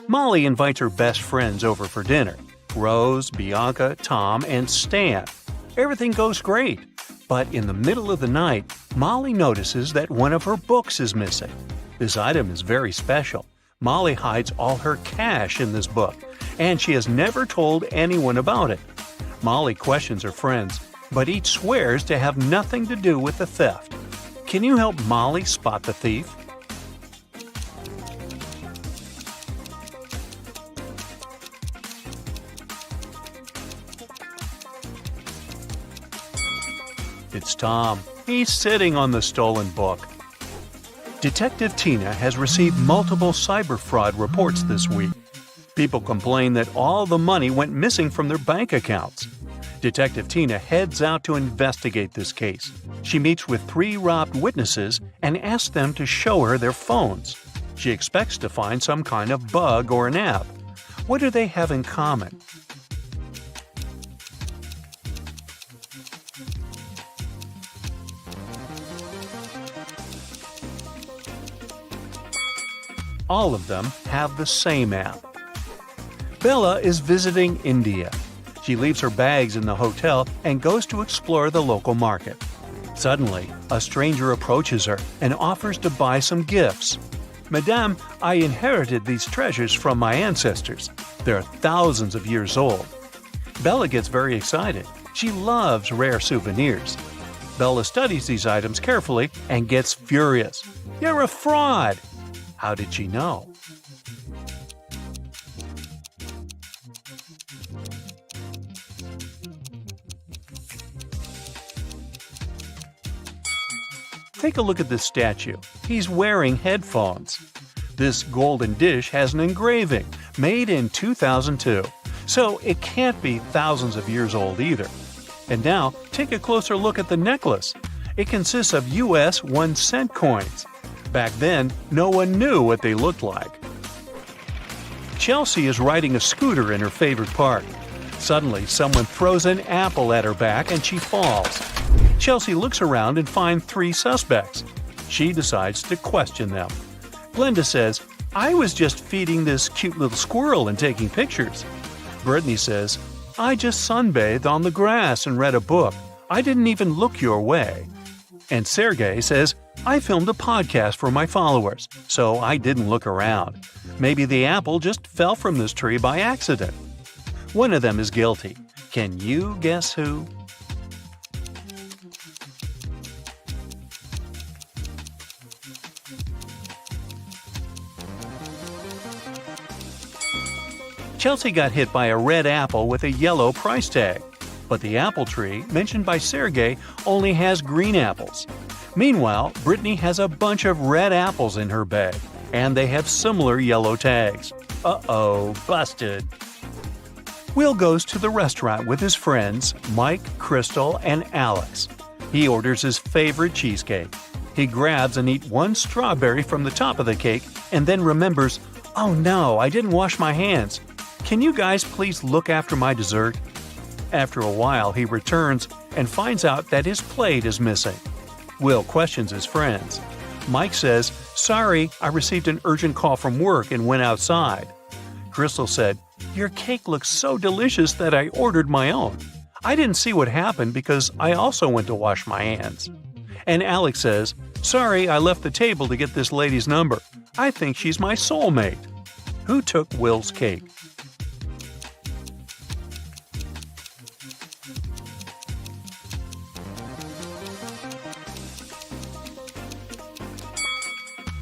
Molly invites her best friends over for dinner: Rose, Bianca, Tom, and Stan. Everything goes great. But in the middle of the night, Molly notices that one of her books is missing. This item is very special. Molly hides all her cash in this book, and she has never told anyone about it. Molly questions her friends, but each swears to have nothing to do with the theft. Can you help Molly spot the thief? It's Tom. He's sitting on the stolen book. Detective Tina has received multiple cyber fraud reports this week. People complain that all the money went missing from their bank accounts. Detective Tina heads out to investigate this case. She meets with 3 robbed witnesses and asks them to show her their phones. She expects to find some kind of bug or an app. What do they have in common? All of them have the same app. Bella is visiting India. She leaves her bags in the hotel and goes to explore the local market. Suddenly, a stranger approaches her and offers to buy some gifts. "Madame, I inherited these treasures from my ancestors. They're thousands of years old." Bella gets very excited. She loves rare souvenirs. Bella studies these items carefully and gets furious. "You're a fraud!" How did she know? Take a look at this statue. He's wearing headphones. This golden dish has an engraving, made in 2002, so it can't be thousands of years old either. And now, take a closer look at the necklace. It consists of US 1-cent coins. Back then, no one knew what they looked like. Chelsea is riding a scooter in her favorite park. Suddenly, someone throws an apple at her back and she falls. Chelsea looks around and finds 3 suspects. She decides to question them. Glenda says, "I was just feeding this cute little squirrel and taking pictures." Brittany says, "I just sunbathed on the grass and read a book. I didn't even look your way." And Sergey says, "I filmed a podcast for my followers, so I didn't look around. Maybe the apple just fell from this tree by accident." One of them is guilty. Can you guess who? Chelsea got hit by a red apple with a yellow price tag. But the apple tree, mentioned by Sergey, only has green apples. Meanwhile, Brittany has a bunch of red apples in her bag, and they have similar yellow tags. Uh-oh, busted. Will goes to the restaurant with his friends, Mike, Crystal, and Alex. He orders his favorite cheesecake. He grabs and eats 1 strawberry from the top of the cake and then remembers, "Oh no, I didn't wash my hands. Can you guys please look after my dessert?" After a while, he returns and finds out that his plate is missing. Will questions his friends. Mike says, "Sorry, I received an urgent call from work and went outside." Crystal said, "Your cake looks so delicious that I ordered my own. I didn't see what happened because I also went to wash my hands." And Alex says, "Sorry, I left the table to get this lady's number. I think she's my soulmate." Who took Will's cake?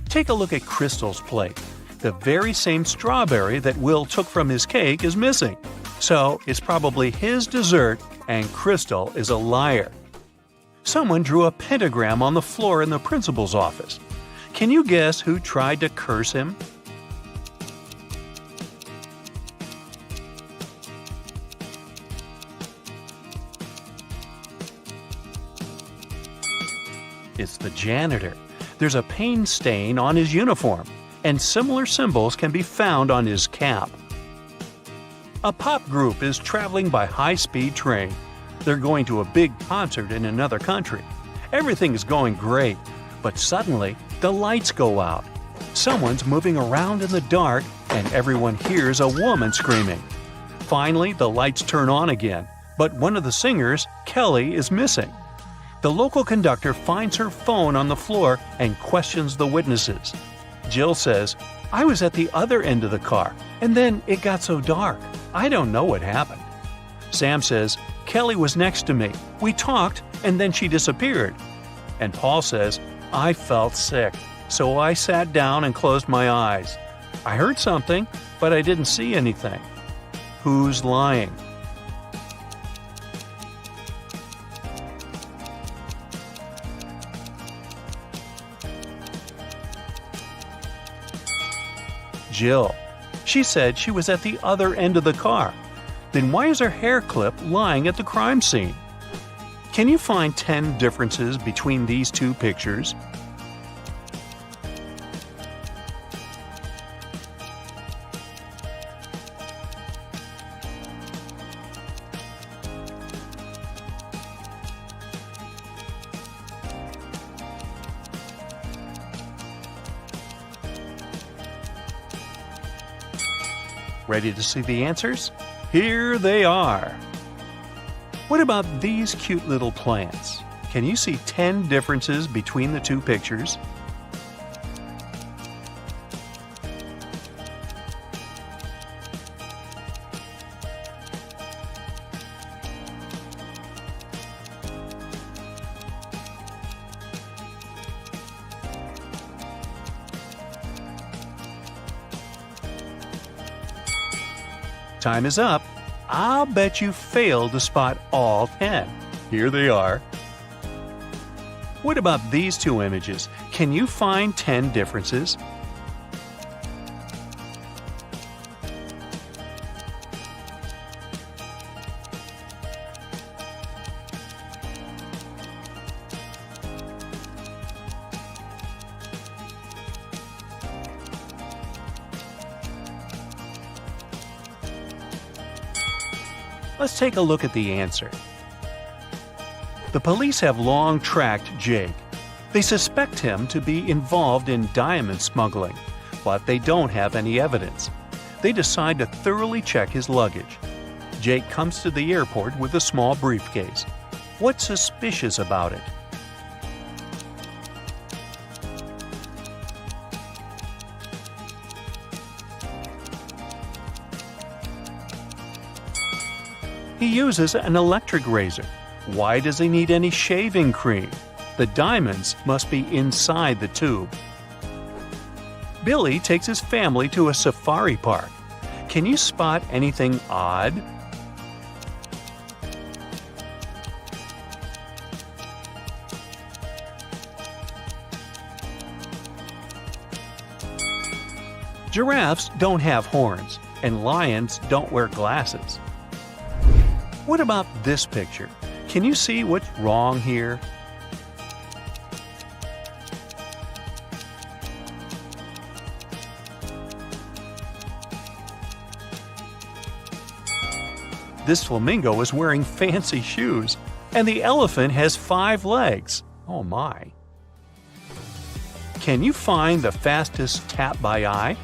Take a look at Crystal's plate. The very same strawberry that Will took from his cake is missing. So it's probably his dessert, and Crystal is a liar. Someone drew a pentagram on the floor in the principal's office. Can you guess who tried to curse him? It's the janitor. There's a paint stain on his uniform, and similar symbols can be found on his cap. A pop group is traveling by high-speed train. They're going to a big concert in another country. Everything is going great, but suddenly the lights go out. Someone's moving around in the dark, and everyone hears a woman screaming. Finally, the lights turn on again, but one of the singers, Kelly, is missing. The local conductor finds her phone on the floor and questions the witnesses. Jill says, "I was at the other end of the car, and then it got so dark. I don't know what happened." Sam says, "Kelly was next to me. We talked, and then she disappeared." And Paul says, "I felt sick, so I sat down and closed my eyes. I heard something, but I didn't see anything." Who's lying? Jill. She said she was at the other end of the car. Then why is her hair clip lying at the crime scene? Can you find 10 differences between these two pictures? Ready to see the answers? Here they are. What about these cute little plants? Can you see 10 differences between the two pictures? Time is up. I'll bet you failed to spot all 10. Here they are. What about these two images? Can you find 10 differences? Let's take a look at the answer. The police have long tracked Jake. They suspect him to be involved in diamond smuggling, but they don't have any evidence. They decide to thoroughly check his luggage. Jake comes to the airport with a small briefcase. What's suspicious about it? He uses an electric razor. Why does he need any shaving cream? The diamonds must be inside the tube. Billy takes his family to a safari park. Can you spot anything odd? Giraffes don't have horns, and lions don't wear glasses. What about this picture? Can you see what's wrong here? This flamingo is wearing fancy shoes, and the elephant has 5 legs. Oh my. Can you find the fastest tap by eye?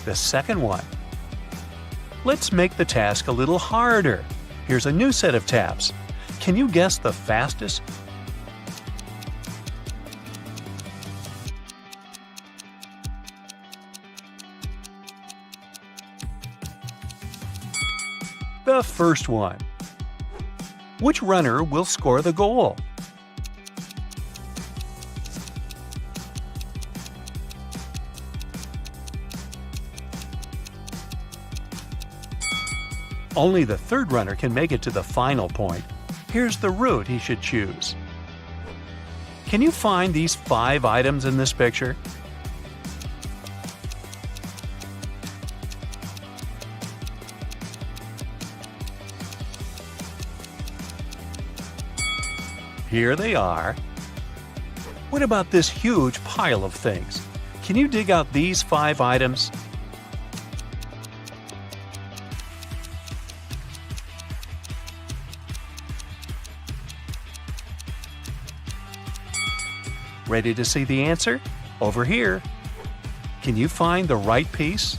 The second one. Let's make the task a little harder. Here's a new set of taps. Can you guess the fastest? The first one. Which runner will score the goal? Only the third runner can make it to the final point. Here's the route he should choose. Can you find these 5 items in this picture? Here they are. What about this huge pile of things? Can you dig out these 5 items? Ready to see the answer? Over here. Can you find the right piece?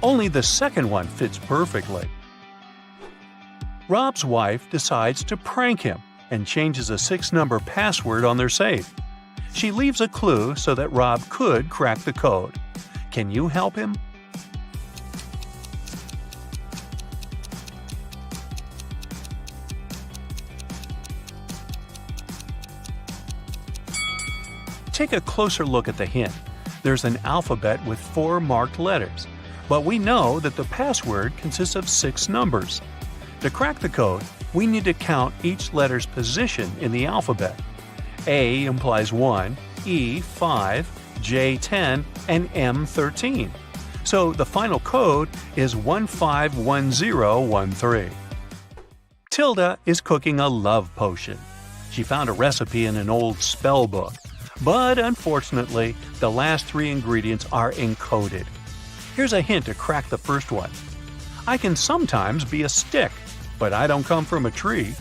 Only the second one fits perfectly. Rob's wife decides to prank him and changes a 6-number password on their safe. She leaves a clue so that Rob could crack the code. Can you help him? Take a closer look at the hint. There's an alphabet with 4 marked letters, but we know that the password consists of 6 numbers. To crack the code, we need to count each letter's position in the alphabet. A implies 1, E 5, J 10, and M 13. So the final code is 151013. Tilda is cooking a love potion. She found a recipe in an old spell book, but unfortunately, the last 3 ingredients are encoded. Here's a hint to crack the first one. I can sometimes be a stick, but I don't come from a tree.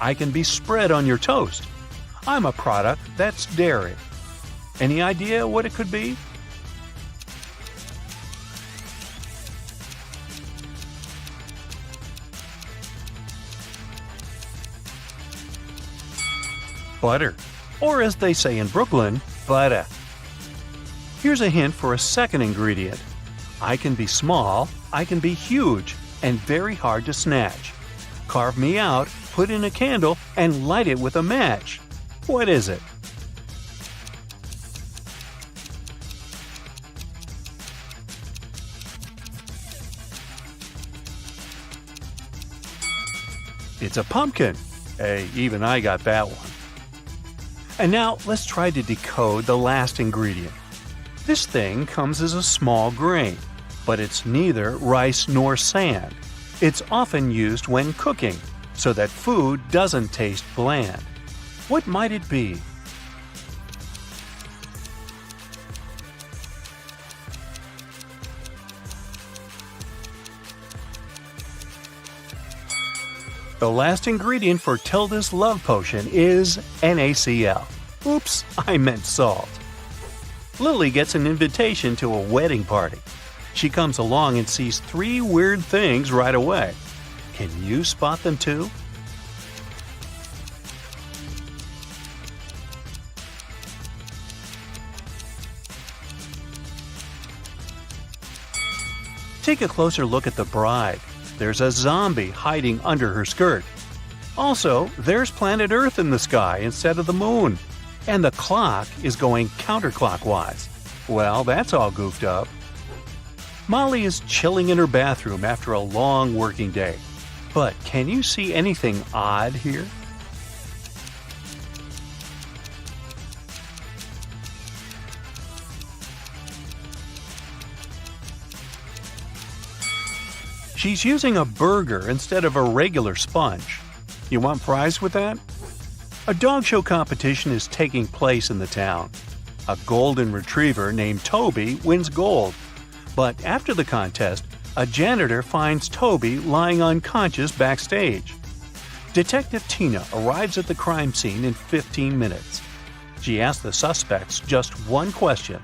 I can be spread on your toast. I'm a product that's dairy. Any idea what it could be? Butter, or as they say in Brooklyn, butter. Here's a hint for a second ingredient. I can be small, I can be huge, and very hard to snatch. Carve me out, put in a candle, and light it with a match. What is it? It's a pumpkin. Hey, even I got that one. And now let's try to decode the last ingredient. This thing comes as a small grain, but it's neither rice nor sand. It's often used when cooking, so that food doesn't taste bland. What might it be? The last ingredient for Tilda's love potion is NaCl. Oops, I meant salt. Lily gets an invitation to a wedding party. She comes along and sees 3 weird things right away. Can you spot them too? Take a closer look at the bride. There's a zombie hiding under her skirt. Also, there's planet Earth in the sky instead of the moon. And the clock is going counterclockwise. Well, that's all goofed up. Molly is chilling in her bathroom after a long working day. But can you see anything odd here? She's using a burger instead of a regular sponge. You want fries with that? A dog show competition is taking place in the town. A golden retriever named Toby wins gold. But after the contest, a janitor finds Toby lying unconscious backstage. Detective Tina arrives at the crime scene in 15 minutes. She asks the suspects just one question.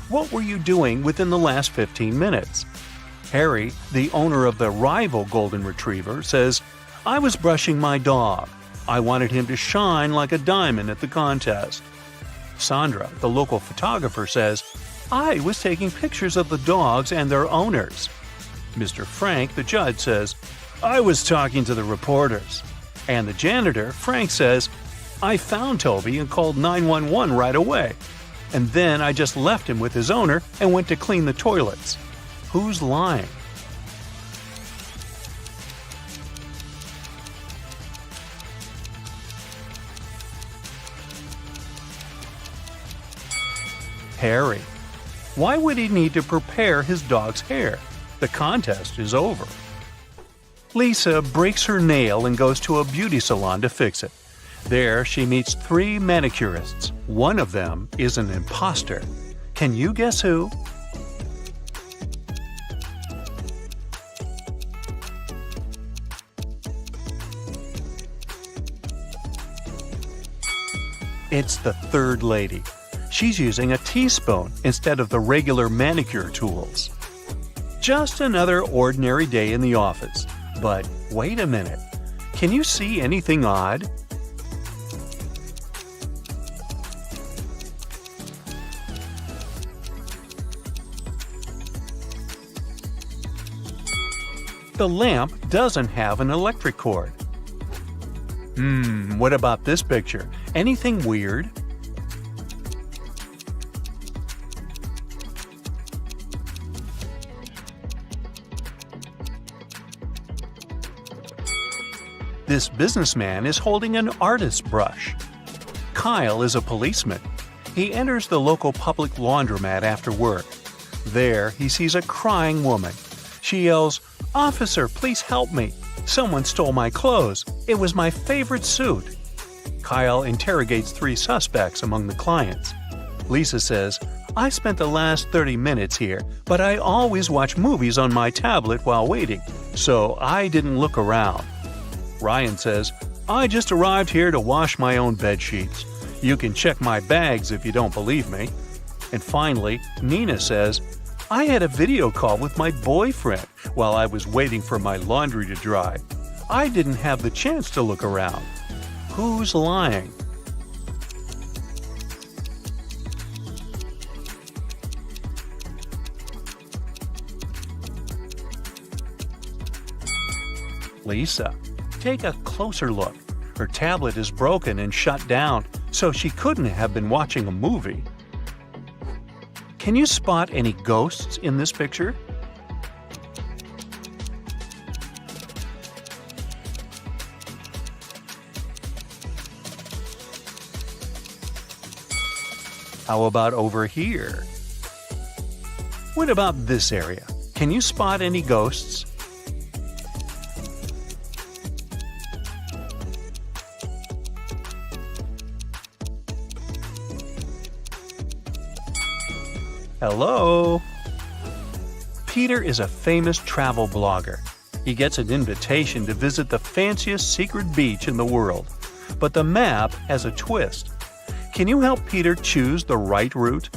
What were you doing within the last 15 minutes? Harry, the owner of the rival golden retriever, says, I was brushing my dog. I wanted him to shine like a diamond at the contest. Sandra, the local photographer, says, I was taking pictures of the dogs and their owners. Mr. Frank, the judge, says, I was talking to the reporters. And the janitor, Frank, says, I found Toby and called 911 right away. And then I just left him with his owner and went to clean the toilets. Who's lying? Harry. Why would he need to prepare his dog's hair? The contest is over. Lisa breaks her nail and goes to a beauty salon to fix it. There, she meets 3 manicurists. One of them is an imposter. Can you guess who? It's the third lady. She's using a teaspoon instead of the regular manicure tools. Just another ordinary day in the office. But wait a minute. Can you see anything odd? The lamp doesn't have an electric cord. What about this picture? Anything weird? This businessman is holding an artist's brush. Kyle is a policeman. He enters the local public laundromat after work. There, he sees a crying woman. She yells, "Officer, please help me. Someone stole my clothes. It was my favorite suit." Kyle interrogates 3 suspects among the clients. Lisa says, "I spent the last 30 minutes here, but I always watch movies on my tablet while waiting, so I didn't look around." Ryan says, "I just arrived here to wash my own bed sheets. You can check my bags if you don't believe me." And finally, Nina says, "I had a video call with my boyfriend while I was waiting for my laundry to dry. I didn't have the chance to look around." Who's lying? Lisa. Take a closer look. Her tablet is broken and shut down, so she couldn't have been watching a movie. Can you spot any ghosts in this picture? How about over here? What about this area? Can you spot any ghosts? Hello? Peter is a famous travel blogger. He gets an invitation to visit the fanciest secret beach in the world. But the map has a twist. Can you help Peter choose the right route?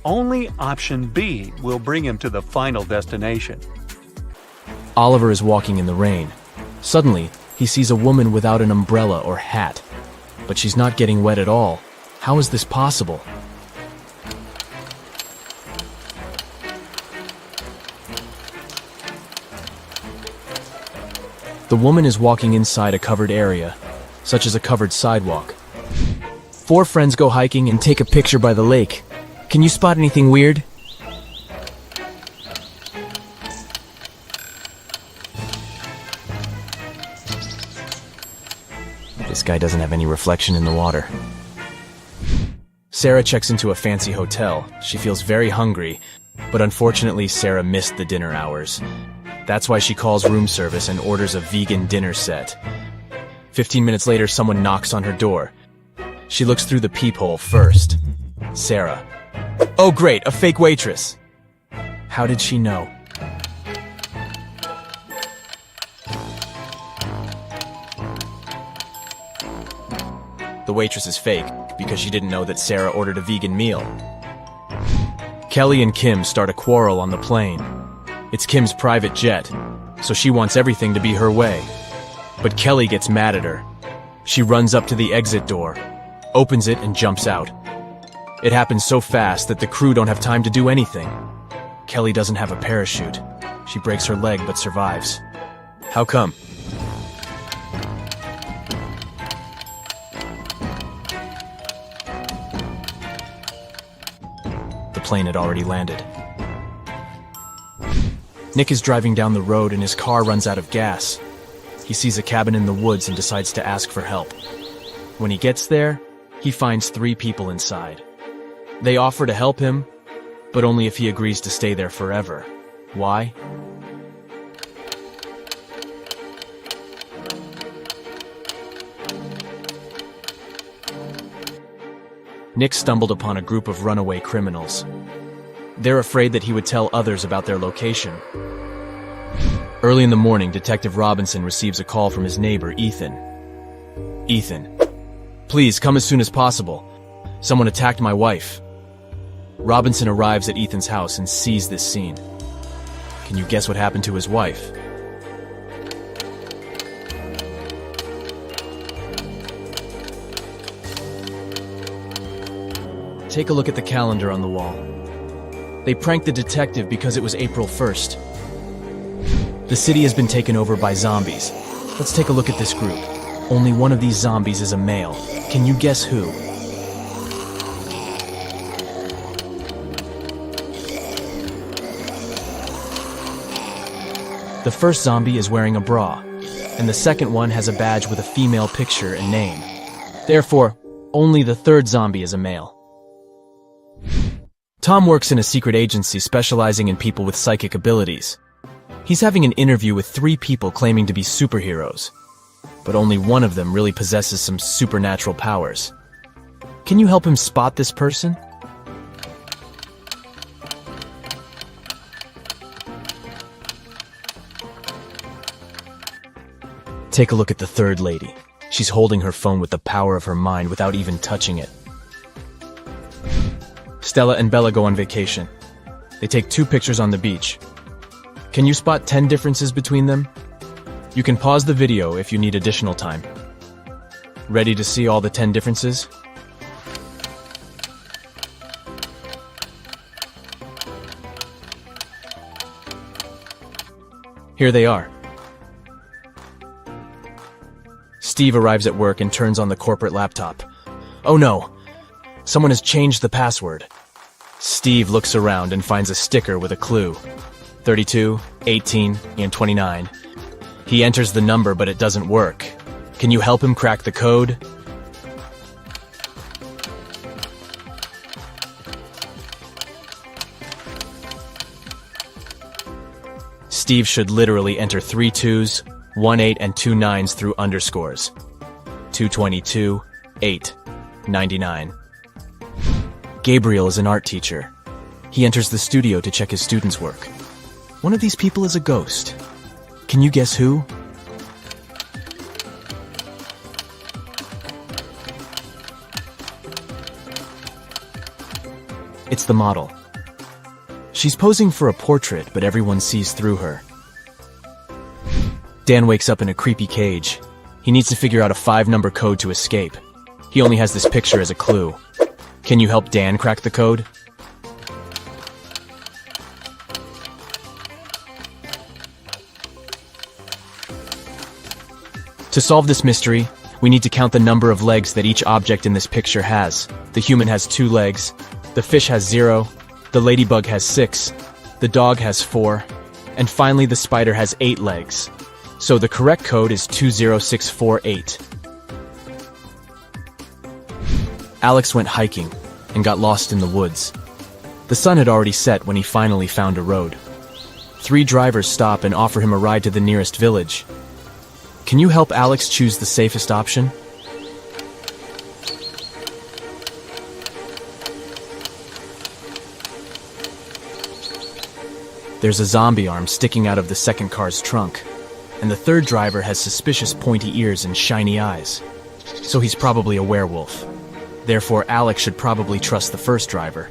Only option B will bring him to the final destination. Oliver is walking in the rain. Suddenly, he sees a woman without an umbrella or hat. But she's not getting wet at all. How is this possible? The woman is walking inside a covered area, such as a covered sidewalk. 4 friends go hiking and take a picture by the lake. Can you spot anything weird? This guy doesn't have any reflection in the water. Sarah checks into a fancy hotel. She feels very hungry, but unfortunately Sarah missed the dinner hours. That's why she calls room service and orders a vegan dinner set. 15 minutes later, someone knocks on her door. She looks through the peephole first. Sarah. Oh great, a fake waitress. How did she know? The waitress is fake because she didn't know that Sarah ordered a vegan meal. Kelly and Kim start a quarrel on the plane. It's Kim's private jet, so she wants everything to be her way. But Kelly gets mad at her. She runs up to the exit door, opens it, and jumps out. It happens so fast that the crew don't have time to do anything. Kelly doesn't have a parachute. She breaks her leg but survives. How come? The plane had already landed. Nick is driving down the road and his car runs out of gas. He sees a cabin in the woods and decides to ask for help. When he gets there, he finds 3 people inside. They offer to help him, but only if he agrees to stay there forever. Why? Nick stumbled upon a group of runaway criminals. They're afraid that he would tell others about their location. Early in the morning, Detective Robinson receives a call from his neighbor, Ethan. Ethan, please come as soon as possible. Someone attacked my wife. Robinson arrives at Ethan's house and sees this scene. Can you guess what happened to his wife? Take a look at the calendar on the wall. They pranked the detective because it was April 1st. The city has been taken over by zombies. Let's take a look at this group. Only one of these zombies is a male. Can you guess who? The first zombie is wearing a bra, and the second one has a badge with a female picture and name. Therefore, only the third zombie is a male. Tom works in a secret agency specializing in people with psychic abilities. He's having an interview with 3 people claiming to be superheroes, but only one of them really possesses some supernatural powers. Can you help him spot this person? Take a look at the third lady. She's holding her phone with the power of her mind without even touching it. Stella and Bella go on vacation. They take 2 pictures on the beach. Can you spot 10 differences between them? You can pause the video if you need additional time. Ready to see all the 10 differences? Here they are. Steve arrives at work and turns on the corporate laptop. Oh no! Someone has changed the password. Steve looks around and finds a sticker with a clue. 32, 18, and 29. He enters the number, but it doesn't work. Can you help him crack the code? Steve should literally enter 3 2s, 1 8, and 2 9s through underscores. 222, 8, 99. Gabriel is an art teacher. He enters the studio to check his students' work. One of these people is a ghost. Can you guess who? It's the model. She's posing for a portrait, but everyone sees through her. Dan wakes up in a creepy cage. He needs to figure out a 5-number code to escape. He only has this picture as a clue. Can you help Dan crack the code? To solve this mystery, we need to count the number of legs that each object in this picture has. The human has 2 legs, the fish has 0, the ladybug has 6, the dog has 4, and finally the spider has 8 legs. So the correct code is 20648. Alex went hiking and got lost in the woods. The sun had already set when he finally found a road. 3 drivers stop and offer him a ride to the nearest village. Can you help Alex choose the safest option? There's a zombie arm sticking out of the second car's trunk, and the third driver has suspicious pointy ears and shiny eyes. So he's probably a werewolf. Therefore, Alex should probably trust the first driver.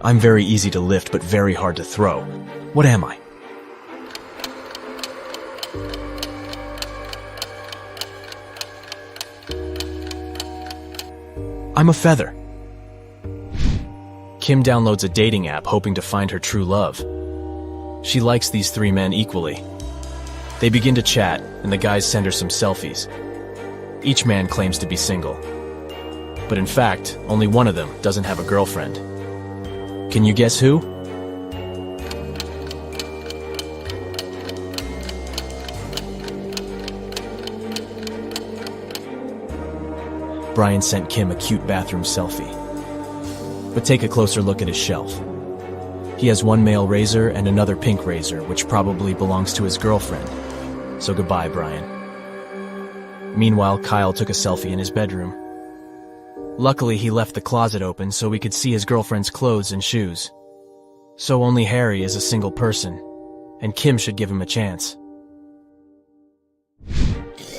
I'm very easy to lift, but very hard to throw. What am I? I'm a feather. Kim downloads a dating app hoping to find her true love. She likes these 3 men equally. They begin to chat, and the guys send her some selfies. Each man claims to be single. But in fact, only one of them doesn't have a girlfriend. Can you guess who? Brian sent Kim a cute bathroom selfie. But take a closer look at his shelf. He has 1 male razor and another pink razor, which probably belongs to his girlfriend. So goodbye, Brian. Meanwhile, Kyle took a selfie in his bedroom. Luckily, he left the closet open so we could see his girlfriend's clothes and shoes. So only Harry is a single person, and Kim should give him a chance.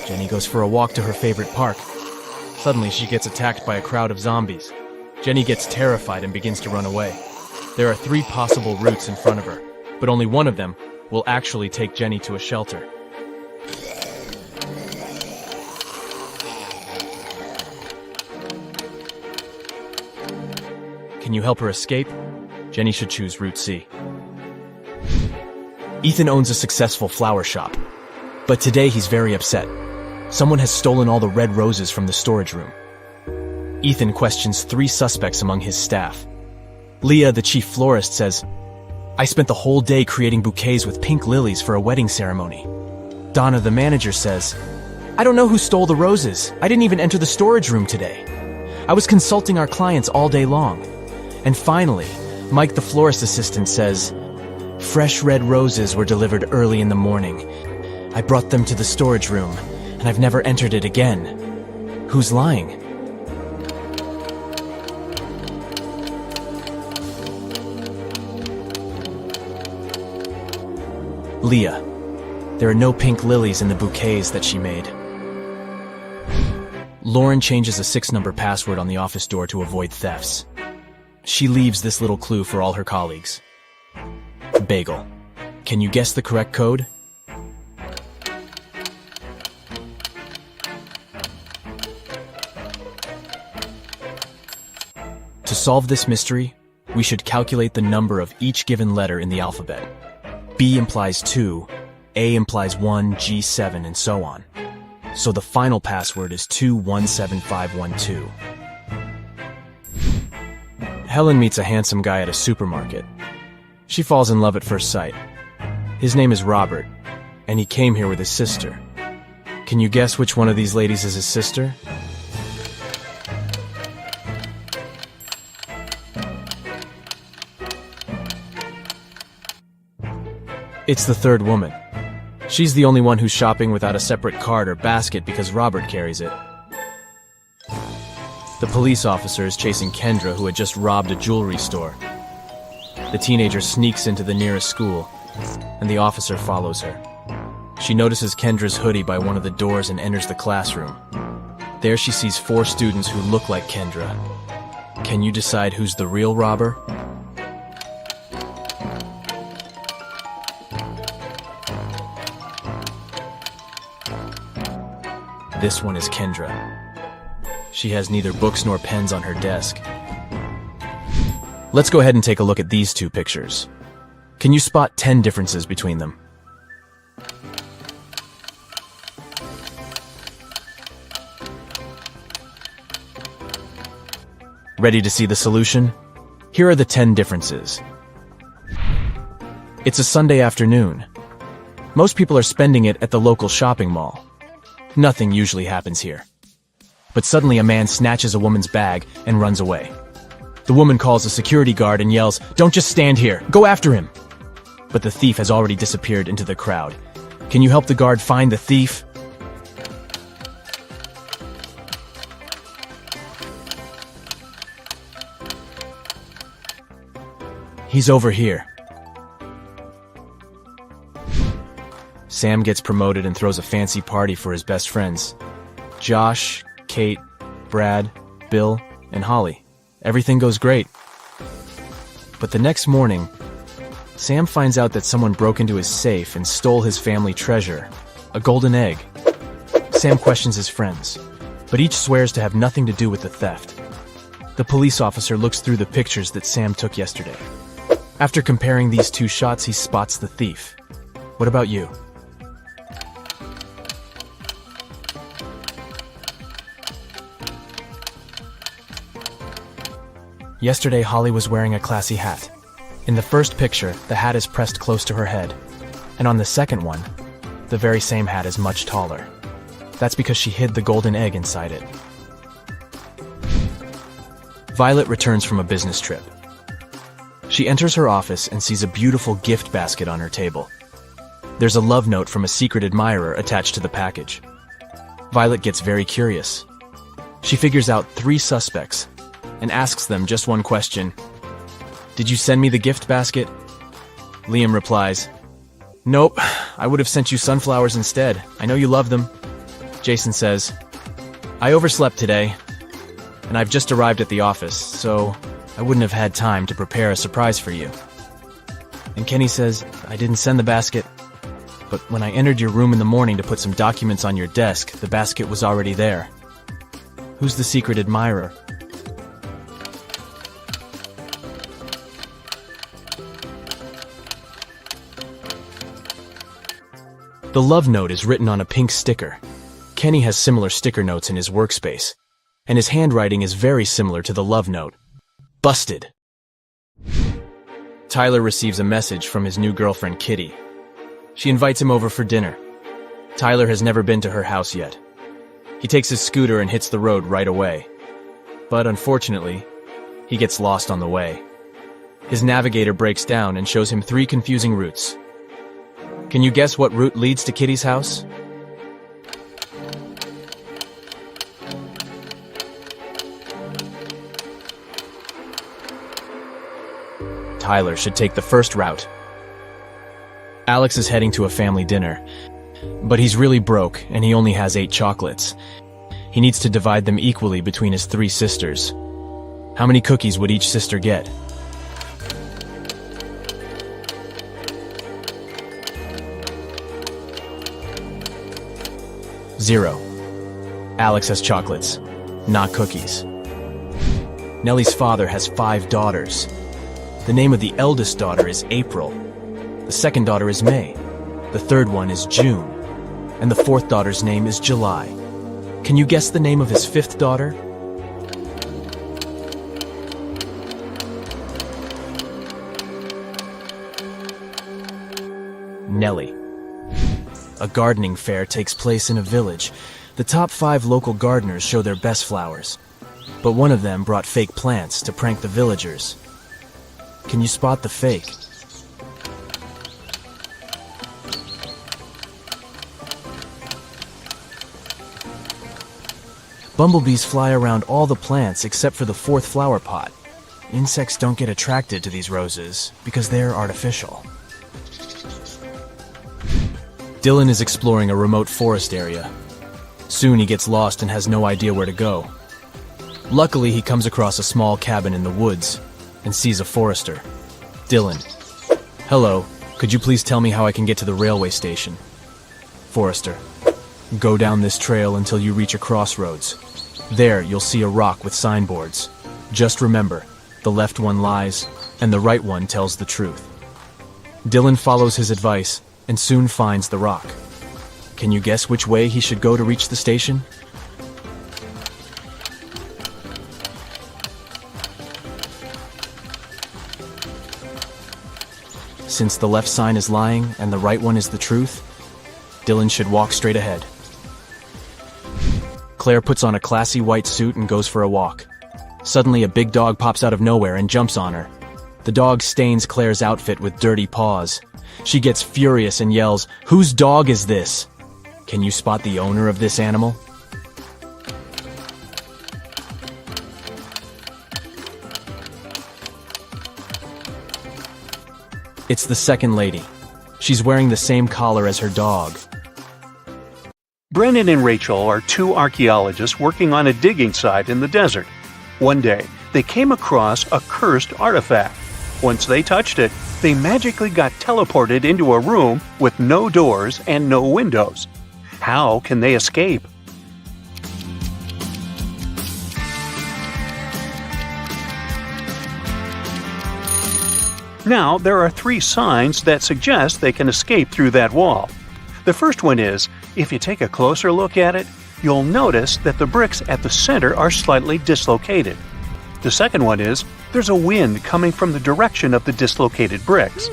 Jenny goes for a walk to her favorite park. Suddenly, she gets attacked by a crowd of zombies. Jenny gets terrified and begins to run away. There are 3 possible routes in front of her, but only one of them will actually take Jenny to a shelter. Can you help her escape? Jenny should choose Route C. Ethan owns a successful flower shop, but today he's very upset. Someone has stolen all the red roses from the storage room. Ethan questions 3 suspects among his staff. Leah, the chief florist, says, "I spent the whole day creating bouquets with pink lilies for a wedding ceremony." Donna, the manager, says, "I don't know who stole the roses. I didn't even enter the storage room today. I was consulting our clients all day long." And finally, Mike, the florist assistant, says, "Fresh red roses were delivered early in the morning. I brought them to the storage room, and I've never entered it again. Who's lying?" Leah. There are no pink lilies in the bouquets that she made. Lauren changes a 6-number password on the office door to avoid thefts. She leaves this little clue for all her colleagues. Bagel. Can you guess the correct code? To solve this mystery, we should calculate the number of each given letter in the alphabet. B implies 2, A implies 1, G 7, and so on. So the final password is 217512. Helen meets a handsome guy at a supermarket. She falls in love at first sight. His name is Robert, and he came here with his sister. Can you guess which one of these ladies is his sister? It's the third woman. She's the only one who's shopping without a separate cart or basket because Robert carries it. The police officer is chasing Kendra, who had just robbed a jewelry store. The teenager sneaks into the nearest school, and the officer follows her. She notices Kendra's hoodie by one of the doors and enters the classroom. There she sees 4 students who look like Kendra. Can you decide who's the real robber? This one is Kendra. She has neither books nor pens on her desk. Let's go ahead and take a look at these 2 pictures. Can you spot 10 differences between them? Ready to see the solution? Here are the 10 differences. It's a Sunday afternoon. Most people are spending it at the local shopping mall. Nothing usually happens here. But suddenly a man snatches a woman's bag and runs away. The woman calls a security guard and yells, "Don't just stand here, go after him!" But the thief has already disappeared into the crowd. Can you help the guard find the thief? He's over here. Sam gets promoted and throws a fancy party for his best friends. Josh, Kate, Brad, Bill, and Holly. Everything goes great. But the next morning, Sam finds out that someone broke into his safe and stole his family treasure, a golden egg. Sam questions his friends, but each swears to have nothing to do with the theft. The police officer looks through the pictures that Sam took yesterday. After comparing these 2 shots, he spots the thief. What about you? Yesterday, Holly was wearing a classy hat. In the first picture, the hat is pressed close to her head. And on the second one, the very same hat is much taller. That's because she hid the golden egg inside it. Violet returns from a business trip. She enters her office and sees a beautiful gift basket on her table. There's a love note from a secret admirer attached to the package. Violet gets very curious. She figures out 3 suspects and asks them just one question. "Did you send me the gift basket?" Liam replies, "Nope, I would have sent you sunflowers instead. I know you love them." Jason says, "I overslept today, and I've just arrived at the office, so I wouldn't have had time to prepare a surprise for you." And Kenny says, "I didn't send the basket, but when I entered your room in the morning to put some documents on your desk, the basket was already there. Who's the secret admirer?" The love note is written on a pink sticker. Kenny has similar sticker notes in his workspace, and his handwriting is very similar to the love note. Busted! Tyler receives a message from his new girlfriend, Kitty. She invites him over for dinner. Tyler has never been to her house yet. He takes his scooter and hits the road right away. But unfortunately, he gets lost on the way. His navigator breaks down and shows him 3 confusing routes. Can you guess what route leads to Kitty's house? Tyler should take the first route. Alex is heading to a family dinner, but he's really broke and he only has 8 chocolates. He needs to divide them equally between his 3 sisters. How many cookies would each sister get? Zero. Alex has chocolates, not cookies. Nellie's father has 5 daughters. The name of the eldest daughter is April. The second daughter is May. The third one is June. And the fourth daughter's name is July. Can you guess the name of his 5th daughter? Nellie. A gardening fair takes place in a village. The top 5 local gardeners show their best flowers. But one of them brought fake plants to prank the villagers. Can you spot the fake? Bumblebees fly around all the plants except for the 4th flower pot. Insects don't get attracted to these roses because they're artificial. Dylan is exploring a remote forest area. Soon he gets lost and has no idea where to go. Luckily, he comes across a small cabin in the woods and sees a forester. Dylan. "Hello, could you please tell me how I can get to the railway station?" Forester. "Go down this trail until you reach a crossroads. There, you'll see a rock with signboards. Just remember, the left one lies, and the right one tells the truth." Dylan follows his advice and soon finds the rock. Can you guess which way he should go to reach the station? Since the left sign is lying and the right one is the truth, Dylan should walk straight ahead. Claire puts on a classy white suit and goes for a walk. Suddenly, a big dog pops out of nowhere and jumps on her. The dog stains Claire's outfit with dirty paws. She gets furious and yells, "Whose dog is this?" Can you spot the owner of this animal? It's the second lady. She's wearing the same collar as her dog. Brendan and Rachel are 2 archaeologists working on a digging site in the desert. One day, they came across a cursed artifact. Once they touched it, they magically got teleported into a room with no doors and no windows. How can they escape? Now, there are 3 signs that suggest they can escape through that wall. The first one is, if you take a closer look at it, you'll notice that the bricks at the center are slightly dislocated. The second one is, there's a wind coming from the direction of the dislocated bricks.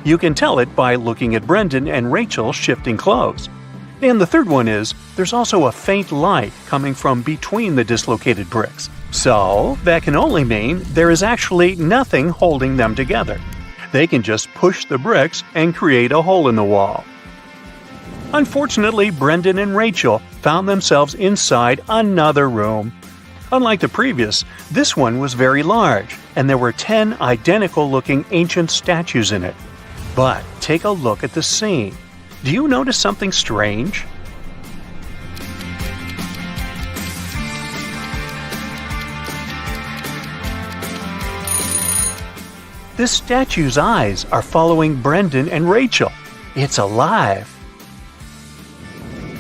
You can tell it by looking at Brendan and Rachel shifting clothes. And the third one is, there's also a faint light coming from between the dislocated bricks. So, that can only mean there is actually nothing holding them together. They can just push the bricks and create a hole in the wall. Unfortunately, Brendan and Rachel found themselves inside another room. Unlike the previous, this one was very large, and there were 10 identical-looking ancient statues in it. But take a look at the scene. Do you notice something strange? This statue's eyes are following Brendan and Rachel. It's alive.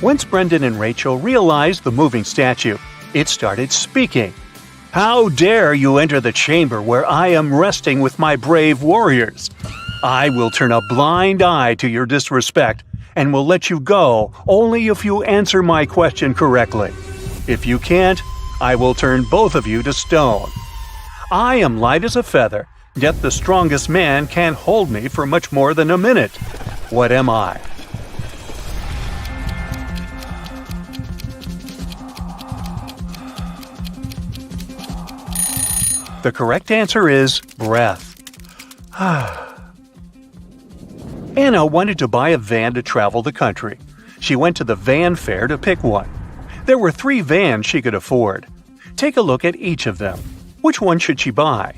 Once Brendan and Rachel realized the moving statue, it started speaking. "How dare you enter the chamber where I am resting with my brave warriors? I will turn a blind eye to your disrespect and will let you go only if you answer my question correctly. If you can't, I will turn both of you to stone. I am light as a feather, yet the strongest man can't hold me for much more than a minute. What am I?" The correct answer is breath. Anna wanted to buy a van to travel the country. She went to the van fair to pick one. There were 3 vans she could afford. Take a look at each of them. Which one should she buy?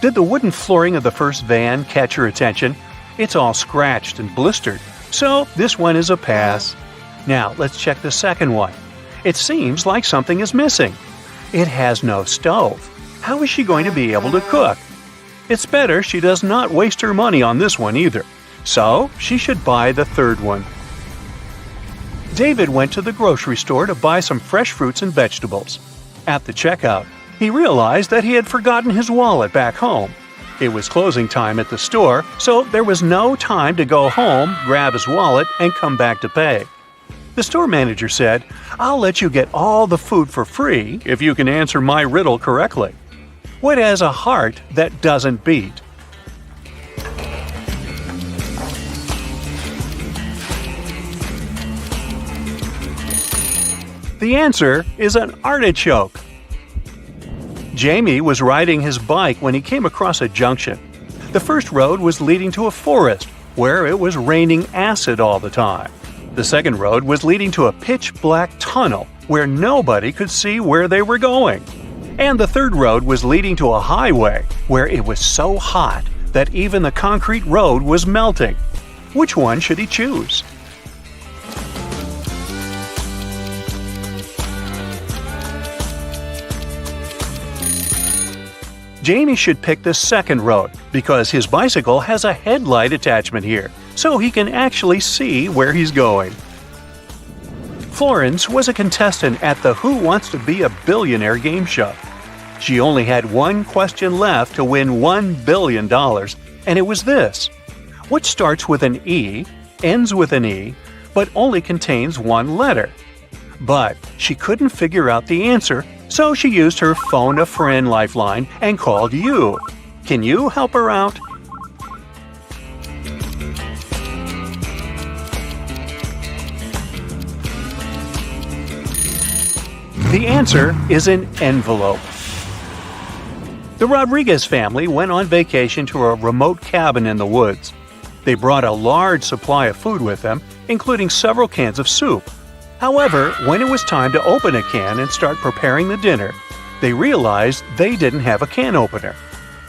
Did the wooden flooring of the first van catch your attention? It's all scratched and blistered, so this one is a pass. Now let's check the second one. It seems like something is missing. It has no stove. How is she going to be able to cook? It's better she does not waste her money on this one either, so she should buy the third one. David went to the grocery store to buy some fresh fruits and vegetables. At the checkout, he realized that he had forgotten his wallet back home. It was closing time at the store, so there was no time to go home, grab his wallet, and come back to pay. The store manager said, "I'll let you get all the food for free if you can answer my riddle correctly. What has a heart that doesn't beat?" The answer is an artichoke. Jamie was riding his bike when he came across a junction. The first road was leading to a forest where it was raining acid all the time. The second road was leading to a pitch-black tunnel where nobody could see where they were going. And the third road was leading to a highway where it was so hot that even the concrete road was melting. Which one should he choose? Jamie should pick the second road because his bicycle has a headlight attachment here, so he can actually see where he's going. Florence was a contestant at the Who Wants to Be a Billionaire game show. She only had one question left to win $1 billion, and it was this. What starts with an E, ends with an E, but only contains one letter? But she couldn't figure out the answer, so she used her phone-a-friend lifeline and called you. Can you help her out? The answer is an envelope. The Rodriguez family went on vacation to a remote cabin in the woods. They brought a large supply of food with them, including several cans of soup. However, when it was time to open a can and start preparing the dinner, they realized they didn't have a can opener.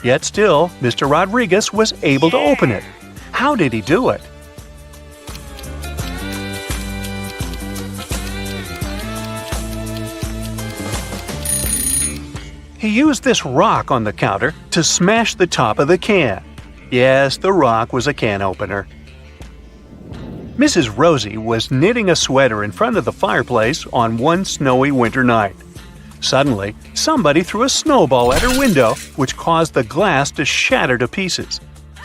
Yet still, Mr. Rodriguez was able to open it. How did he do it? He used this rock on the counter to smash the top of the can. Yes, the rock was a can opener. Mrs. Rosie was knitting a sweater in front of the fireplace on one snowy winter night. Suddenly, somebody threw a snowball at her window, which caused the glass to shatter to pieces.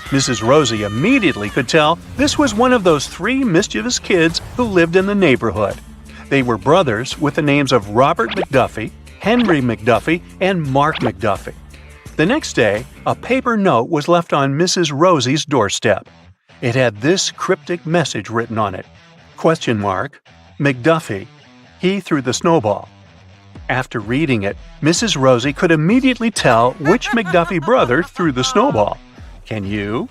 Mrs. Rosie immediately could tell this was one of those 3 mischievous kids who lived in the neighborhood. They were brothers with the names of Robert McDuffie, Henry McDuffie, and Mark McDuffie. The next day, a paper note was left on Mrs. Rosie's doorstep. It had this cryptic message written on it. ? McDuffie. He threw the snowball. After reading it, Mrs. Rosie could immediately tell which McDuffie brother threw the snowball. Can you?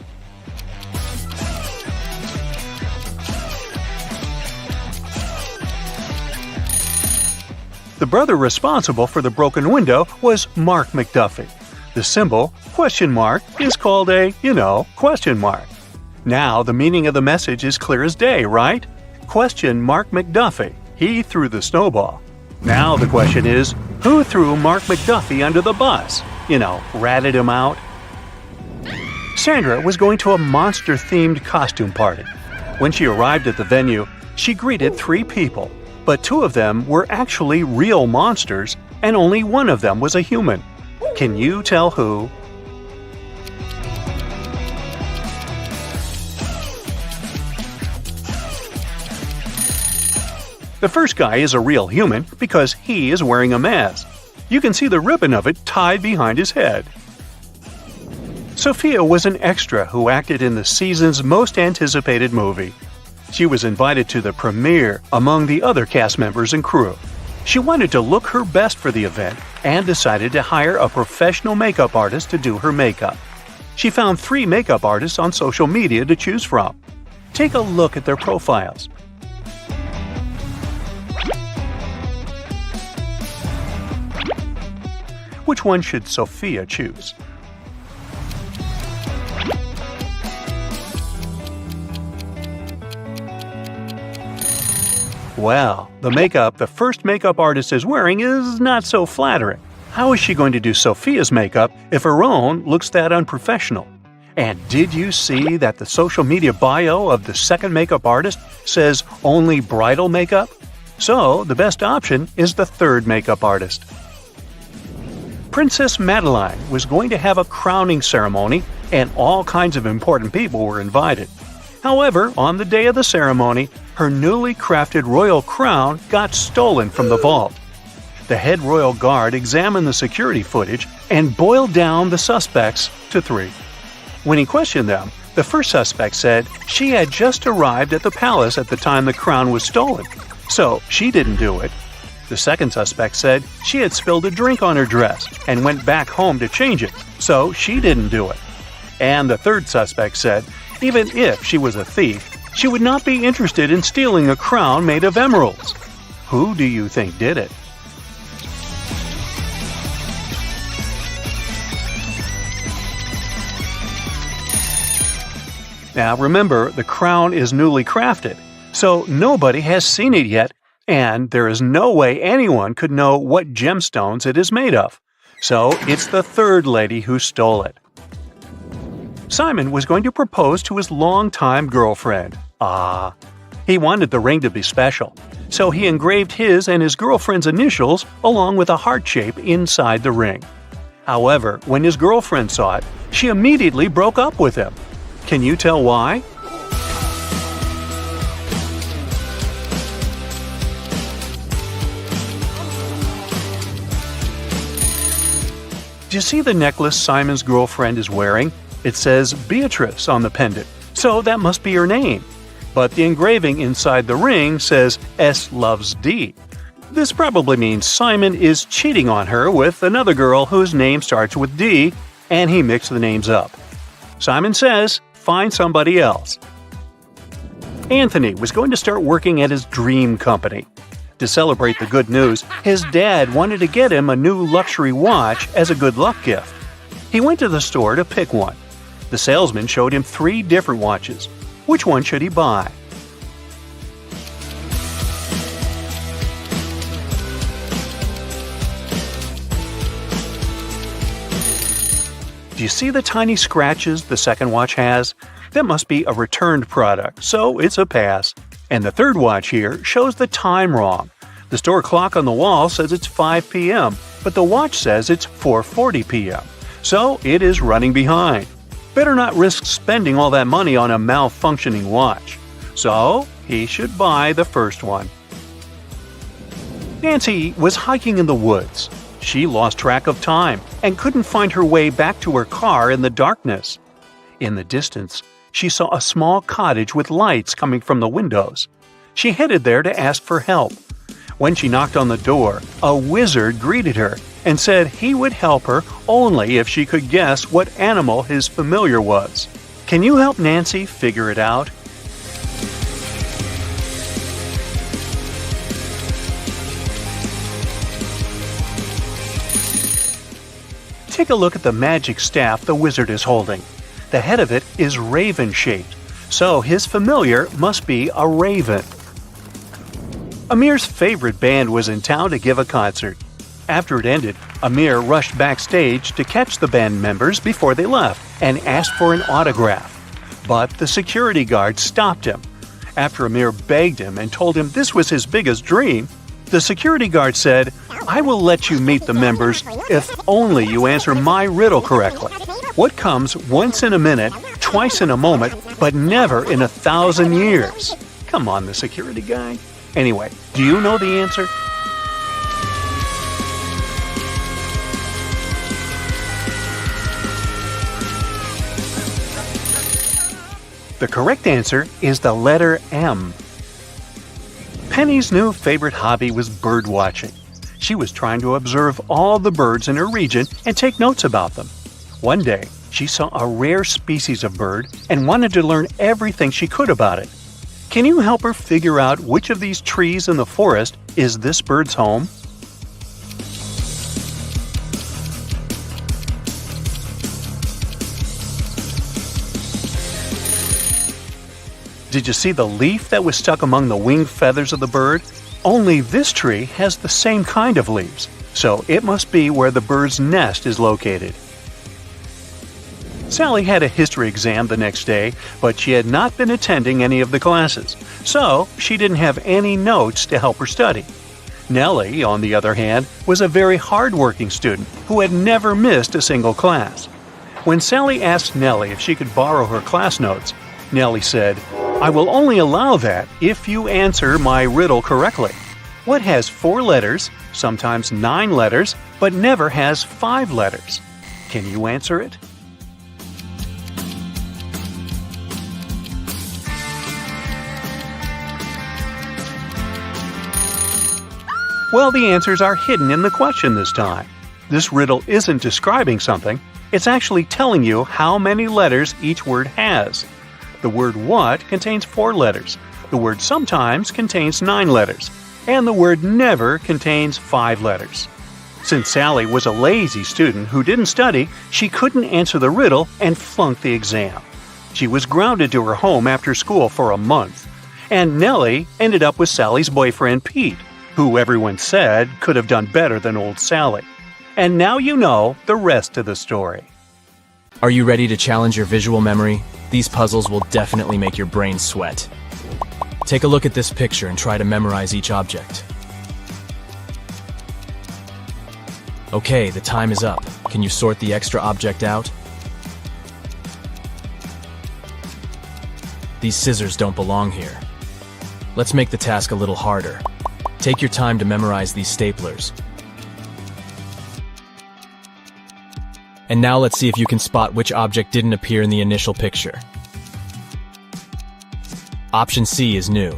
brother responsible for the broken window was Mark McDuffie. The symbol, question mark, is called a, question mark. Now the meaning of the message is clear as day, right? Question Mark McDuffie. He threw the snowball. Now the question is, who threw Mark McDuffie under the bus? Ratted him out? Sandra was going to a monster-themed costume party. When she arrived at the venue, she greeted 3 people, but 2 of them were actually real monsters, and only one of them was a human. Can you tell who? The first guy is a real human because he is wearing a mask. You can see the ribbon of it tied behind his head. Sophia was an extra who acted in the season's most anticipated movie. She was invited to the premiere among the other cast members and crew. She wanted to look her best for the event and decided to hire a professional makeup artist to do her makeup. She found 3 makeup artists on social media to choose from. Take a look at their profiles. Which one should Sophia choose? Well, the makeup the first makeup artist is wearing is not so flattering. How is she going to do Sophia's makeup if her own looks that unprofessional? And did you see that the social media bio of the second makeup artist says only bridal makeup? So, the best option is the third makeup artist. Princess Madeline was going to have a crowning ceremony, and all kinds of important people were invited. However, on the day of the ceremony, her newly crafted royal crown got stolen from the vault. The head royal guard examined the security footage and boiled down the suspects to 3. When he questioned them, the first suspect said she had just arrived at the palace at the time the crown was stolen, so she didn't do it. The second suspect said she had spilled a drink on her dress and went back home to change it, so she didn't do it. And the third suspect said even if she was a thief, she would not be interested in stealing a crown made of emeralds. Who do you think did it? Now remember, the crown is newly crafted, so nobody has seen it yet, and there is no way anyone could know what gemstones it is made of. So it's the third lady who stole it. Simon was going to propose to his longtime girlfriend. He wanted the ring to be special, so he engraved his and his girlfriend's initials along with a heart shape inside the ring. However, when his girlfriend saw it, she immediately broke up with him. Can you tell why? Do you see the necklace Simon's girlfriend is wearing? It says Beatrice on the pendant, so that must be her name. But the engraving inside the ring says S loves D. This probably means Simon is cheating on her with another girl whose name starts with D, and he mixed the names up. Simon says, find somebody else. Anthony was going to start working at his dream company. To celebrate the good news, his dad wanted to get him a new luxury watch as a good luck gift. He went to the store to pick one. The salesman showed him 3 different watches. Which one should he buy? Do you see the tiny scratches the second watch has? That must be a returned product, so it's a pass. And the third watch here shows the time wrong. The store clock on the wall says it's 5 p.m., but the watch says it's 4:40 p.m., so it is running behind. Better not risk spending all that money on a malfunctioning watch. So he should buy the first one. Nancy was hiking in the woods. She lost track of time and couldn't find her way back to her car in the darkness. In the distance, she saw a small cottage with lights coming from the windows. She headed there to ask for help. When she knocked on the door, a wizard greeted her and said he would help her only if she could guess what animal his familiar was. Can you help Nancy figure it out? take a look at the magic staff the wizard is holding. The head of it is raven-shaped, so his familiar must be a raven. Amir's favorite band was in town to give a concert. After it ended, Amir rushed backstage to catch the band members before they left and asked for an autograph. But the security guard stopped him. After Amir begged him and told him this was his biggest dream, the security guard said, "I will let you meet the members if only you answer my riddle correctly. What comes once in a minute, twice in a moment, but never in 1,000 years?" Come on, the security guy. Anyway, do you know the answer? The correct answer is the letter M. Penny's new favorite hobby was bird watching. She was trying to observe all the birds in her region and take notes about them. One day, she saw a rare species of bird and wanted to learn everything she could about it. Can you help her figure out which of these trees in the forest is this bird's home? Did you see the leaf that was stuck among the wing feathers of the bird? Only this tree has the same kind of leaves, so it must be where the bird's nest is located. Sally had a history exam the next day, but she had not been attending any of the classes, so she didn't have any notes to help her study. Nellie, on the other hand, was a very hard-working student who had never missed a single class. When Sally asked Nellie if she could borrow her class notes, Nellie said, "I will only allow that if you answer my riddle correctly. What has 4 letters, sometimes 9 letters, but never has 5 letters? Can you answer it?" Well, the answers are hidden in the question this time. This riddle isn't describing something, it's actually telling you how many letters each word has. The word what contains 4 letters, the word sometimes contains 9 letters, and the word never contains 5 letters. Since Sally was a lazy student who didn't study, she couldn't answer the riddle and flunked the exam. She was grounded to her home after school for a month. And Nellie ended up with Sally's boyfriend Pete, who everyone said could have done better than old Sally. And now you know the rest of the story. Are you ready to challenge your visual memory? These puzzles will definitely make your brain sweat. Take a look at this picture and try to memorize each object. Okay, the time is up. Can you sort the extra object out? These scissors don't belong here. Let's make the task a little harder. Take your time to memorize these staplers. And now let's see if you can spot which object didn't appear in the initial picture. Option C is new.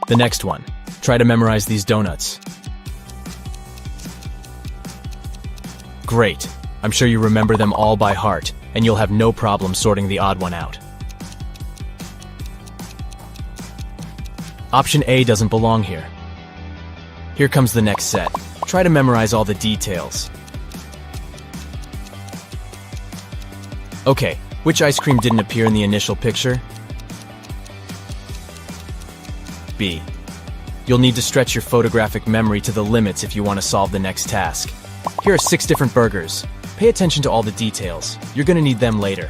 The next one. Try to memorize these donuts. Great. I'm sure you remember them all by heart, and you'll have no problem sorting the odd one out. Option A doesn't belong here. Here comes the next set. Try to memorize all the details. Okay, which ice cream didn't appear in the initial picture? B. You'll need to stretch your photographic memory to the limits if you want to solve the next task. Here are 6 different burgers. Pay attention to all the details. You're going to need them later.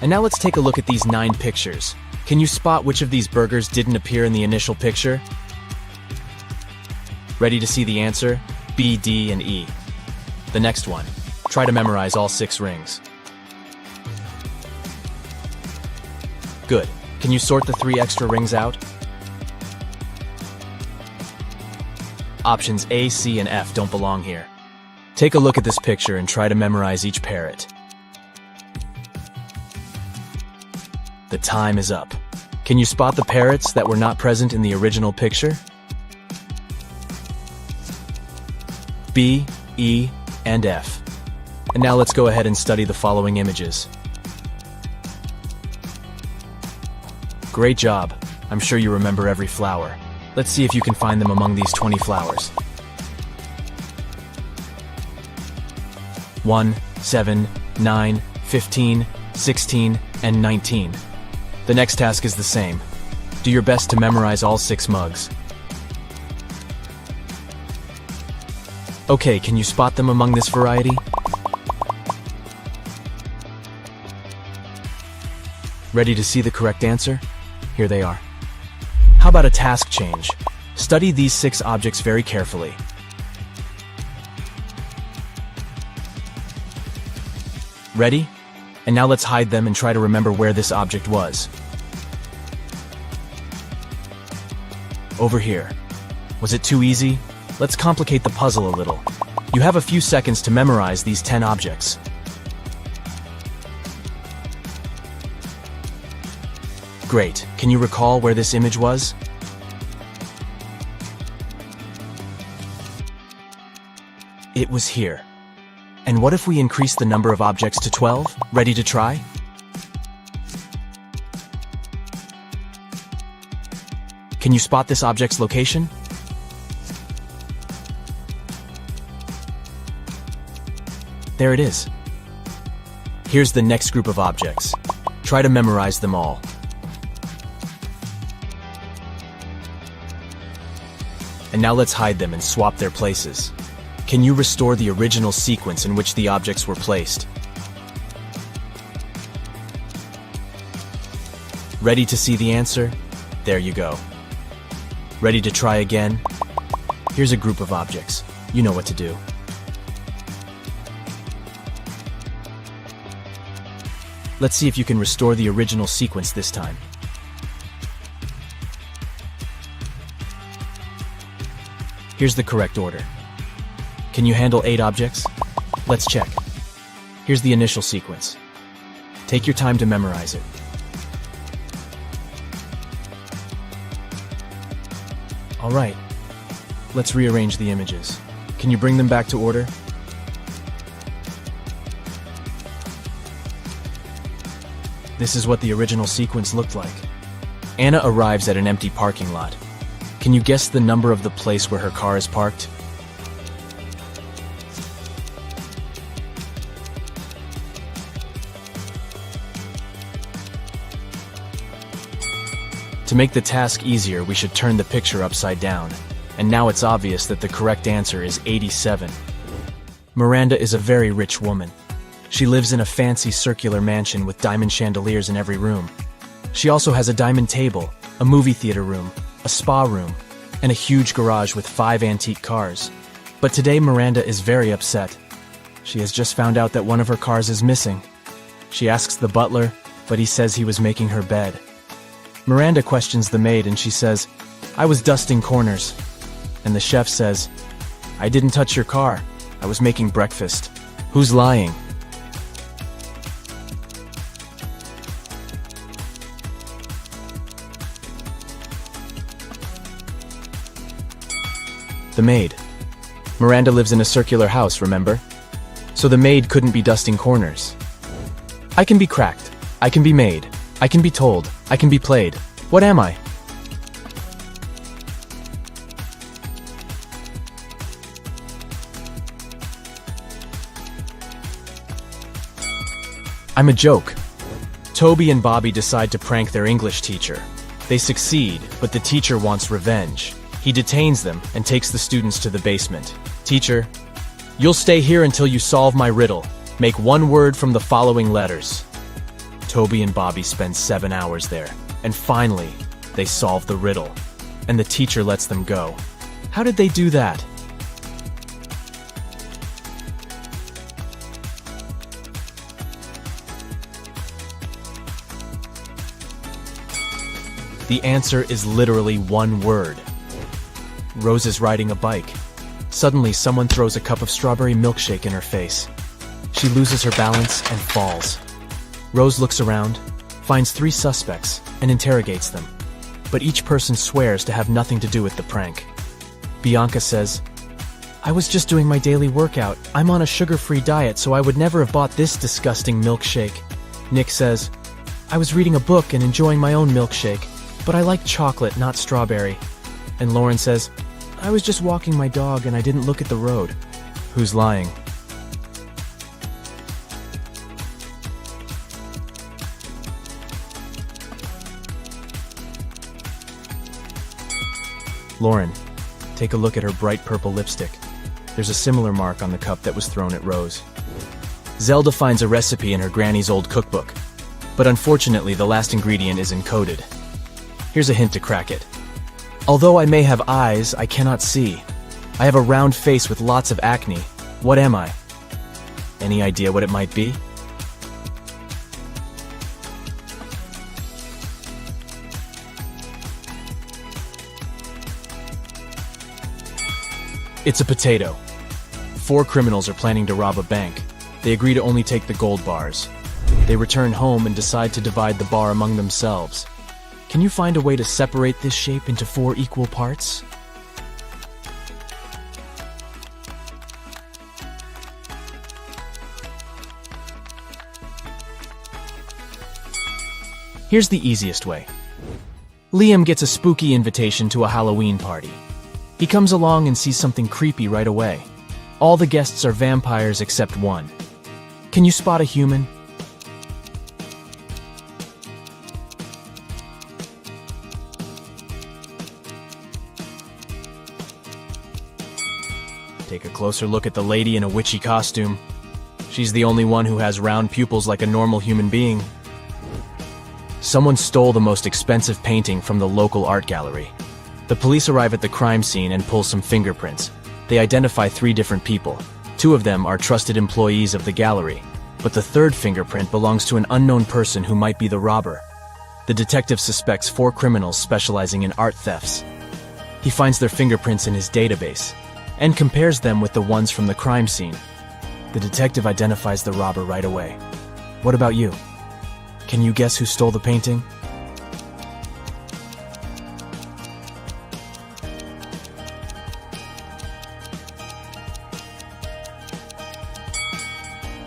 And now let's take a look at these 9 pictures. Can you spot which of these burgers didn't appear in the initial picture? Ready to see the answer? B, D, and E. The next one. Try to memorize all 6 rings. Good. Can you sort the 3 extra rings out? Options A, C, and F don't belong here. Take a look at this picture and try to memorize each parrot. The time is up. Can you spot the parrots that were not present in the original picture? B, E, and F. And now let's go ahead and study the following images. Great job. I'm sure you remember every flower. Let's see if you can find them among these 20 flowers. 1, 7, 9, 15, 16, and 19. The next task is the same. Do your best to memorize all 6 mugs. Okay, can you spot them among this variety? Ready to see the correct answer? Here they are. How about a task change? Study these 6 objects very carefully. Ready? And now let's hide them and try to remember where this object was. Over here. Was it too easy? Let's complicate the puzzle a little. You have a few seconds to memorize these 10 objects. Great. Can you recall where this image was? It was here. And what if we increase the number of objects to 12? Ready to try? Can you spot this object's location? There it is. Here's the next group of objects. Try to memorize them all. And now let's hide them and swap their places. Can you restore the original sequence in which the objects were placed? Ready to see the answer? There you go. Ready to try again? Here's a group of objects. You know what to do. Let's see if you can restore the original sequence this time. Here's the correct order. Can you handle 8 objects? Let's check. Here's the initial sequence. Take your time to memorize it. All right. Let's rearrange the images. Can you bring them back to order? This is what the original sequence looked like. Anna arrives at an empty parking lot. Can you guess the number of the place where her car is parked? To make the task easier, we should turn the picture upside down. And now it's obvious that the correct answer is 87. Miranda is a very rich woman. She lives in a fancy circular mansion with diamond chandeliers in every room. She also has a diamond table, a movie theater room, a spa room, and a huge garage with 5 antique cars. But today Miranda is very upset. She has just found out that one of her cars is missing. She asks the butler, but he says he was making her bed. Miranda questions the maid and she says, "I was dusting corners." And the chef says, "I didn't touch your car. I was making breakfast." Who's lying? The maid. Miranda lives in a circular house, remember? So the maid couldn't be dusting corners. I can be cracked. I can be made. I can be told. I can be played. What am I? I'm a joke. Toby and Bobby decide to prank their English teacher. They succeed, but the teacher wants revenge. He detains them and takes the students to the basement. "Teacher, you'll stay here until you solve my riddle. Make one word from the following letters." Toby and Bobby spend 7 hours there, and finally, they solve the riddle. And the teacher lets them go. How did they do that? The answer is literally one word. Rose is riding a bike. Suddenly, someone throws a cup of strawberry milkshake in her face. She loses her balance and falls. Rose looks around, finds 3 suspects, and interrogates them. But each person swears to have nothing to do with the prank. Bianca says, "I was just doing my daily workout. I'm on a sugar-free diet, so I would never have bought this disgusting milkshake." Nick says, "I was reading a book and enjoying my own milkshake, but I like chocolate, not strawberry." And Lauren says, "I was just walking my dog and I didn't look at the road." Who's lying? Lauren, take a look at her bright purple lipstick. There's a similar mark on the cup that was thrown at Rose. Zelda finds a recipe in her granny's old cookbook, but unfortunately the last ingredient is encoded. Here's a hint to crack it. Although I may have eyes, I cannot see. I have a round face with lots of acne. What am I? Any idea what it might be? It's a potato. 4 criminals are planning to rob a bank. They agree to only take the gold bars. They return home and decide to divide the bar among themselves. Can you find a way to separate this shape into 4 equal parts? Here's the easiest way. Liam gets a spooky invitation to a Halloween party. He comes along and sees something creepy right away. All the guests are vampires except one. Can you spot a human? Take a closer look at the lady in a witchy costume. She's the only one who has round pupils like a normal human being. Someone stole the most expensive painting from the local art gallery. The police arrive at the crime scene and pull some fingerprints. They identify 3 different people. 2 of them are trusted employees of the gallery, but the 3rd fingerprint belongs to an unknown person who might be the robber. The detective suspects 4 criminals specializing in art thefts. He finds their fingerprints in his database and compares them with the ones from the crime scene. The detective identifies the robber right away. What about you? Can you guess who stole the painting?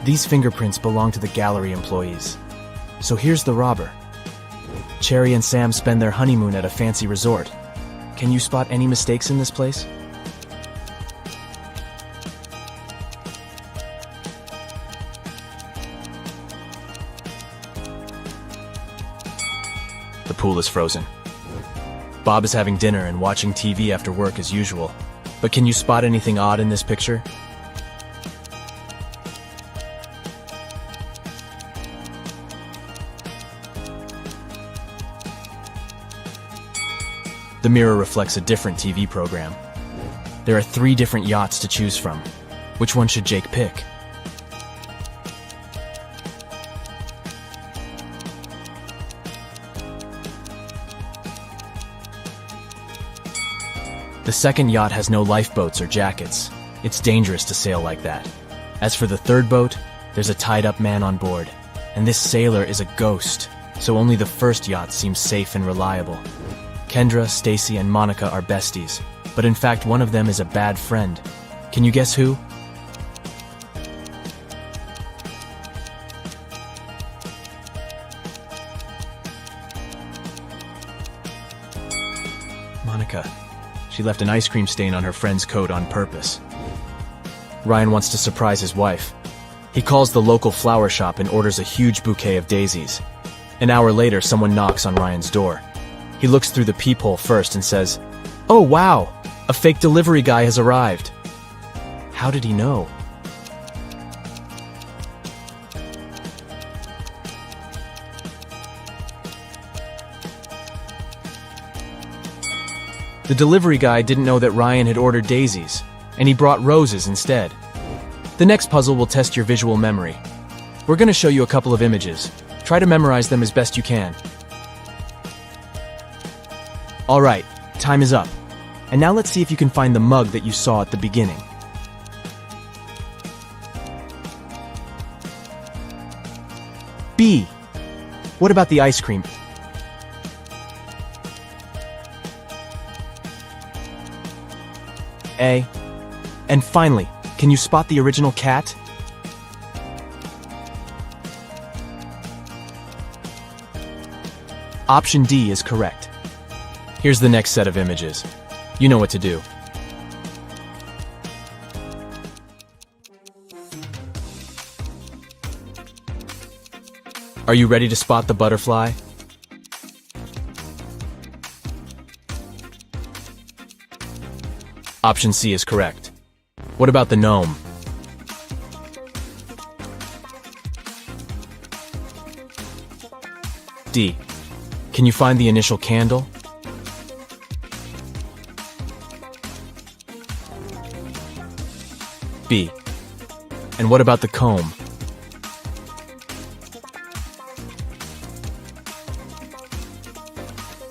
These fingerprints belong to the gallery employees. So here's the robber. Cherry and Sam spend their honeymoon at a fancy resort. Can you spot any mistakes in this place? The pool is frozen. Bob is having dinner and watching TV after work as usual. But can you spot anything odd in this picture? The mirror reflects a different TV program. There are 3 different yachts to choose from. Which one should Jake pick? The second yacht has no lifeboats or jackets. It's dangerous to sail like that. As for the 3rd boat, there's a tied-up man on board. And this sailor is a ghost, so only the 1st yacht seems safe and reliable. Kendra, Stacy, and Monica are besties, but in fact one of them is a bad friend. Can you guess who? Monica. She left an ice cream stain on her friend's coat on purpose. Ryan wants to surprise his wife. He calls the local flower shop and orders a huge bouquet of daisies. An hour later, someone knocks on Ryan's door. He looks through the peephole first and says, "Oh wow, a fake delivery guy has arrived." How did he know? The delivery guy didn't know that Ryan had ordered daisies, and he brought roses instead. The next puzzle will test your visual memory. We're going to show you a couple of images. Try to memorize them as best you can. Alright, time is up. And now let's see if you can find the mug that you saw at the beginning. B. What about the ice cream? A. And finally, can you spot the original cat? Option D is correct. Here's the next set of images. You know what to do. Are you ready to spot the butterfly? Option C is correct. What about the gnome? D. Can you find the initial candle? B. And what about the comb?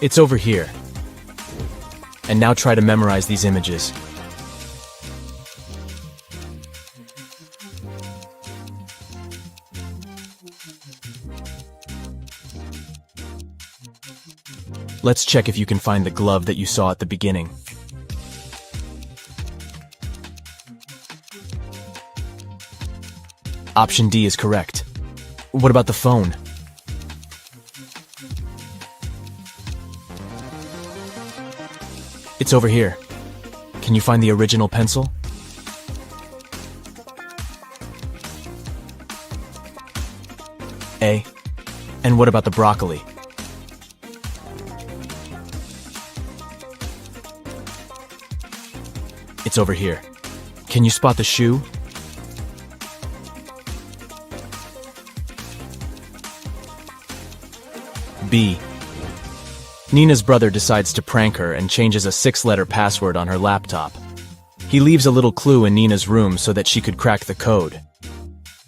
It's over here. And now try to memorize these images. Let's check if you can find the glove that you saw at the beginning. Option D is correct. What about the phone? It's over here. Can you find the original pencil? A. And what about the broccoli? It's over here. Can you spot the shoe? B. Nina's brother decides to prank her and changes a 6-letter password on her laptop. He leaves a little clue in Nina's room so that she could crack the code.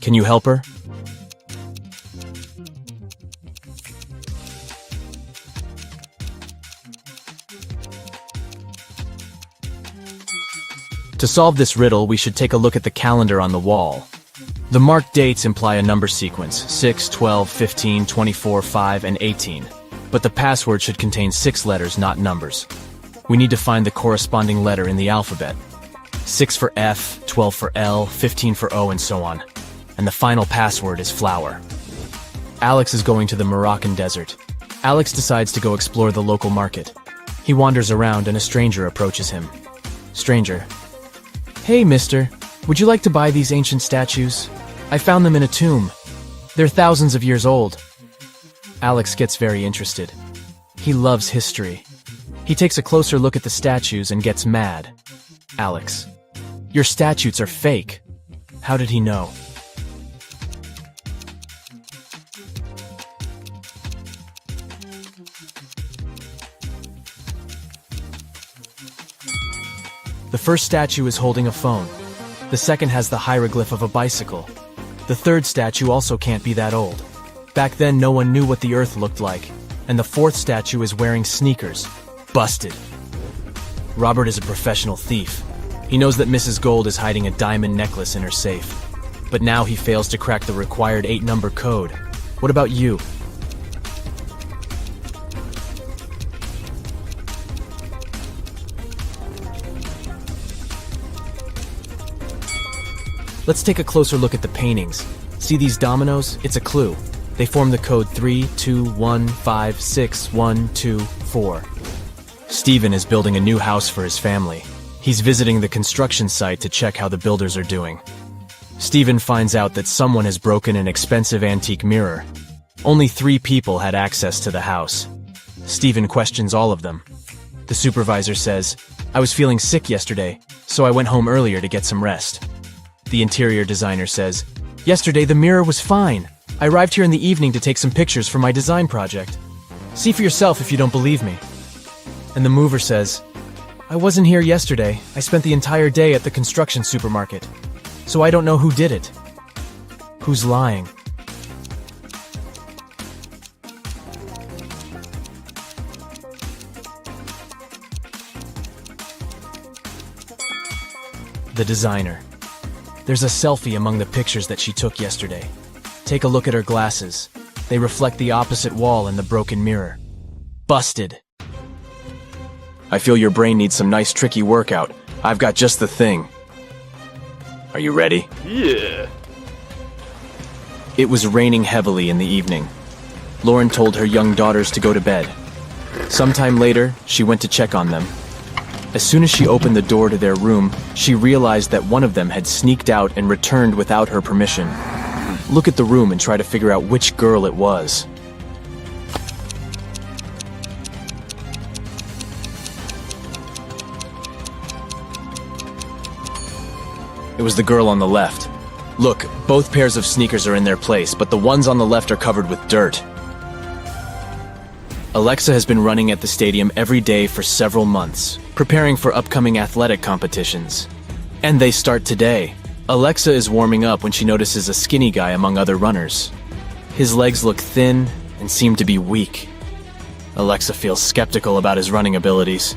Can you help her? To solve this riddle, we should take a look at the calendar on the wall. The marked dates imply a number sequence, 6, 12, 15, 24, 5, and 18. But the password should contain 6 letters, not numbers. We need to find the corresponding letter in the alphabet. 6 for F, 12 for L, 15 for O, and so on. And the final password is flower. Alex is going to the Moroccan desert. Alex decides to go explore the local market. He wanders around and a stranger approaches him. Stranger. Hey, mister. Would you like to buy these ancient statues? I found them in a tomb. They're thousands of years old. Alex gets very interested. He loves history. He takes a closer look at the statues and gets mad. Alex. Your statues are fake. How did he know? The first statue is holding a phone. The second has the hieroglyph of a bicycle. The third statue also can't be that old. Back then, no one knew what the Earth looked like. And the fourth statue is wearing sneakers. Busted. Robert is a professional thief. He knows that Mrs. Gold is hiding a diamond necklace in her safe. But now he fails to crack the required 8-number code. What about you? Let's take a closer look at the paintings. See these dominoes? It's a clue. They form the code 3, 2, 1, 5, 6, 1, 2, 4. Stephen is building a new house for his family. He's visiting the construction site to check how the builders are doing. Stephen finds out that someone has broken an expensive antique mirror. Only 3 people had access to the house. Stephen questions all of them. The supervisor says, "I was feeling sick yesterday, so I went home earlier to get some rest." The interior designer says, "Yesterday the mirror was fine. I arrived here in the evening to take some pictures for my design project. See for yourself if you don't believe me." And the mover says, "I wasn't here yesterday. I spent the entire day at the construction supermarket. So I don't know who did it." Who's lying? The designer. There's a selfie among the pictures that she took yesterday. Take a look at her glasses. They reflect the opposite wall in the broken mirror. Busted. I feel your brain needs some nice tricky workout. I've got just the thing. Are you ready? Yeah. It was raining heavily in the evening. Lauren told her young daughters to go to bed. Sometime later, she went to check on them. As soon as she opened the door to their room, she realized that one of them had sneaked out and returned without her permission. Look at the room and try to figure out which girl it was. It was the girl on the left. Look, both pairs of sneakers are in their place, but the ones on the left are covered with dirt. Alexa has been running at the stadium every day for several months, preparing for upcoming athletic competitions. And they start today. Alexa is warming up when she notices a skinny guy among other runners. His legs look thin and seem to be weak. Alexa feels skeptical about his running abilities.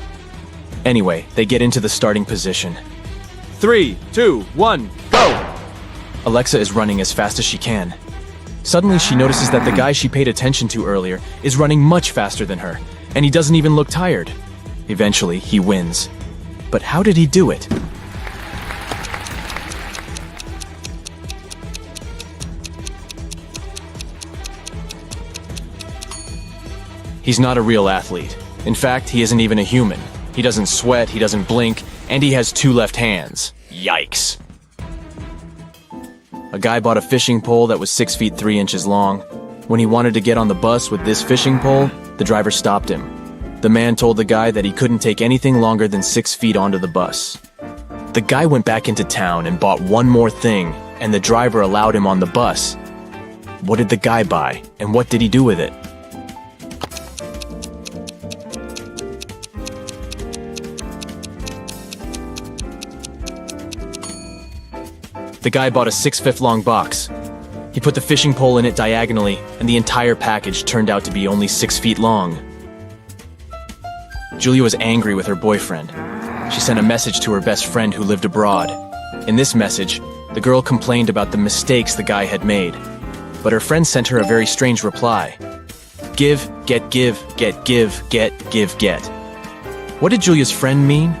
Anyway, they get into the starting position. 3, 2, 1, go! Alexa is running as fast as she can. Suddenly, she notices that the guy she paid attention to earlier is running much faster than her, and he doesn't even look tired. Eventually, he wins. But how did he do it? He's not a real athlete. In fact, he isn't even a human. He doesn't sweat, he doesn't blink, and he has 2 left hands. Yikes. A guy bought a fishing pole that was 6 feet 3 inches long. When he wanted to get on the bus with this fishing pole, the driver stopped him. The man told the guy that he couldn't take anything longer than 6 feet onto the bus. The guy went back into town and bought one more thing, and the driver allowed him on the bus. What did the guy buy, and what did he do with it? The guy bought a 6-foot long box. He put the fishing pole in it diagonally, and the entire package turned out to be only 6 feet long. Julia was angry with her boyfriend. She sent a message to her best friend who lived abroad. In this message, the girl complained about the mistakes the guy had made. But her friend sent her a very strange reply. Give, get, give, get, give, get, give, get. What did Julia's friend mean?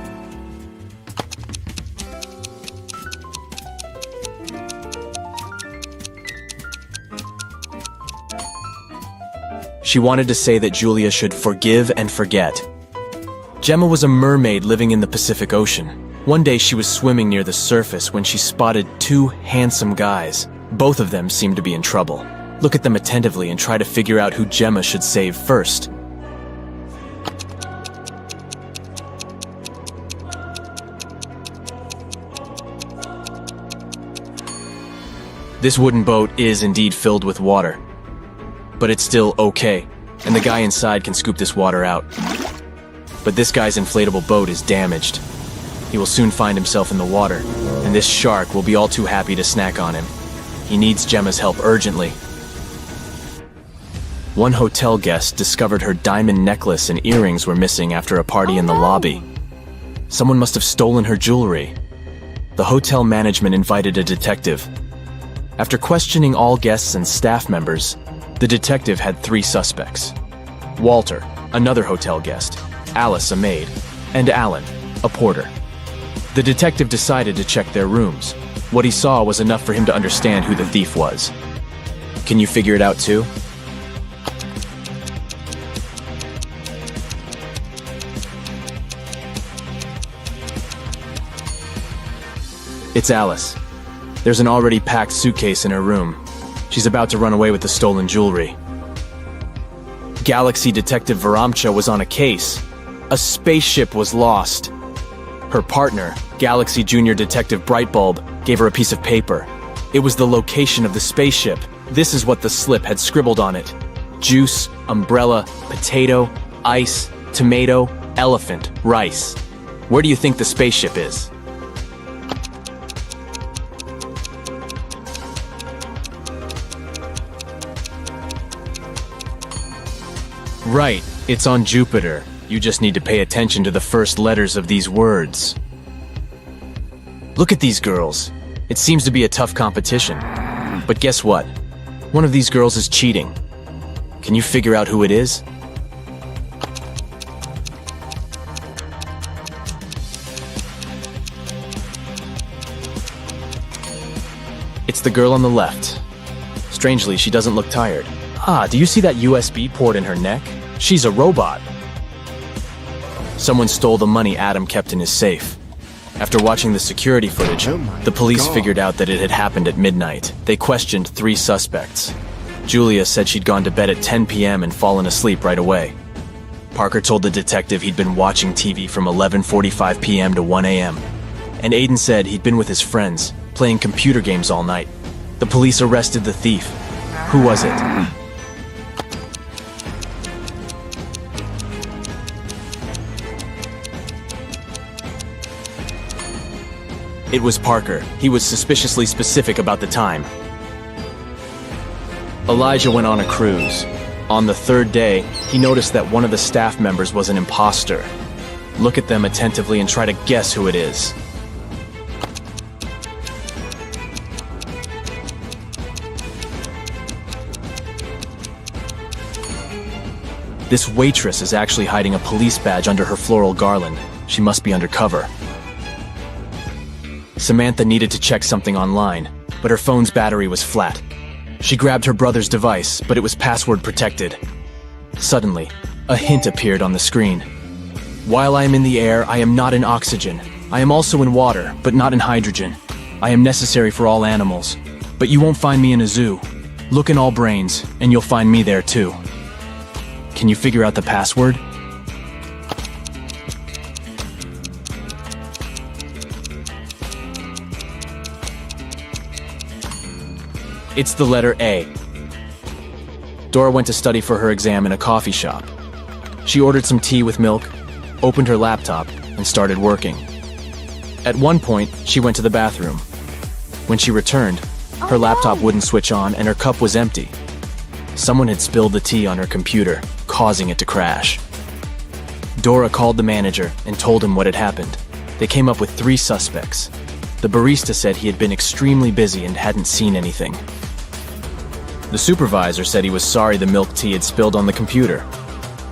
She wanted to say that Julia should forgive and forget. Gemma was a mermaid living in the Pacific Ocean. One day she was swimming near the surface when she spotted 2 handsome guys. Both of them seemed to be in trouble. Look at them attentively and try to figure out who Gemma should save first. This wooden boat is indeed filled with water. But it's still okay, and the guy inside can scoop this water out. But this guy's inflatable boat is damaged. He will soon find himself in the water, and this shark will be all too happy to snack on him. He needs Gemma's help urgently. One hotel guest discovered her diamond necklace and earrings were missing after a party in the lobby. Someone must have stolen her jewelry. The hotel management invited a detective. After questioning all guests and staff members, the detective had 3 suspects. Walter, another hotel guest, Alice, a maid, and Alan, a porter. The detective decided to check their rooms. What he saw was enough for him to understand who the thief was. Can you figure it out too? It's Alice. There's an already packed suitcase in her room. She's about to run away with the stolen jewelry. Galaxy Detective Varamcha was on a case. A spaceship was lost. Her partner, Galaxy Junior Detective Brightbulb, gave her a piece of paper. It was the location of the spaceship. This is what the slip had scribbled on it. Juice, umbrella, potato, ice, tomato, elephant, rice. Where do you think the spaceship is? Right, it's on Jupiter. You just need to pay attention to the first letters of these words. Look at these girls. It seems to be a tough competition. But guess what? One of these girls is cheating. Can you figure out who it is? It's the girl on the left. Strangely, she doesn't look tired. Ah, do you see that USB port in her neck? She's a robot. Someone stole the money Adam kept in his safe. After watching the security footage, the police figured out that it had happened at midnight. They questioned 3 suspects. Julia said she'd gone to bed at 10 p.m. and fallen asleep right away. Parker told the detective he'd been watching TV from 11:45 p.m. to 1 a.m. and Aiden said he'd been with his friends, playing computer games all night. The police arrested the thief. Who was it? It was Parker. He was suspiciously specific about the time. Elijah went on a cruise. On the third day, he noticed that one of the staff members was an imposter. Look at them attentively and try to guess who it is. This waitress is actually hiding a police badge under her floral garland. She must be undercover. Samantha needed to check something online, but her phone's battery was flat. She grabbed her brother's device, but it was password protected. Suddenly, a hint appeared on the screen. While I am in the air, I am not in oxygen. I am also in water, but not in hydrogen. I am necessary for all animals, but you won't find me in a zoo. Look in all brains, and you'll find me there too. Can you figure out the password? It's the letter A. Dora went to study for her exam in a coffee shop. She ordered some tea with milk, opened her laptop, and started working. At one point, she went to the bathroom. When she returned, her laptop wouldn't switch on and her cup was empty. Someone had spilled the tea on her computer, causing it to crash. Dora called the manager and told him what had happened. They came up with 3 suspects. The barista said he had been extremely busy and hadn't seen anything. The supervisor said he was sorry the milk tea had spilled on the computer.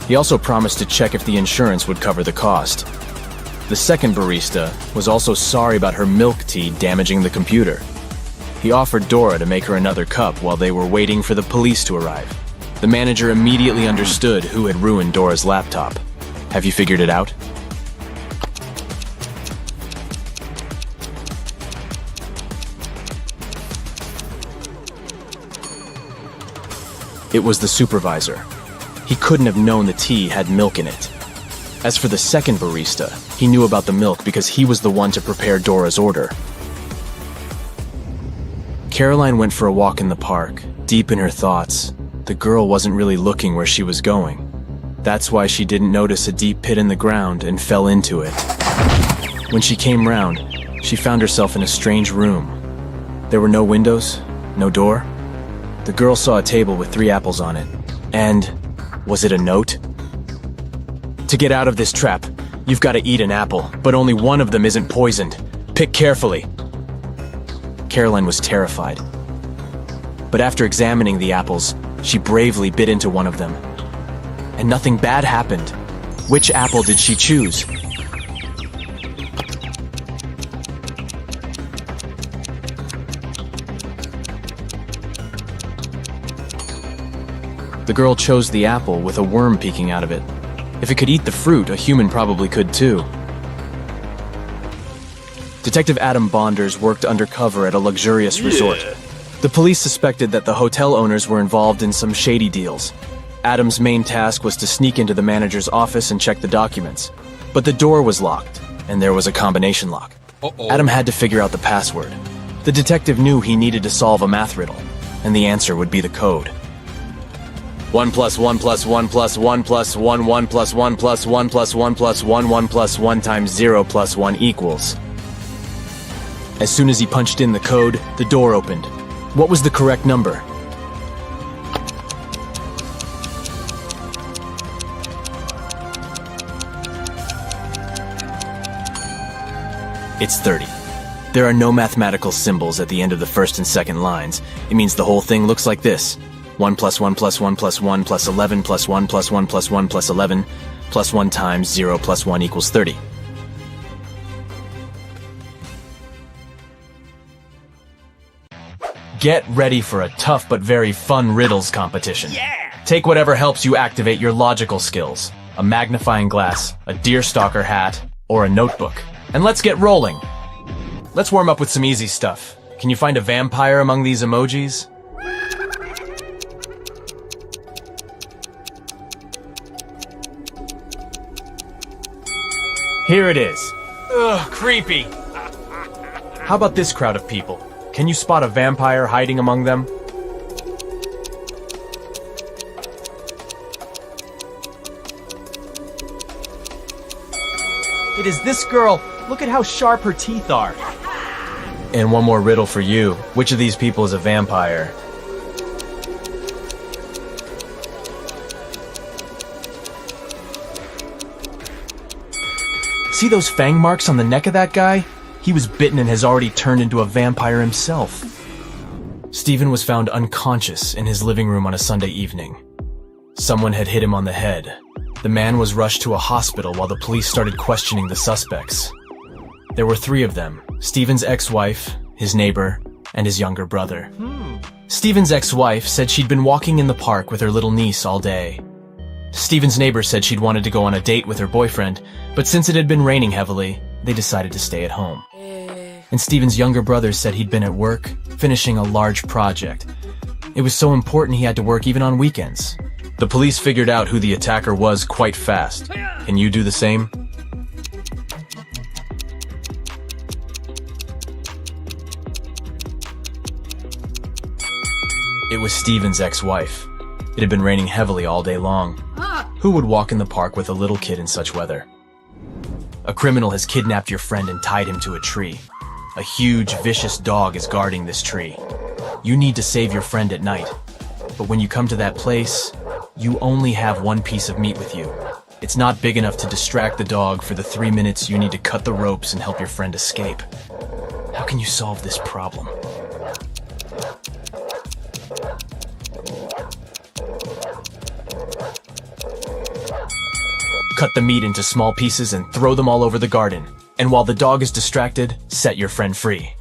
He also promised to check if the insurance would cover the cost. The second barista was also sorry about her milk tea damaging the computer. He offered Dora to make her another cup while they were waiting for the police to arrive. The manager immediately understood who had ruined Dora's laptop. Have you figured it out? It was the supervisor. He couldn't have known the tea had milk in it. As for the second barista, he knew about the milk because he was the one to prepare Dora's order. Caroline went for a walk in the park, deep in her thoughts. The girl wasn't really looking where she was going. That's why she didn't notice a deep pit in the ground and fell into it. When she came round, she found herself in a strange room. There were no windows, no door. The girl saw a table with 3 apples on it. And was it a note? To get out of this trap, you've got to eat an apple, but only one of them isn't poisoned. Pick carefully. Caroline was terrified. But after examining the apples, she bravely bit into one of them. And nothing bad happened. Which apple did she choose? The girl chose the apple with a worm peeking out of it. If it could eat the fruit, a human probably could too. Detective Adam Bonders worked undercover at a luxurious resort. The police suspected that the hotel owners were involved in some shady deals. Adam's main task was to sneak into the manager's office and check the documents. But the door was locked, and there was a combination lock. Adam had to figure out the password. The detective knew he needed to solve a math riddle, and the answer would be the code. 1 plus 1 plus 1 plus 1 plus 1 1 plus 1 plus 1 plus 1 plus 1 1 plus 1 times 0 plus 1 equals. As soon as he punched in the code, the door opened. What was the correct number? It's 30. There are no mathematical symbols at the end of the first and second lines. It means the whole thing looks like this. 1 plus 1 plus 1 plus 1 plus 11 plus 1 plus 1 plus 1 plus 11 plus 1 times 0 plus 1 equals 30. Get ready for a tough but very fun riddles competition. Take whatever helps you activate your logical skills. A magnifying glass, a deerstalker hat, or a notebook. And let's get rolling. Let's warm up with some easy stuff. Can you find a vampire among these emojis? Here it is. Ugh, creepy. How about this crowd of people? Can you spot a vampire hiding among them? It is this girl. Look at how sharp her teeth are. And one more riddle for you. Which of these people is a vampire? See those fang marks on the neck of that guy? He was bitten and has already turned into a vampire himself. Stephen was found unconscious in his living room on a Sunday evening. Someone had hit him on the head. The man was rushed to a hospital while the police started questioning the suspects. There were 3 of them: Stephen's ex-wife, his neighbor, and his younger brother. Stephen's ex-wife said she'd been walking in the park with her little niece all day. Stephen's neighbor said she'd wanted to go on a date with her boyfriend, but since it had been raining heavily, they decided to stay at home. And Stephen's younger brother said he'd been at work, finishing a large project. It was so important he had to work even on weekends. The police figured out who the attacker was quite fast. Can you do the same? It was Stephen's ex-wife. It had been raining heavily all day long. Who would walk in the park with a little kid in such weather? A criminal has kidnapped your friend and tied him to a tree. A huge, vicious dog is guarding this tree. You need to save your friend at night. But when you come to that place, you only have 1 piece of meat with you. It's not big enough to distract the dog for the 3 minutes you need to cut the ropes and help your friend escape. How can you solve this problem? Cut the meat into small pieces and throw them all over the garden. And while the dog is distracted, set your friend free.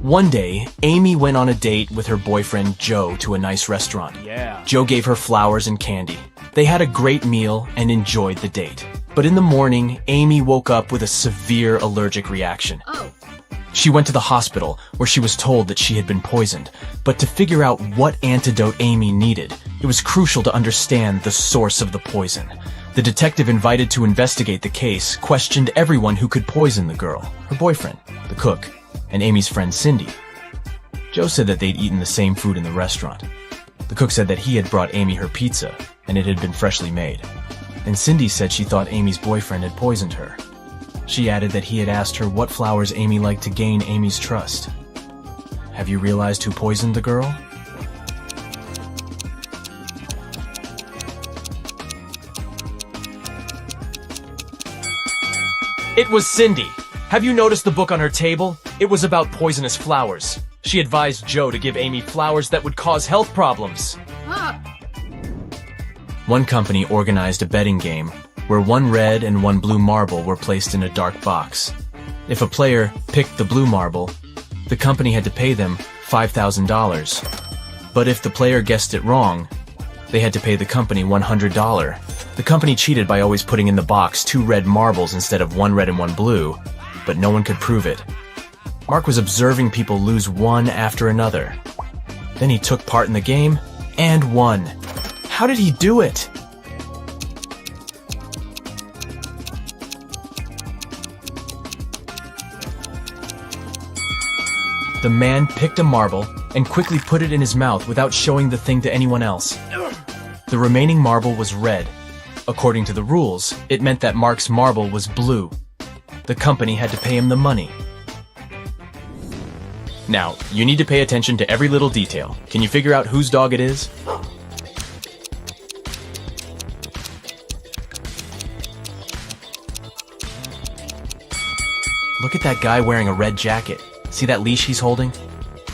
One day, Amy went on a date with her boyfriend Joe to a nice restaurant. Joe gave her flowers and candy. They had a great meal and enjoyed the date. But in the morning, Amy woke up with a severe allergic reaction. She went to the hospital, where she was told that she had been poisoned. But to figure out what antidote Amy needed, it was crucial to understand the source of the poison. The detective invited to investigate the case questioned everyone who could poison the girl, her boyfriend, the cook, and Amy's friend Cindy. Joe said that they'd eaten the same food in the restaurant. The cook said that he had brought Amy her pizza, and it had been freshly made. And Cindy said she thought Amy's boyfriend had poisoned her. She added that he had asked her what flowers Amy liked to gain Amy's trust. Have you realized who poisoned the girl? It was Cindy. Have you noticed the book on her table? It was about poisonous flowers. She advised Joe to give Amy flowers that would cause health problems. One company organized a betting game where 1 red and 1 blue marble were placed in a dark box. If a player picked the blue marble, the company had to pay them $5,000. But if the player guessed it wrong, they had to pay the company $100. The company cheated by always putting in the box 2 red marbles instead of 1 red and 1 blue, but no one could prove it. Mark was observing people lose one after another. Then he took part in the game and won. How did he do it? The man picked a marble and quickly put it in his mouth without showing the thing to anyone else. The remaining marble was red. According to the rules, it meant that Mark's marble was blue. The company had to pay him the money. Now, you need to pay attention to every little detail. Can you figure out whose dog it is? Look at that guy wearing a red jacket. See that leash he's holding?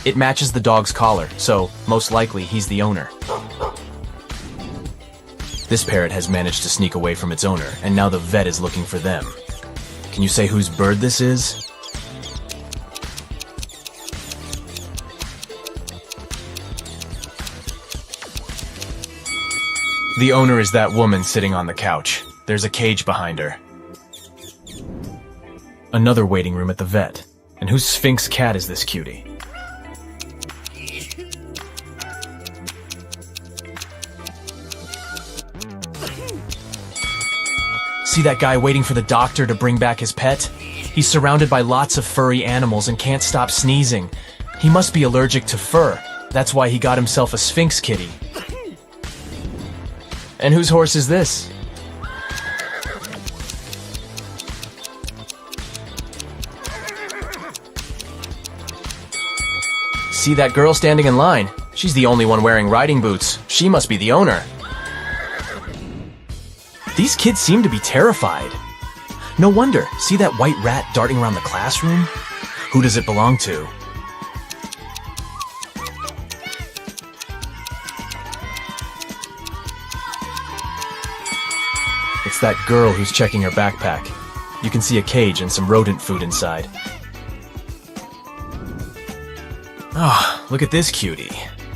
It matches the dog's collar, so most likely he's the owner. This parrot has managed to sneak away from its owner, and now the vet is looking for them. Can you say whose bird this is? The owner is that woman sitting on the couch. There's a cage behind her. Another waiting room at the vet. And whose Sphinx cat is this cutie? See that guy waiting for the doctor to bring back his pet? He's surrounded by lots of furry animals and can't stop sneezing. He must be allergic to fur. That's why he got himself a Sphinx kitty. And whose horse is this? See that girl standing in line? She's the only one wearing riding boots. She must be the owner. These kids seem to be terrified. No wonder. See that white rat darting around the classroom? Who does it belong to? It's that girl who's checking her backpack. You can see a cage and some rodent food inside. Oh, look at this cutie.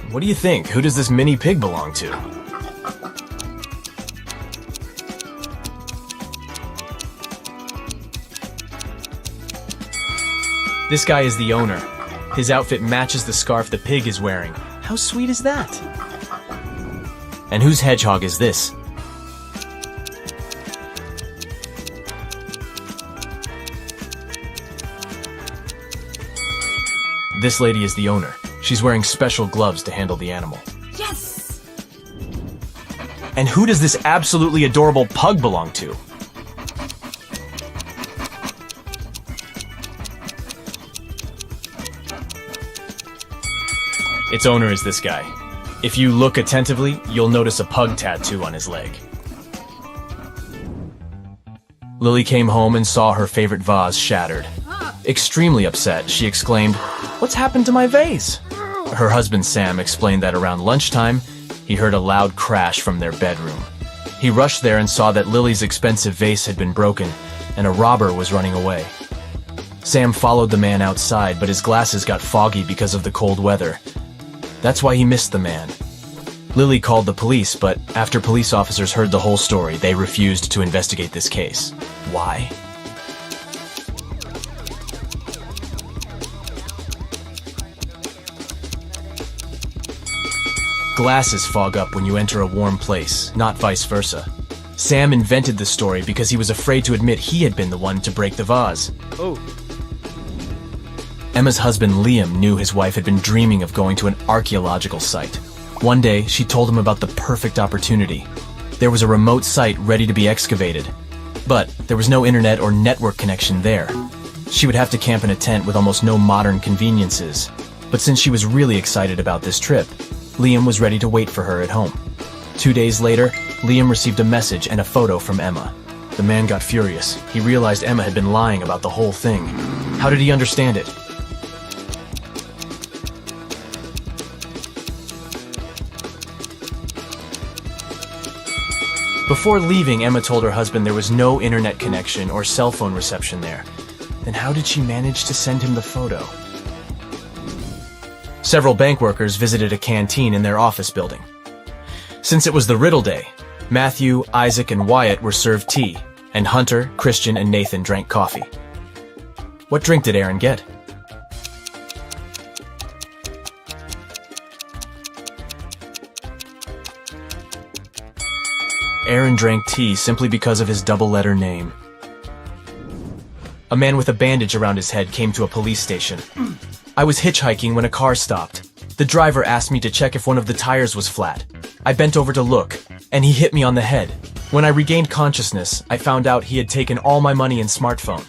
What do you think? Who does this mini pig belong to? This guy is the owner. His outfit matches the scarf the pig is wearing. How sweet is that? And whose hedgehog is this? This lady is the owner. She's wearing special gloves to handle the animal. Yes! And who does this absolutely adorable pug belong to? Its owner is this guy. If you look attentively, you'll notice a pug tattoo on his leg. Lily came home and saw her favorite vase shattered. Extremely upset, she exclaimed, "What's happened to my vase?" Her husband Sam explained that around lunchtime, he heard a loud crash from their bedroom. He rushed there and saw that Lily's expensive vase had been broken, and a robber was running away. Sam followed the man outside, but his glasses got foggy because of the cold weather. That's why he missed the man. Lily called the police, but after police officers heard the whole story, they refused to investigate this case. Why? Glasses fog up when you enter a warm place, not vice versa. Sam invented the story because he was afraid to admit he had been the one to break the vase. Oh. Emma's husband Liam knew his wife had been dreaming of going to an archaeological site. One day, she told him about the perfect opportunity. There was a remote site ready to be excavated, but there was no internet or network connection there. She would have to camp in a tent with almost no modern conveniences. But since she was really excited about this trip, Liam was ready to wait for her at home. 2 days later, Liam received a message and a photo from Emma. The man got furious. He realized Emma had been lying about the whole thing. How did he understand it? Before leaving, Emma told her husband there was no internet connection or cell phone reception there. Then how did she manage to send him the photo? Several bank workers visited a canteen in their office building. Since it was the Riddle day, Matthew, Isaac, and Wyatt were served tea, and Hunter, Christian, and Nathan drank coffee. What drink did Aaron get? Aaron drank tea simply because of his double-letter name. A man with a bandage around his head came to a police station. I was hitchhiking when a car stopped. The driver asked me to check if one of the tires was flat. I bent over to look, and he hit me on the head. When I regained consciousness, I found out he had taken all my money and smartphone.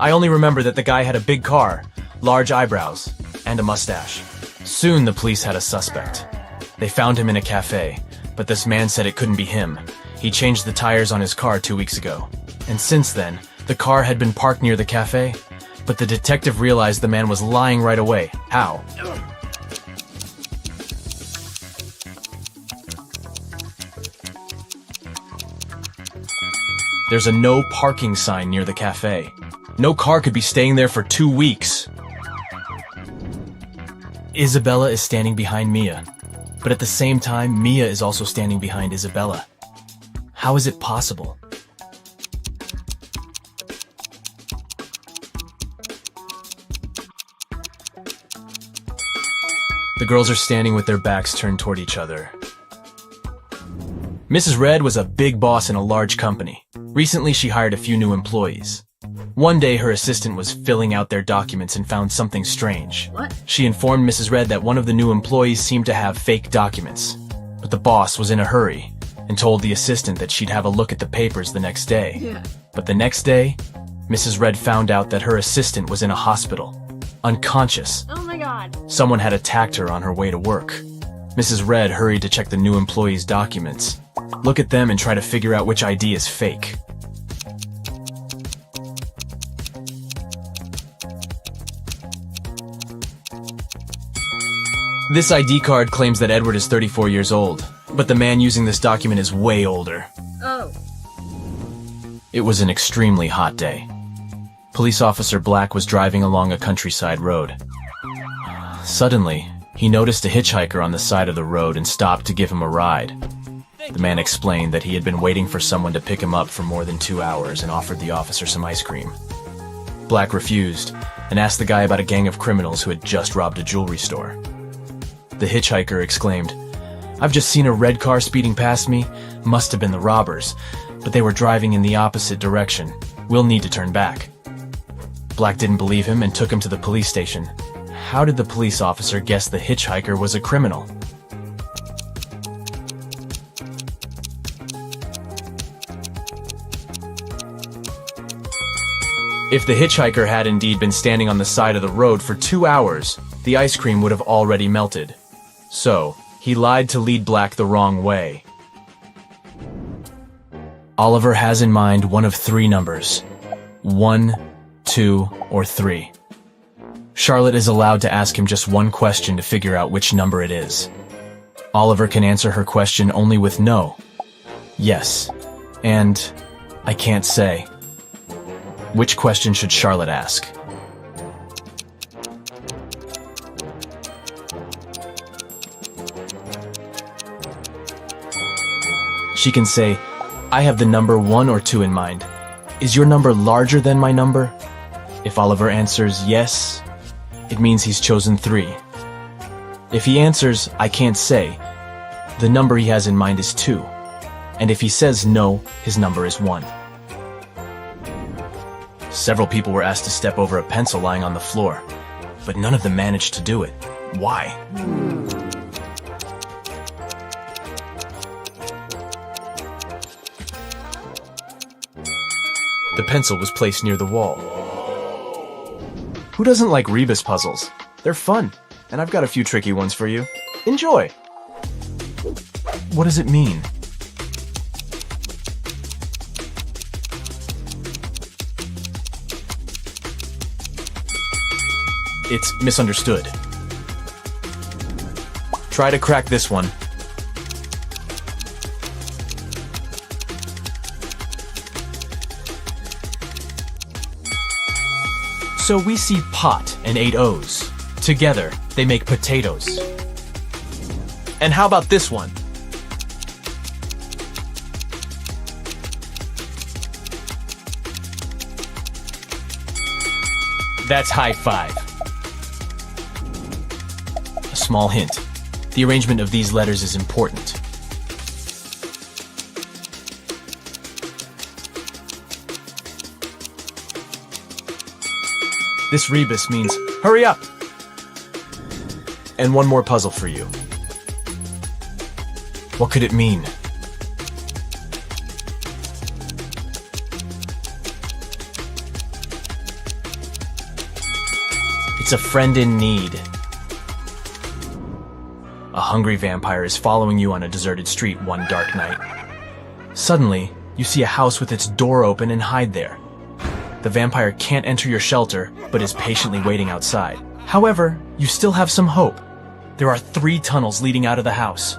I only remember that the guy had a big car, large eyebrows, and a mustache. Soon the police had a suspect. They found him in a cafe, but this man said it couldn't be him. He changed the tires on his car 2 weeks ago. And since then, the car had been parked near the cafe, but the detective realized the man was lying right away. How? There's a no parking sign near the cafe. No car could be staying there for 2 weeks. Isabella is standing behind Mia, but at the same time, Mia is also standing behind Isabella. How is it possible? The girls are standing with their backs turned toward each other. Mrs. Red was a big boss in a large company. Recently, she hired a few new employees. One day, her assistant was filling out their documents and found something strange. What? She informed Mrs. Red that one of the new employees seemed to have fake documents, but the boss was in a hurry and told the assistant that she'd have a look at the papers the next day. Yeah. But the next day, Mrs. Red found out that her assistant was in a hospital, unconscious. Oh my god. Someone had attacked her on her way to work. Mrs. Red hurried to check the new employee's documents, look at them and try to figure out which ID is fake. This ID card claims that Edward is 34 years old, but the man using this document is way older. Oh. It was an extremely hot day. Police Officer Black was driving along a countryside road. Suddenly, he noticed a hitchhiker on the side of the road and stopped to give him a ride. The man explained that he had been waiting for someone to pick him up for more than 2 hours and offered the officer some ice cream. Black refused and asked the guy about a gang of criminals who had just robbed a jewelry store. The hitchhiker exclaimed, "I've just seen a red car speeding past me. Must have been the robbers, but they were driving in the opposite direction. We'll need to turn back." Black didn't believe him and took him to the police station. How did the police officer guess the hitchhiker was a criminal? If the hitchhiker had indeed been standing on the side of the road for 2 hours, the ice cream would have already melted. So, he lied to lead Black the wrong way. Oliver has in mind one of 3 numbers: 1, 2, or 3. Charlotte is allowed to ask him just one question to figure out which number it is. Oliver can answer her question only with no, yes, and I can't say. Which question should Charlotte ask? She can say, "I have the number 1 or 2 in mind. Is your number larger than my number?" If Oliver answers yes, it means he's chosen 3. If he answers, "I can't say," the number he has in mind is 2. And if he says no, his number is 1. Several people were asked to step over a pencil lying on the floor, but none of them managed to do it. Why? The pencil was placed near the wall. Who doesn't like rebus puzzles? They're fun, and I've got a few tricky ones for you. Enjoy! What does it mean? It's misunderstood. Try to crack this one. So we see pot and 8 O's. Together, they make potatoes. And how about this one? That's high five. A small hint. The arrangement of these letters is important. This rebus means, hurry up! And one more puzzle for you. What could it mean? It's a friend in need. A hungry vampire is following you on a deserted street one dark night. Suddenly, you see a house with its door open and hide there. The vampire can't enter your shelter, but is patiently waiting outside. However, you still have some hope. There are 3 tunnels leading out of the house.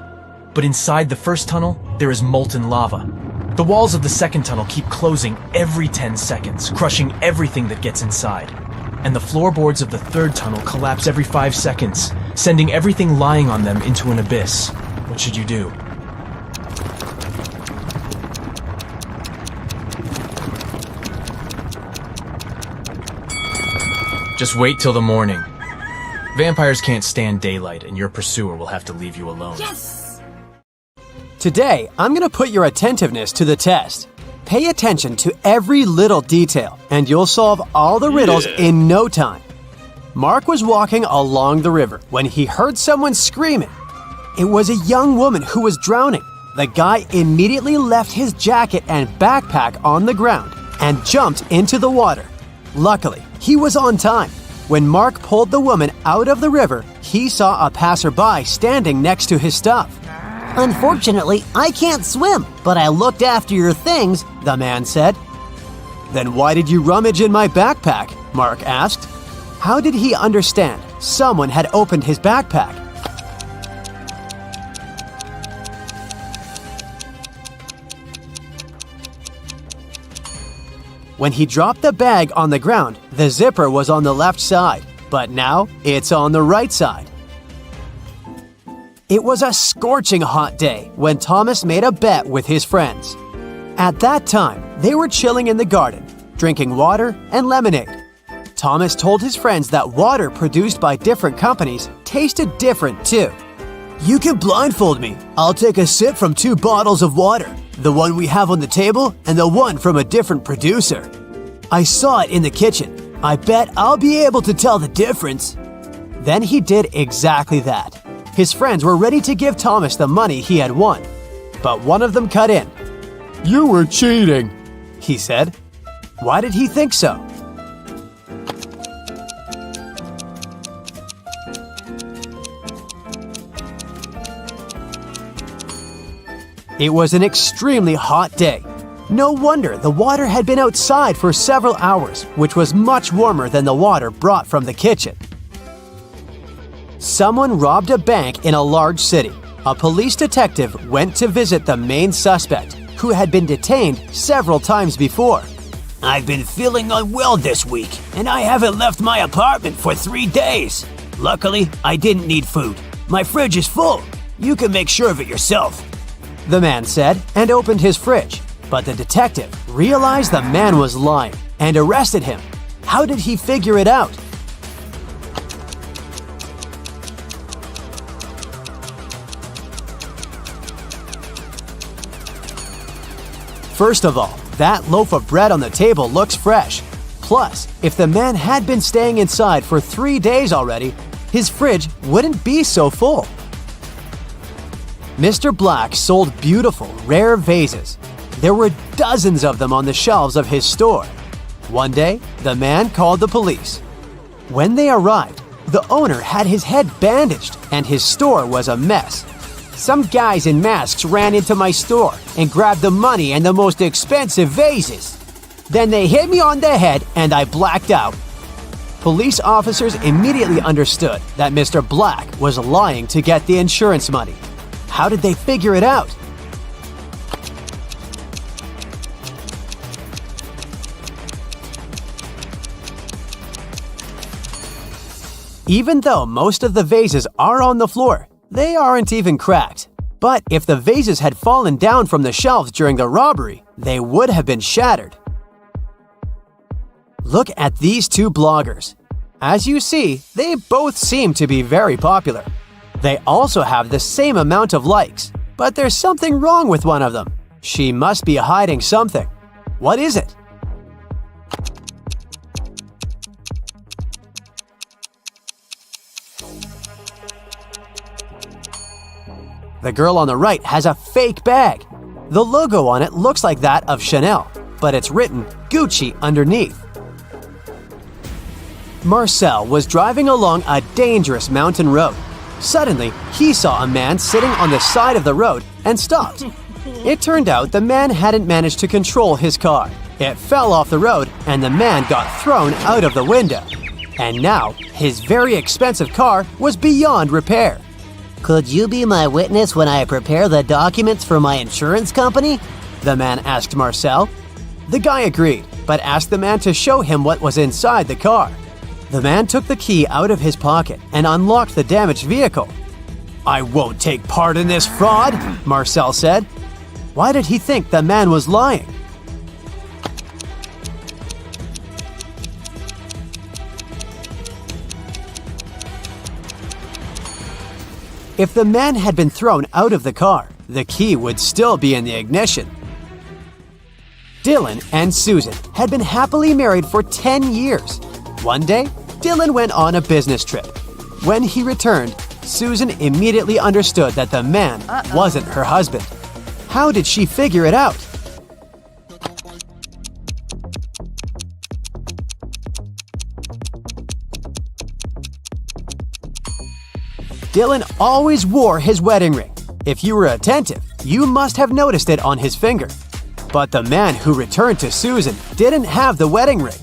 But inside the first tunnel, there is molten lava. The walls of the second tunnel keep closing every 10 seconds, crushing everything that gets inside. And the floorboards of the third tunnel collapse every 5 seconds, sending everything lying on them into an abyss. What should you do? Just wait till the morning. Vampires can't stand daylight, and your pursuer will have to leave you alone. Yes! Today, I'm going to put your attentiveness to the test. Pay attention to every little detail, and you'll solve all the riddles in no time. Mark was walking along the river when he heard someone screaming. It was a young woman who was drowning. The guy immediately left his jacket and backpack on the ground and jumped into the water. Luckily, he was on time. When Mark pulled the woman out of the river, he saw a passerby standing next to his stuff. Unfortunately, I can't swim, but I looked after your things, the man said. Then why did you rummage in my backpack? Mark asked. How did he understand someone had opened his backpack? When he dropped the bag on the ground, the zipper was on the left side, but now it's on the right side. It was a scorching hot day when Thomas made a bet with his friends. At that time, they were chilling in the garden, drinking water and lemonade. Thomas told his friends that water produced by different companies tasted different too. You can blindfold me. I'll take a sip from 2 bottles of water, the one we have on the table and the one from a different producer. I saw it in the kitchen. I bet I'll be able to tell the difference. Then he did exactly that. His friends were ready to give Thomas the money he had won. But one of them cut in. You were cheating, he said. Why did he think so? It was an extremely hot day. No wonder the water had been outside for several hours, which was much warmer than the water brought from the kitchen. Someone robbed a bank in a large city. A police detective went to visit the main suspect, who had been detained several times before. I've been feeling unwell this week, and I haven't left my apartment for 3 days. Luckily, I didn't need food. My fridge is full. You can make sure of it yourself, the man said, and opened his fridge. But the detective realized the man was lying and arrested him. How did he figure it out? First of all, that loaf of bread on the table looks fresh. Plus, if the man had been staying inside for 3 days already, his fridge wouldn't be so full. Mr. Black sold beautiful, rare vases. There were dozens of them on the shelves of his store. One day, the man called the police. When they arrived, the owner had his head bandaged and his store was a mess. Some guys in masks ran into my store and grabbed the money and the most expensive vases. Then they hit me on the head and I blacked out. Police officers immediately understood that Mr. Black was lying to get the insurance money. How did they figure it out? Even though most of the vases are on the floor, they aren't even cracked. But if the vases had fallen down from the shelves during the robbery, they would have been shattered. Look at these 2 bloggers. As you see, they both seem to be very popular. They also have the same amount of likes, but there's something wrong with one of them. She must be hiding something. What is it? The girl on the right has a fake bag. The logo on it looks like that of Chanel, but it's written Gucci underneath. Marcel was driving along a dangerous mountain road. Suddenly, he saw a man sitting on the side of the road and stopped. It turned out the man hadn't managed to control his car. It fell off the road and the man got thrown out of the window. And now, his very expensive car was beyond repair. Could you be my witness when I prepare the documents for my insurance company? The man asked Marcel. The guy agreed, but asked the man to show him what was inside the car. The man took the key out of his pocket and unlocked the damaged vehicle. I won't take part in this fraud, Marcel said. Why did he think the man was lying? If the man had been thrown out of the car, the key would still be in the ignition. Dylan and Susan had been happily married for 10 years. One day, Dylan went on a business trip. When he returned, Susan immediately understood that the man wasn't her husband. How did she figure it out? Dylan always wore his wedding ring. If you were attentive, you must have noticed it on his finger. But the man who returned to Susan didn't have the wedding ring.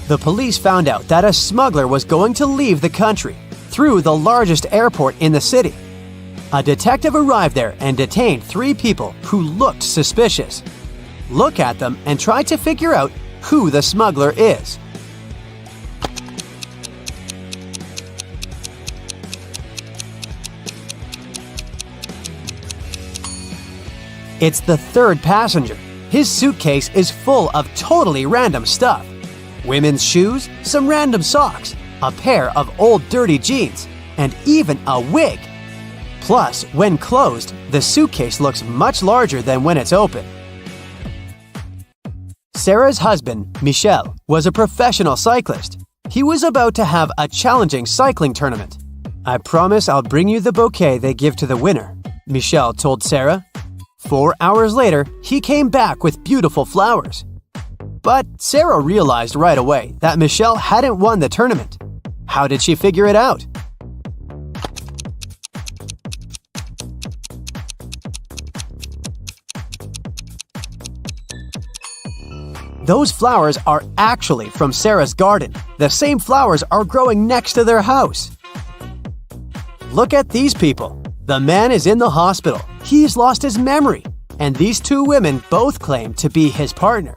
The police found out that a smuggler was going to leave the country through the largest airport in the city. A detective arrived there and detained 3 people who looked suspicious. Look at them and try to figure out who the smuggler is. It's the 3rd passenger. His suitcase is full of totally random stuff. Women's shoes, some random socks, a pair of old dirty jeans, and even a wig. Plus, when closed, the suitcase looks much larger than when it's open. Sarah's husband, Michel, was a professional cyclist. He was about to have a challenging cycling tournament. "I promise I'll bring you the bouquet they give to the winner," Michel told Sarah. 4 hours later, he came back with beautiful flowers. But Sarah realized right away that Michelle hadn't won the tournament. How did she figure it out? Those flowers are actually from Sarah's garden. The same flowers are growing next to their house. Look at these people. The man is in the hospital. He's lost his memory. And these 2 women both claim to be his partner.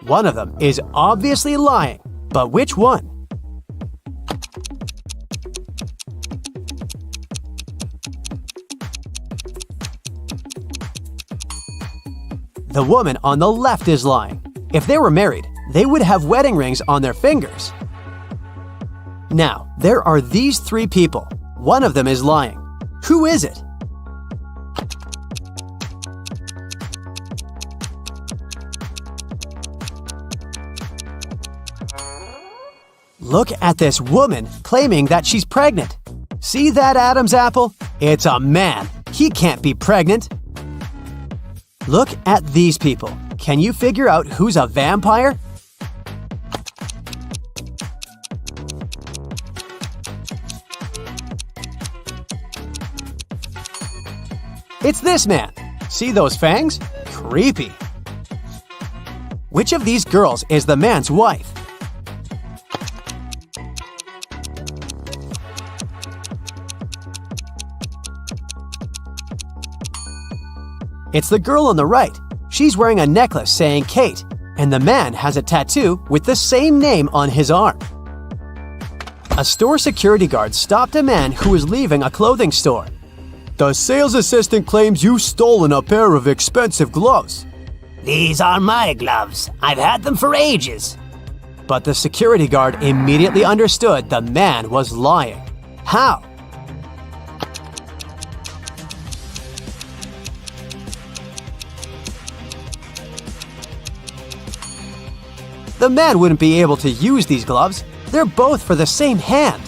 One of them is obviously lying, but which one? The woman on the left is lying. If they were married, they would have wedding rings on their fingers. Now, there are these 3 people. One of them is lying. Who is it? Look at this woman claiming that she's pregnant. See that Adam's apple? It's a man. He can't be pregnant. Look at these people. Can you figure out who's a vampire? It's this man. See those fangs? Creepy. Which of these girls is the man's wife? It's the girl on the right. She's wearing a necklace saying Kate, and the man has a tattoo with the same name on his arm. A store security guard stopped a man who was leaving a clothing store. "The sales assistant claims you've stolen a pair of expensive gloves." These are my gloves. I've had them for ages. But the security guard immediately understood the man was lying. How? The man wouldn't be able to use these gloves. They're both for the same hand.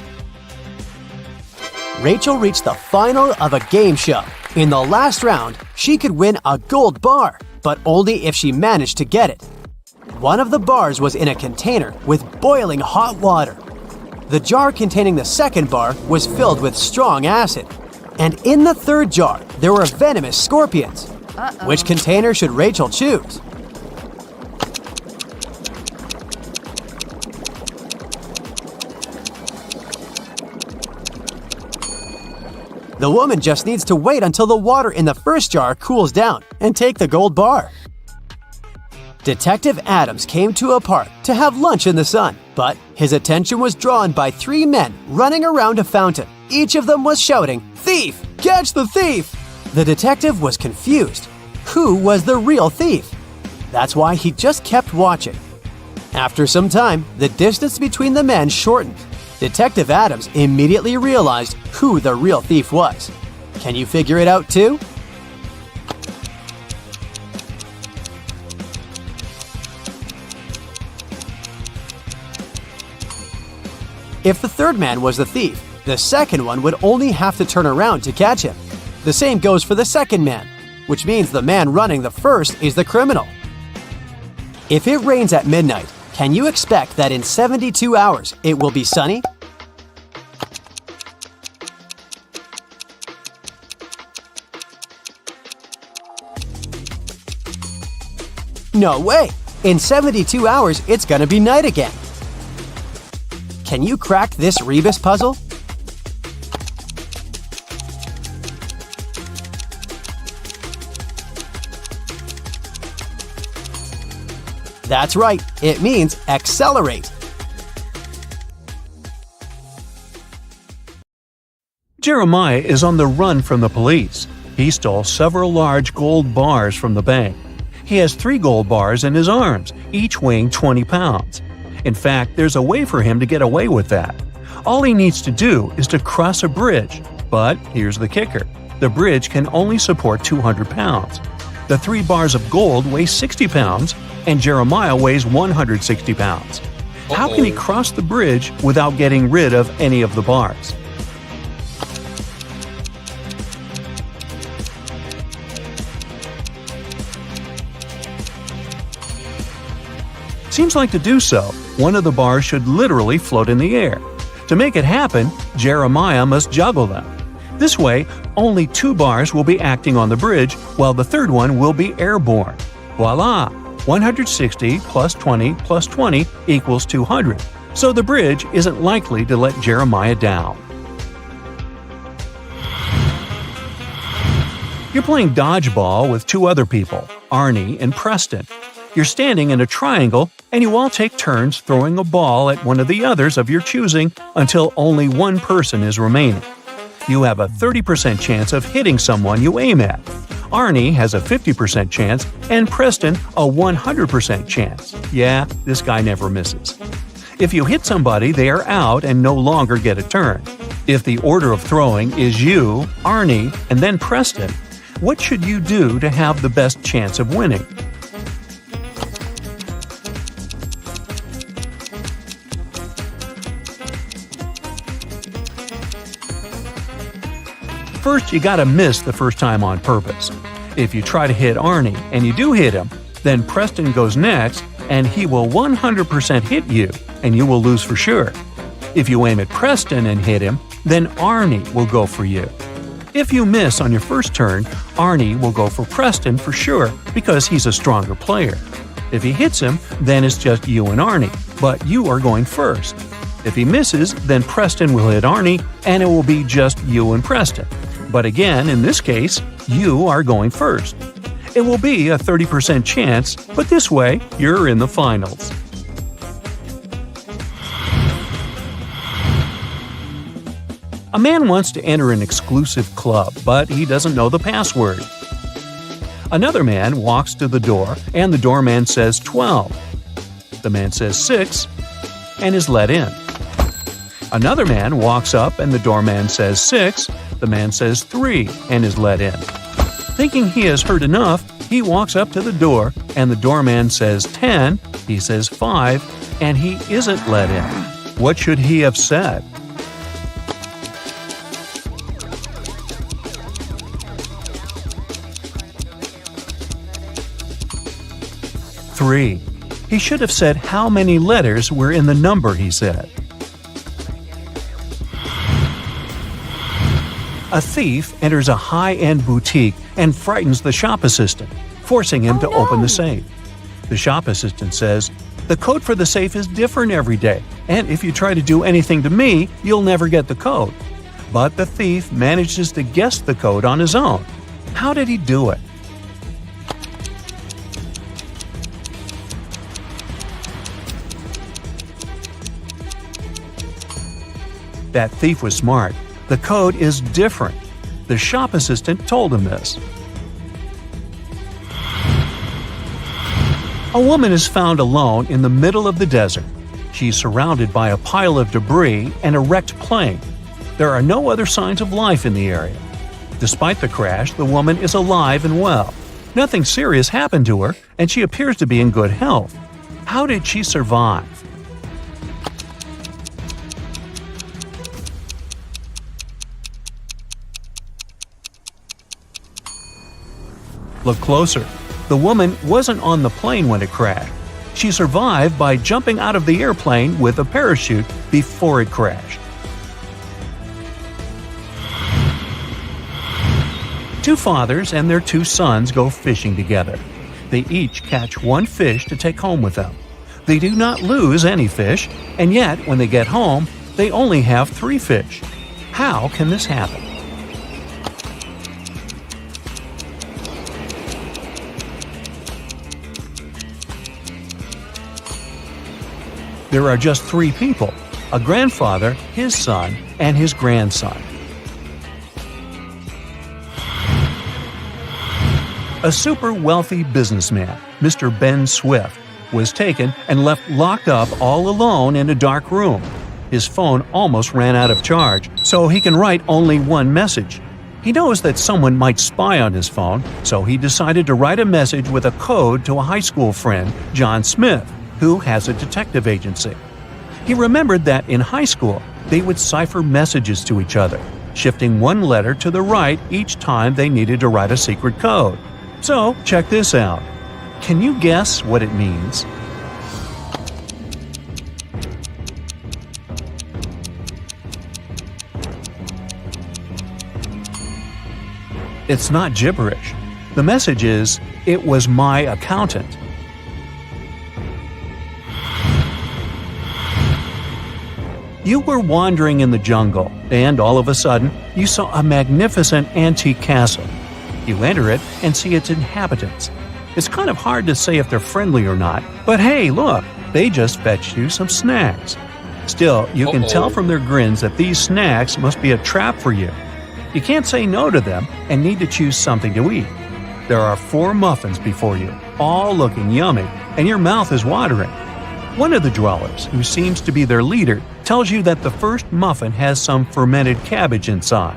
Rachel reached the final of a game show. In the last round, she could win a gold bar, but only if she managed to get it. One of the bars was in a container with boiling hot water. The jar containing the second bar was filled with strong acid. And in the third jar, there were venomous scorpions. Which container should Rachel choose? The woman just needs to wait until the water in the first jar cools down and take the gold bar. Detective Adams came to a park to have lunch in the sun, but his attention was drawn by 3 men running around a fountain. Each of them was shouting, "Thief! Catch the thief!" The detective was confused. Who was the real thief? That's why he just kept watching. After some time, the distance between the men shortened. Detective Adams immediately realized who the real thief was. Can you figure it out too? If the third man was the thief, the second one would only have to turn around to catch him. The same goes for the second man, which means the man running the first is the criminal. If it rains at midnight, can you expect that in 72 hours it will be sunny? No way! In 72 hours, it's gonna be night again. Can you crack this rebus puzzle? That's right, it means accelerate. Jeremiah is on the run from the police. He stole several large gold bars from the bank. He has 3 gold bars in his arms, each weighing 20 pounds. In fact, there's a way for him to get away with that. All he needs to do is to cross a bridge. But here's the kicker. The bridge can only support 200 pounds. The 3 bars of gold weigh 60 pounds, and Jeremiah weighs 160 pounds. How can he cross the bridge without getting rid of any of the bars? Seems like to do so, one of the bars should literally float in the air. To make it happen, Jeremiah must juggle them. This way, only 2 bars will be acting on the bridge, while the third one will be airborne. Voila! 160 plus 20 plus 20 equals 200, so the bridge isn't likely to let Jeremiah down. You're playing dodgeball with 2 other people, Arnie and Preston. You're standing in a triangle, and you all take turns throwing a ball at one of the others of your choosing until only one person is remaining. You have a 30% chance of hitting someone you aim at. Arnie has a 50% chance, and Preston a 100% chance. Yeah, this guy never misses. If you hit somebody, they are out and no longer get a turn. If the order of throwing is you, Arnie, and then Preston, what should you do to have the best chance of winning? First, you gotta miss the first time on purpose. If you try to hit Arnie and you do hit him, then Preston goes next and he will 100% hit you and you will lose for sure. If you aim at Preston and hit him, then Arnie will go for you. If you miss on your first turn, Arnie will go for Preston for sure because he's a stronger player. If he hits him, then it's just you and Arnie, but you are going first. If he misses, then Preston will hit Arnie and it will be just you and Preston. But again, in this case, you are going first. It will be a 30% chance, but this way, you're in the finals. A man wants to enter an exclusive club, but he doesn't know the password. Another man walks to the door, and the doorman says 12. The man says 6, and is let in. Another man walks up, and the doorman says 6. The man says 3 and is let in. Thinking he has heard enough, he walks up to the door and the doorman says 10, he says 5, and he isn't let in. What should he have said? Three. He should have said how many letters were in the number he said. A thief enters a high-end boutique and frightens the shop assistant, forcing him to open the safe. The shop assistant says, "The code for the safe is different every day, and if you try to do anything to me, you'll never get the code." But the thief manages to guess the code on his own. How did he do it? That thief was smart. The code is different. The shop assistant told him this. A woman is found alone in the middle of the desert. She's surrounded by a pile of debris and a wrecked plane. There are no other signs of life in the area. Despite the crash, the woman is alive and well. Nothing serious happened to her, and she appears to be in good health. How did she survive? Look closer. The woman wasn't on the plane when it crashed. She survived by jumping out of the airplane with a parachute before it crashed. Two fathers and their two sons go fishing together. They each catch one fish to take home with them. They do not lose any fish, and yet when they get home, they only have 3 fish. How can this happen? There are just 3 people: a grandfather, his son, and his grandson. A super wealthy businessman, Mr. Ben Swift, was taken and left locked up all alone in a dark room. His phone almost ran out of charge, so he can write only one message. He knows that someone might spy on his phone, so he decided to write a message with a code to a high school friend, John Smith, who has a detective agency. He remembered that in high school, they would cipher messages to each other, shifting one letter to the right each time they needed to write a secret code. So, check this out. Can you guess what it means? It's not gibberish. The message is, "It was my accountant." You were wandering in the jungle, and all of a sudden, you saw a magnificent antique castle. You enter it and see its inhabitants. It's kind of hard to say if they're friendly or not, but hey, look, they just fetched you some snacks. Still, you can tell from their grins that these snacks must be a trap for you. You can't say no to them and need to choose something to eat. There are 4 muffins before you, all looking yummy, and your mouth is watering. One of the dwellers, who seems to be their leader, tells you that the first muffin has some fermented cabbage inside.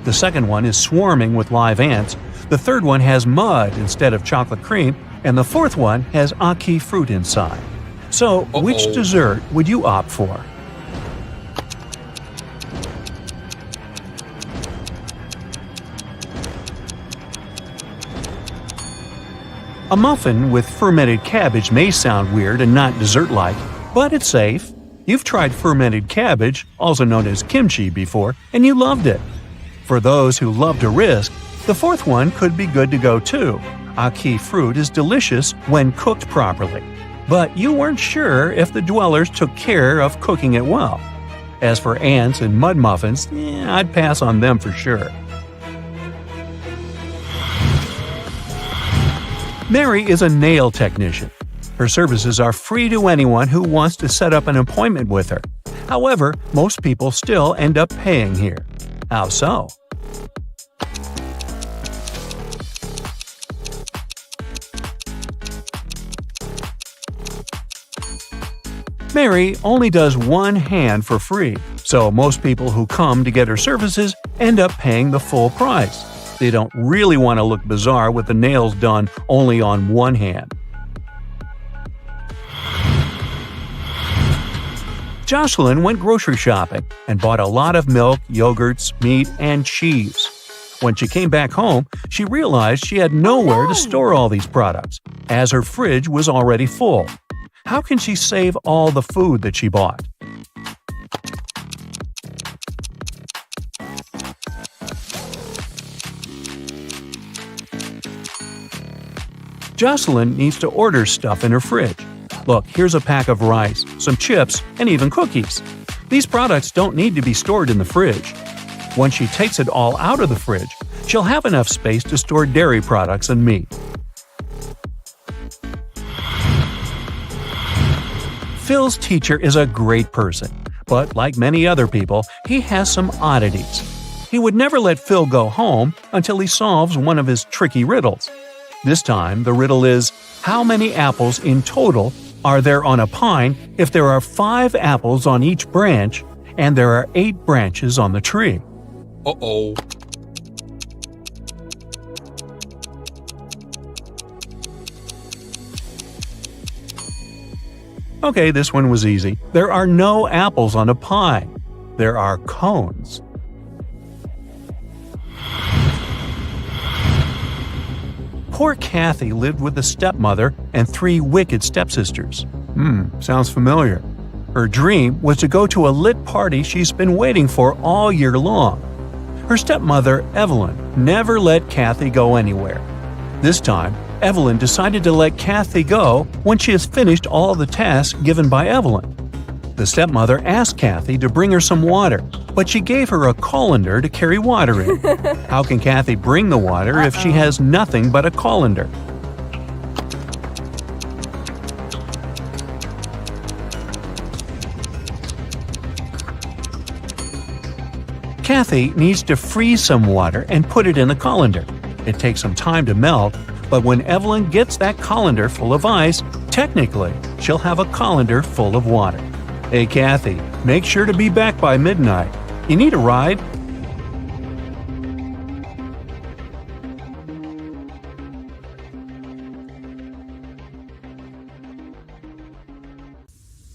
The second one is swarming with live ants. The third one has mud instead of chocolate cream, and the fourth one has ackee fruit inside. So, which dessert would you opt for? A muffin with fermented cabbage may sound weird and not dessert-like, but it's safe. You've tried fermented cabbage, also known as kimchi, before, and you loved it. For those who love to risk, the fourth one could be good to go too. Ackee fruit is delicious when cooked properly, but you weren't sure if the dwellers took care of cooking it well. As for ants and mud muffins, I'd pass on them for sure. Mary is a nail technician. Her services are free to anyone who wants to set up an appointment with her. However, most people still end up paying here. How so? Mary only does one hand for free, so most people who come to get her services end up paying the full price. They don't really want to look bizarre with the nails done only on one hand. Jocelyn went grocery shopping and bought a lot of milk, yogurts, meat, and cheese. When she came back home, she realized she had nowhere to store all these products, as her fridge was already full. How can she save all the food that she bought? Jocelyn needs to order stuff in her fridge. Look, here's a pack of rice, some chips, and even cookies. These products don't need to be stored in the fridge. Once she takes it all out of the fridge, she'll have enough space to store dairy products and meat. Phil's teacher is a great person, but like many other people, he has some oddities. He would never let Phil go home until he solves one of his tricky riddles. This time, the riddle is, how many apples in total are there on a pine if there are 5 apples on each branch and there are 8 branches on the tree? Uh-oh. Okay, this one was easy. There are no apples on a pine. There are cones. Poor Kathy lived with a stepmother and 3 wicked stepsisters. Sounds familiar. Her dream was to go to a lit party she's been waiting for all year long. Her stepmother, Evelyn, never let Kathy go anywhere. This time, Evelyn decided to let Kathy go when she has finished all the tasks given by Evelyn. The stepmother asked Kathy to bring her some water, but she gave her a colander to carry water in. How can Kathy bring the water if she has nothing but a colander? Kathy needs to freeze some water and put it in the colander. It takes some time to melt, but when Evelyn gets that colander full of ice, technically, she'll have a colander full of water. Hey Kathy, make sure to be back by midnight. You need a ride?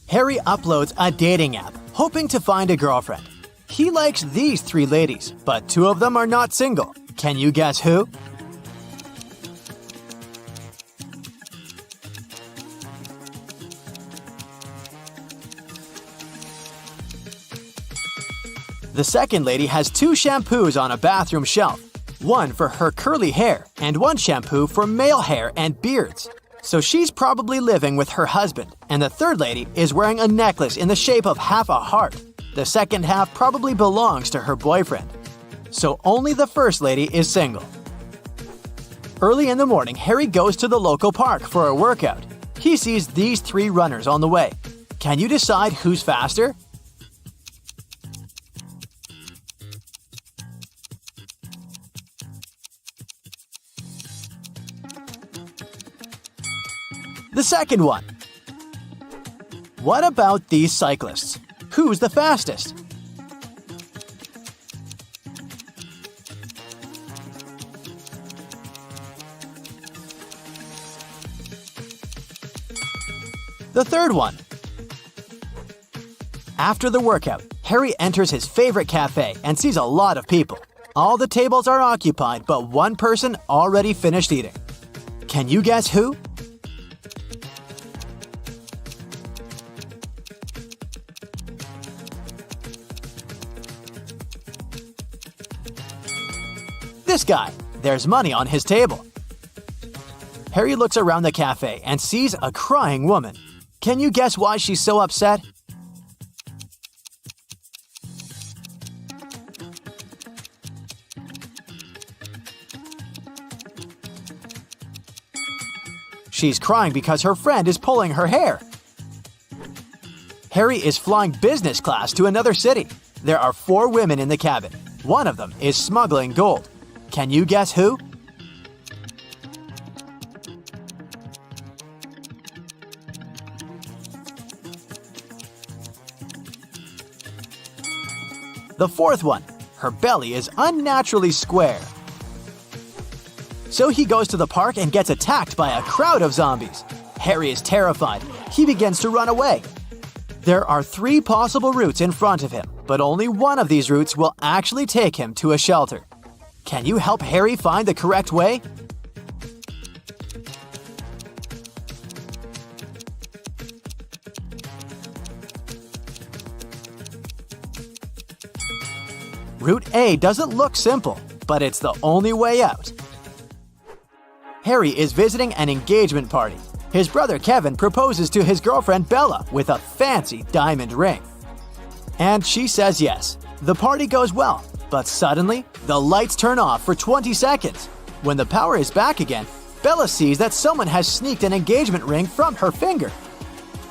Harry uploads a dating app, hoping to find a girlfriend. He likes these 3 ladies, but 2 of them are not single. Can you guess who? The second lady has 2 shampoos on a bathroom shelf, one for her curly hair and 1 shampoo for male hair and beards. So she's probably living with her husband, and the third lady is wearing a necklace in the shape of half a heart. The second half probably belongs to her boyfriend. So only the first lady is single. Early in the morning, Harry goes to the local park for a workout. He sees these 3 runners on the way. Can you decide who's faster? The second one. What about these cyclists? Who's the fastest? The third one. After the workout, Harry enters his favorite cafe and sees a lot of people. All the tables are occupied, but one person already finished eating. Can you guess who? This guy. There's money on his table. Harry looks around the cafe and sees a crying woman. Can you guess why she's so upset? She's crying because her friend is pulling her hair. Harry is flying business class to another city. There are 4 women in the cabin. One of them is smuggling gold. Can you guess who? The fourth one. Her belly is unnaturally square. So he goes to the park and gets attacked by a crowd of zombies. Harry is terrified. He begins to run away. There are 3 possible routes in front of him, but only one of these routes will actually take him to a shelter. Can you help Harry find the correct way? Route A doesn't look simple, but it's the only way out. Harry is visiting an engagement party. His brother Kevin proposes to his girlfriend Bella with a fancy diamond ring. And she says yes. The party goes well, but suddenly, the lights turn off for 20 seconds. When the power is back again, Bella sees that someone has sneaked an engagement ring from her finger.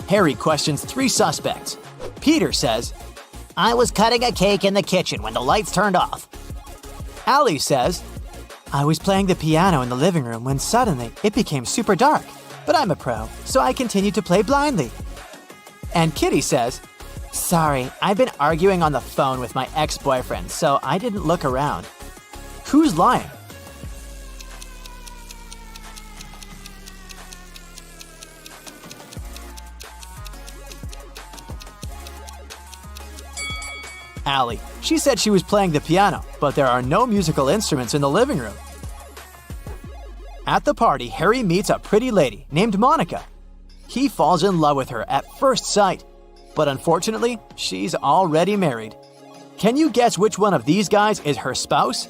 Harry questions 3 suspects. Peter says, I was cutting a cake in the kitchen when the lights turned off. Allie says, I was playing the piano in the living room when suddenly it became super dark. But I'm a pro, so I continued to play blindly. And Kitty says, Sorry, I've been arguing on the phone with my ex-boyfriend, so I didn't look around. Who's lying? Allie. She said she was playing the piano, but there are no musical instruments in the living room. At the party, Harry meets a pretty lady named Monica. He falls in love with her at first sight, but unfortunately, she's already married. Can you guess which one of these guys is her spouse?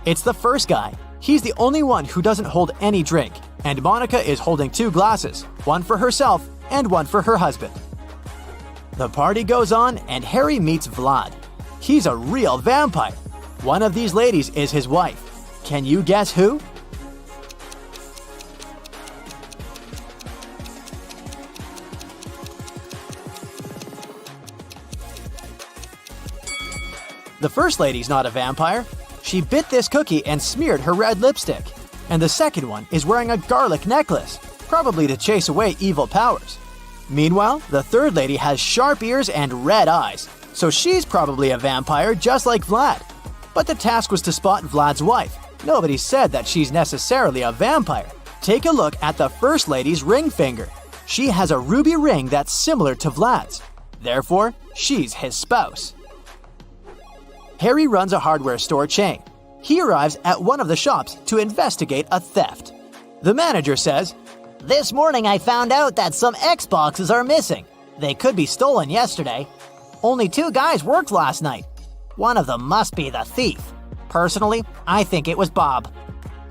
It's the first guy. He's the only one who doesn't hold any drink, and Monica is holding 2 glasses, one for herself and one for her husband. The party goes on and Harry meets Vlad. He's a real vampire. One of these ladies is his wife. Can you guess who? The first lady's not a vampire. She bit this cookie and smeared her red lipstick. And the second one is wearing a garlic necklace, probably to chase away evil powers. Meanwhile, the third lady has sharp ears and red eyes, so she's probably a vampire just like Vlad. But the task was to spot Vlad's wife. Nobody said that she's necessarily a vampire. Take a look at the first lady's ring finger. She has a ruby ring that's similar to Vlad's. Therefore, she's his spouse. Harry runs a hardware store chain. He arrives at one of the shops to investigate a theft. The manager says, This morning I found out that some Xboxes are missing. They could be stolen yesterday. Only 2 guys worked last night. One of them must be the thief. Personally, I think it was Bob.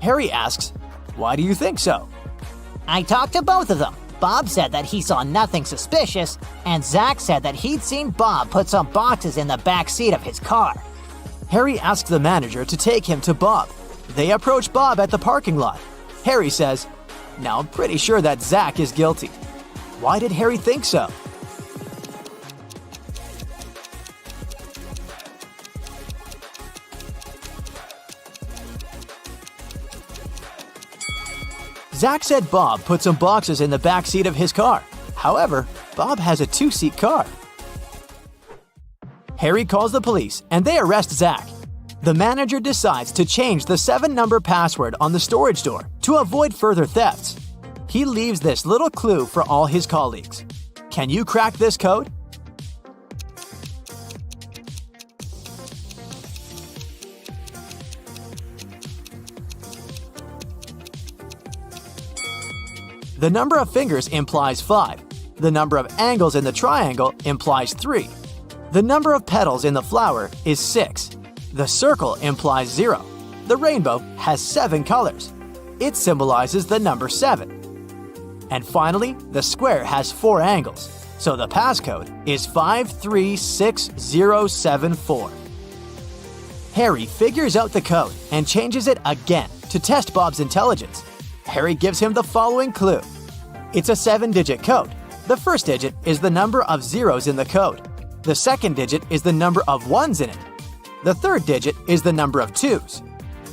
Harry asks, "Why do you think so?" I talked to both of them. Bob said that he saw nothing suspicious, and Zach said that he'd seen Bob put some boxes in the back seat of his car. Harry asks the manager to take him to Bob. They approach Bob at the parking lot. Harry says, "Now I'm pretty sure that Zach is guilty." Why did Harry think so? Zach said Bob put some boxes in the back seat of his car. However, Bob has a 2-seat car. Harry calls the police and they arrest Zach. The manager decides to change the 7-number password on the storage door to avoid further thefts. He leaves this little clue for all his colleagues. Can you crack this code? The number of fingers implies 5. The number of angles in the triangle implies 3. The number of petals in the flower is 6. The circle implies 0. The rainbow has 7 colors. It symbolizes the number 7. And finally, the square has 4 angles, so the passcode is 536074. Harry figures out the code and changes it again to test Bob's intelligence. Harry gives him the following clue. It's a 7-digit code. The first digit is the number of zeros in the code. The second digit is the number of ones in it. The third digit is the number of 2s.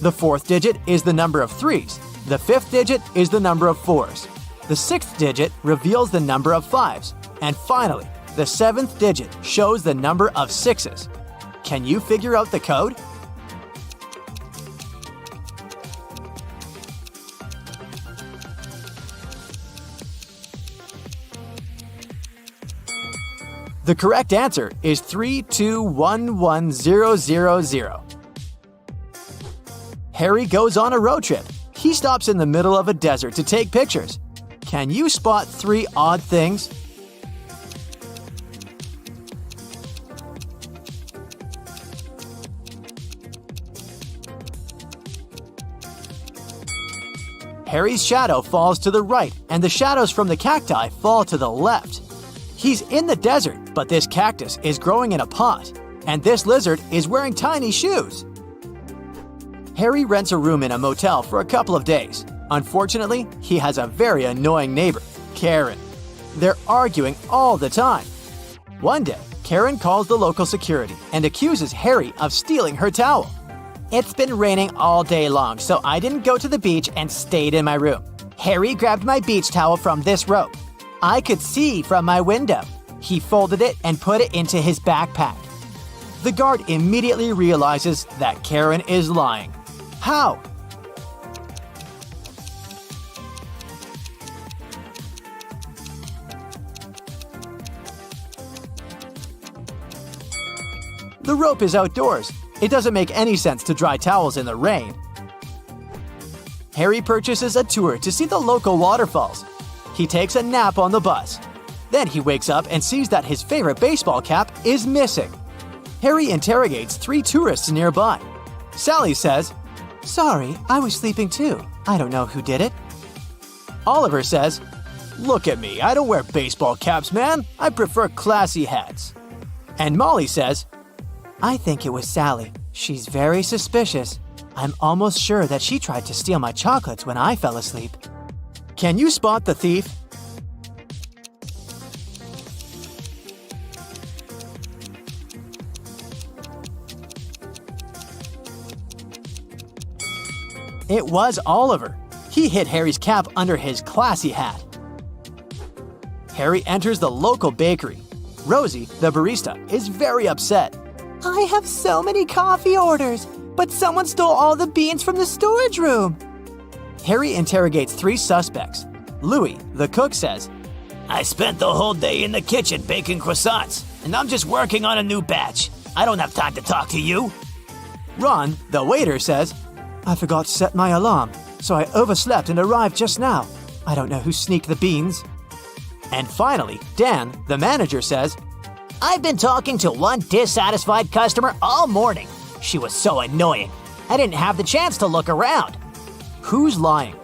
The fourth digit is the number of 3s. The fifth digit is the number of 4s. The sixth digit reveals the number of 5s. And finally, the 7th digit shows the number of 6s. Can you figure out the code? The correct answer is 3211000. Harry goes on a road trip. He stops in the middle of a desert to take pictures. Can you spot 3 odd things? Harry's shadow falls to the right, and the shadows from the cacti fall to the left. He's in the desert, but this cactus is growing in a pot, and this lizard is wearing tiny shoes. Harry rents a room in a motel for a couple of days. Unfortunately, he has a very annoying neighbor, Karen. They're arguing all the time. One day, Karen calls the local security and accuses Harry of stealing her towel. It's been raining all day long, so I didn't go to the beach and stayed in my room. Harry grabbed my beach towel from this rope. I could see from my window. He folded it and put it into his backpack. The guard immediately realizes that Karen is lying. How? The rope is outdoors. It doesn't make any sense to dry towels in the rain. Harry purchases a tour to see the local waterfalls. He takes a nap on the bus. Then he wakes up and sees that his favorite baseball cap is missing. Harry interrogates 3 tourists nearby. Sally says, "Sorry, I was sleeping too. I don't know who did it." Oliver says, "Look at me, I don't wear baseball caps, man. I prefer classy hats." And Molly says, "I think it was Sally. She's very suspicious. I'm almost sure that she tried to steal my chocolates when I fell asleep." Can you spot the thief? It was Oliver. He hid Harry's cap under his classy hat. Harry enters the local bakery. Rosie, the barista, is very upset. "I have so many coffee orders, but someone stole all the beans from the storage room." Harry interrogates 3 suspects. Louis, the cook, says, I spent the whole day in the kitchen baking croissants, and I'm just working on a new batch. I don't have time to talk to you. Ron, the waiter, says, "I forgot to set my alarm, so I overslept and arrived just now. I don't know who sneaked the beans." And finally, Dan, the manager, says, I've been talking to one dissatisfied customer all morning. She was so annoying. I didn't have the chance to look around. Who's lying?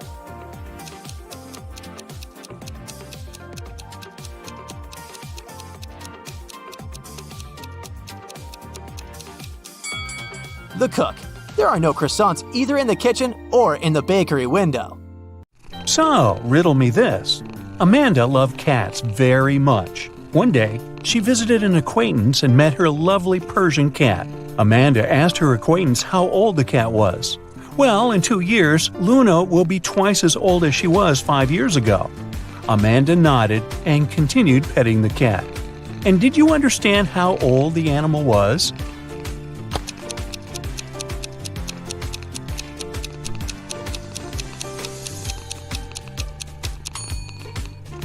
The cook. There are no croissants either in the kitchen or in the bakery window. So, riddle me this. Amanda loved cats very much. One day, she visited an acquaintance and met her lovely Persian cat. Amanda asked her acquaintance how old the cat was. Well, in 2 years, Luna will be twice as old as she was 5 years ago. Amanda nodded and continued petting the cat. And did you understand how old the animal was?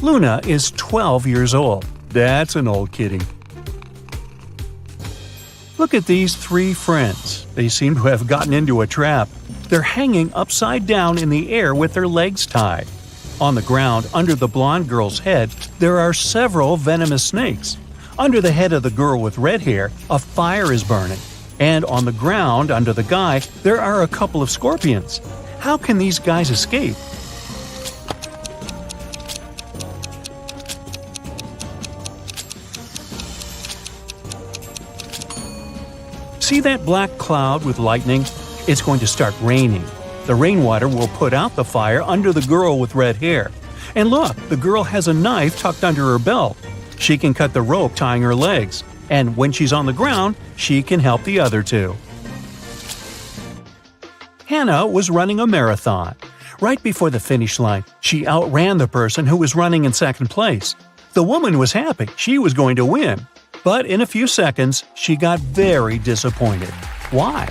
Luna is 12 years old. That's an old kitty. Look at these 3 friends. They seem to have gotten into a trap. They're hanging upside down in the air with their legs tied. On the ground, under the blonde girl's head, there are several venomous snakes. Under the head of the girl with red hair, a fire is burning. And on the ground, under the guy, there are a couple of scorpions. How can these guys escape? See that black cloud with lightning? It's going to start raining. The rainwater will put out the fire under the girl with red hair. And look, the girl has a knife tucked under her belt. She can cut the rope tying her legs. And when she's on the ground, she can help the other 2. Hannah was running a marathon. Right before the finish line, she outran the person who was running in second place. The woman was happy. She was going to win. But in a few seconds, she got very disappointed. Why?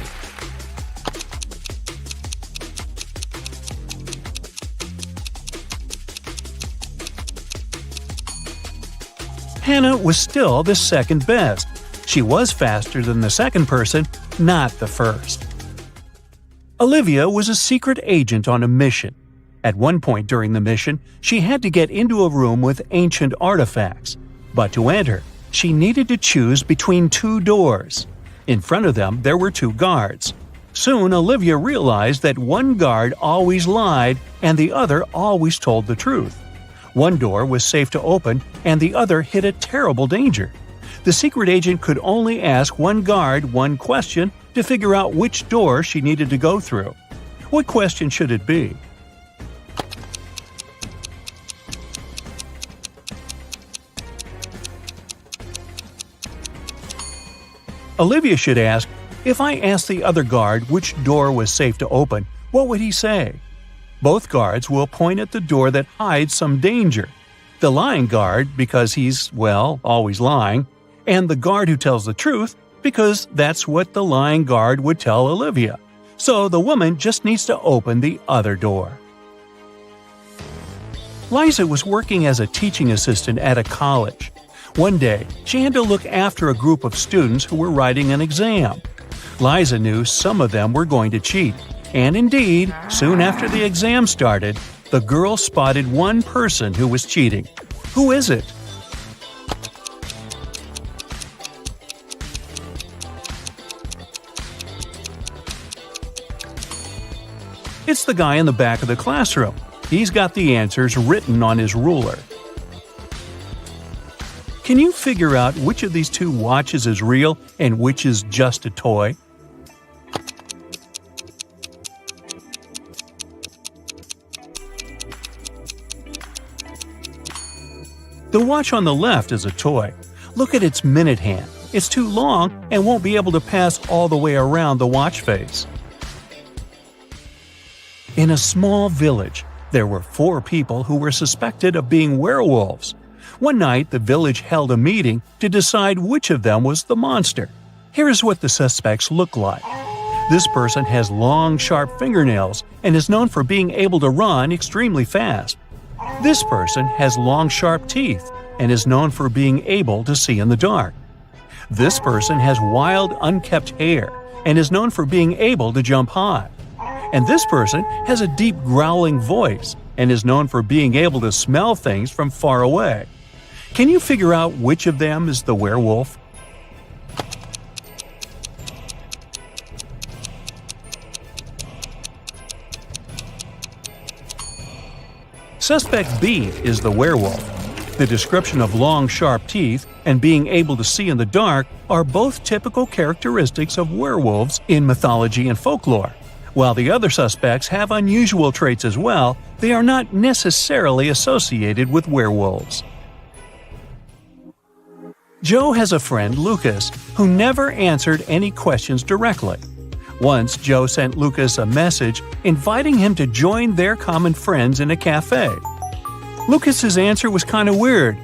Hannah was still the second best. She was faster than the second person, not the first. Olivia was a secret agent on a mission. At one point during the mission, she had to get into a room with ancient artifacts. But to enter, she needed to choose between 2 doors. In front of them, there were 2 guards. Soon, Olivia realized that one guard always lied and the other always told the truth. One door was safe to open and the other hid a terrible danger. The secret agent could only ask one guard one question to figure out which door she needed to go through. What question should it be? Olivia should ask, if I asked the other guard which door was safe to open, what would he say? Both guards will point at the door that hides some danger. The lying guard, because he's, well, always lying, and the guard who tells the truth, because that's what the lying guard would tell Olivia. So the woman just needs to open the other door. Liza was working as a teaching assistant at a college. One day, she had to look after a group of students who were writing an exam. Liza knew some of them were going to cheat, and indeed, soon after the exam started, the girl spotted one person who was cheating. Who is it? It's the guy in the back of the classroom. He's got the answers written on his ruler. Can you figure out which of these two watches is real and which is just a toy? The watch on the left is a toy. Look at its minute hand. It's too long and won't be able to pass all the way around the watch face. In a small village, there were 4 people who were suspected of being werewolves. One night, the village held a meeting to decide which of them was the monster. Here's what the suspects look like. This person has long, sharp fingernails and is known for being able to run extremely fast. This person has long, sharp teeth and is known for being able to see in the dark. This person has wild, unkempt hair and is known for being able to jump high. And this person has a deep growling voice and is known for being able to smell things from far away. Can you figure out which of them is the werewolf? Suspect B is the werewolf. The description of long, sharp teeth and being able to see in the dark are both typical characteristics of werewolves in mythology and folklore. While the other suspects have unusual traits as well, they are not necessarily associated with werewolves. Joe has a friend, Lucas, who never answered any questions directly. Once, Joe sent Lucas a message inviting him to join their common friends in a cafe. Lucas's answer was kind of weird.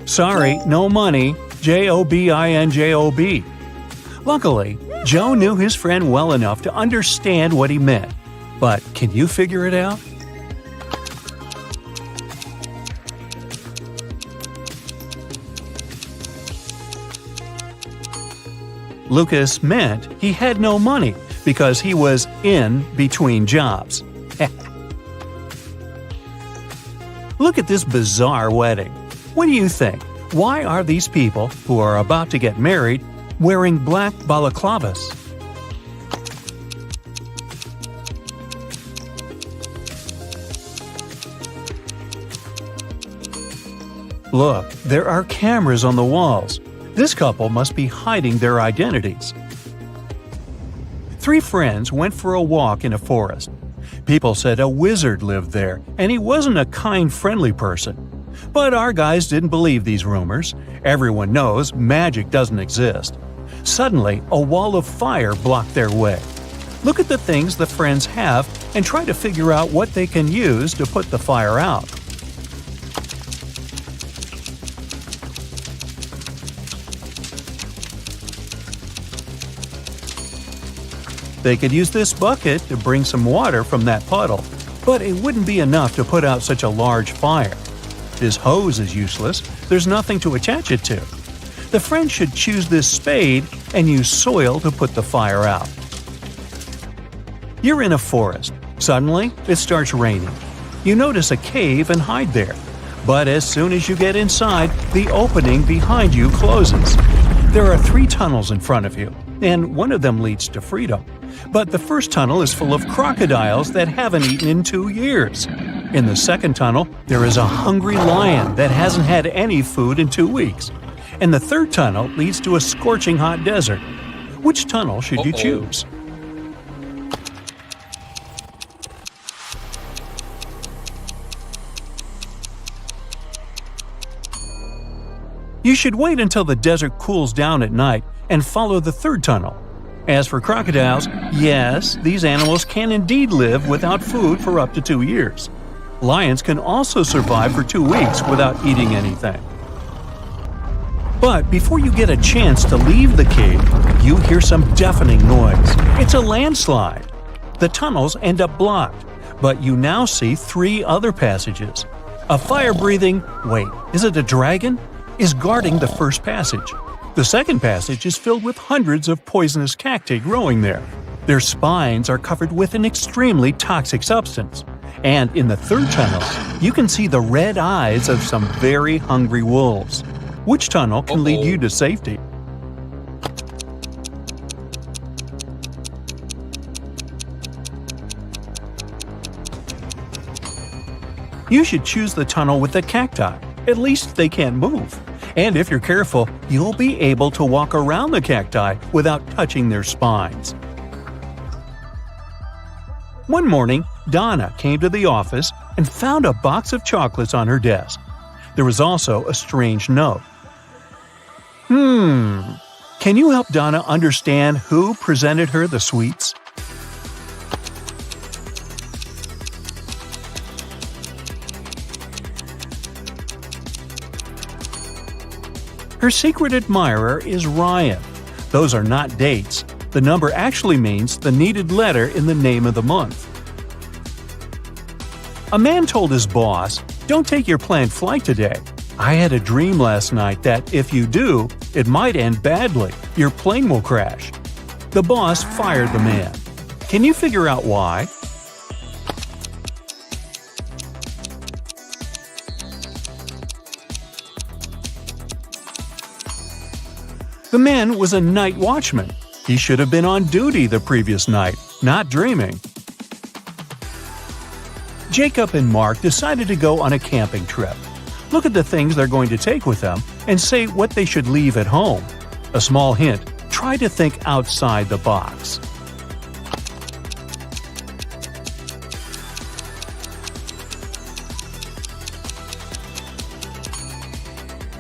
Sorry, no money, JOBINJOB. Luckily, Joe knew his friend well enough to understand what he meant. But can you figure it out? Lucas meant he had no money because he was in between jobs. Look at this bizarre wedding. What do you think? Why are these people, who are about to get married, wearing black balaclavas? Look, there are cameras on the walls. This couple must be hiding their identities. 3 friends went for a walk in a forest. People said a wizard lived there, and he wasn't a kind, friendly person. But our guys didn't believe these rumors. Everyone knows magic doesn't exist. Suddenly, a wall of fire blocked their way. Look at the things the friends have and try to figure out what they can use to put the fire out. They could use this bucket to bring some water from that puddle, but it wouldn't be enough to put out such a large fire. This hose is useless, there's nothing to attach it to. The friends should choose this spade and use soil to put the fire out. You're in a forest. Suddenly, it starts raining. You notice a cave and hide there. But as soon as you get inside, the opening behind you closes. There are 3 tunnels in front of you, and one of them leads to freedom. But the first tunnel is full of crocodiles that haven't eaten in 2 years. In the second tunnel, there is a hungry lion that hasn't had any food in 2 weeks. And the third tunnel leads to a scorching hot desert. Which tunnel should you choose? You should wait until the desert cools down at night and follow the third tunnel. As for crocodiles, yes, these animals can indeed live without food for up to 2 years. Lions can also survive for 2 weeks without eating anything. But before you get a chance to leave the cave, you hear some deafening noise. It's a landslide. The tunnels end up blocked, but you now see 3 other passages. A fire-breathing, wait, is it a dragon? is guarding the first passage. The second passage is filled with hundreds of poisonous cacti growing there. Their spines are covered with an extremely toxic substance. And in the third tunnel, you can see the red eyes of some very hungry wolves. Which tunnel can lead you to safety? You should choose the tunnel with the cacti. At least they can't move. And if you're careful, you'll be able to walk around the cacti without touching their spines. One morning, Donna came to the office and found a box of chocolates on her desk. There was also a strange note. Can you help Donna understand who presented her the sweets? Her secret admirer is Ryan. Those are not dates. The number actually means the needed letter in the name of the month. A man told his boss, "Don't take your planned flight today. I had a dream last night that if you do, it might end badly. Your plane will crash." The boss fired the man. Can you figure out why? The man was a night watchman. He should have been on duty the previous night, not dreaming. Jacob and Mark decided to go on a camping trip. Look at the things they're going to take with them and say what they should leave at home. A small hint: try to think outside the box.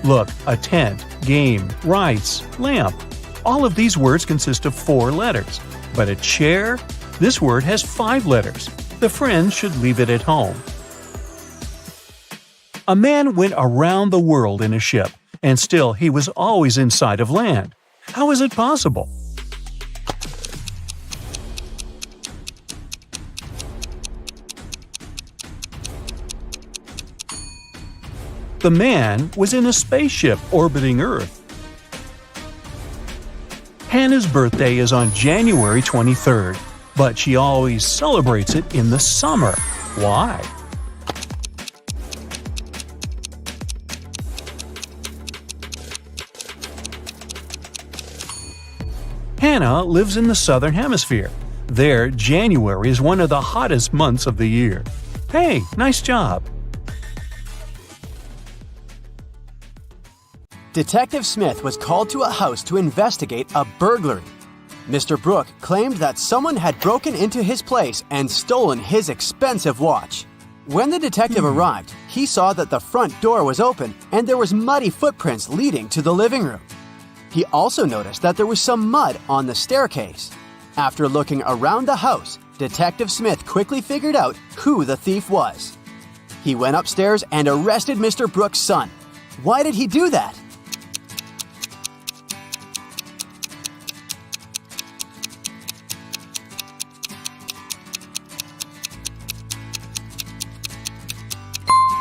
Look, a tent, game, rice, lamp. All of these words consist of 4 letters. But a chair? This word has 5 letters. The friends should leave it at home. A man went around the world in a ship, and still he was always in sight of land. How is it possible? The man was in a spaceship orbiting Earth. Hannah's birthday is on January 23rd, but she always celebrates it in the summer. Why? Hannah lives in the Southern Hemisphere. There, January is one of the hottest months of the year. Hey, nice job! Detective Smith was called to a house to investigate a burglary. Mr. Brooke claimed that someone had broken into his place and stolen his expensive watch. When the detective arrived, he saw that the front door was open and there was muddy footprints leading to the living room. He also noticed that there was some mud on the staircase. After looking around the house, Detective Smith quickly figured out who the thief was. He went upstairs and arrested Mr. Brooke's son. Why did he do that?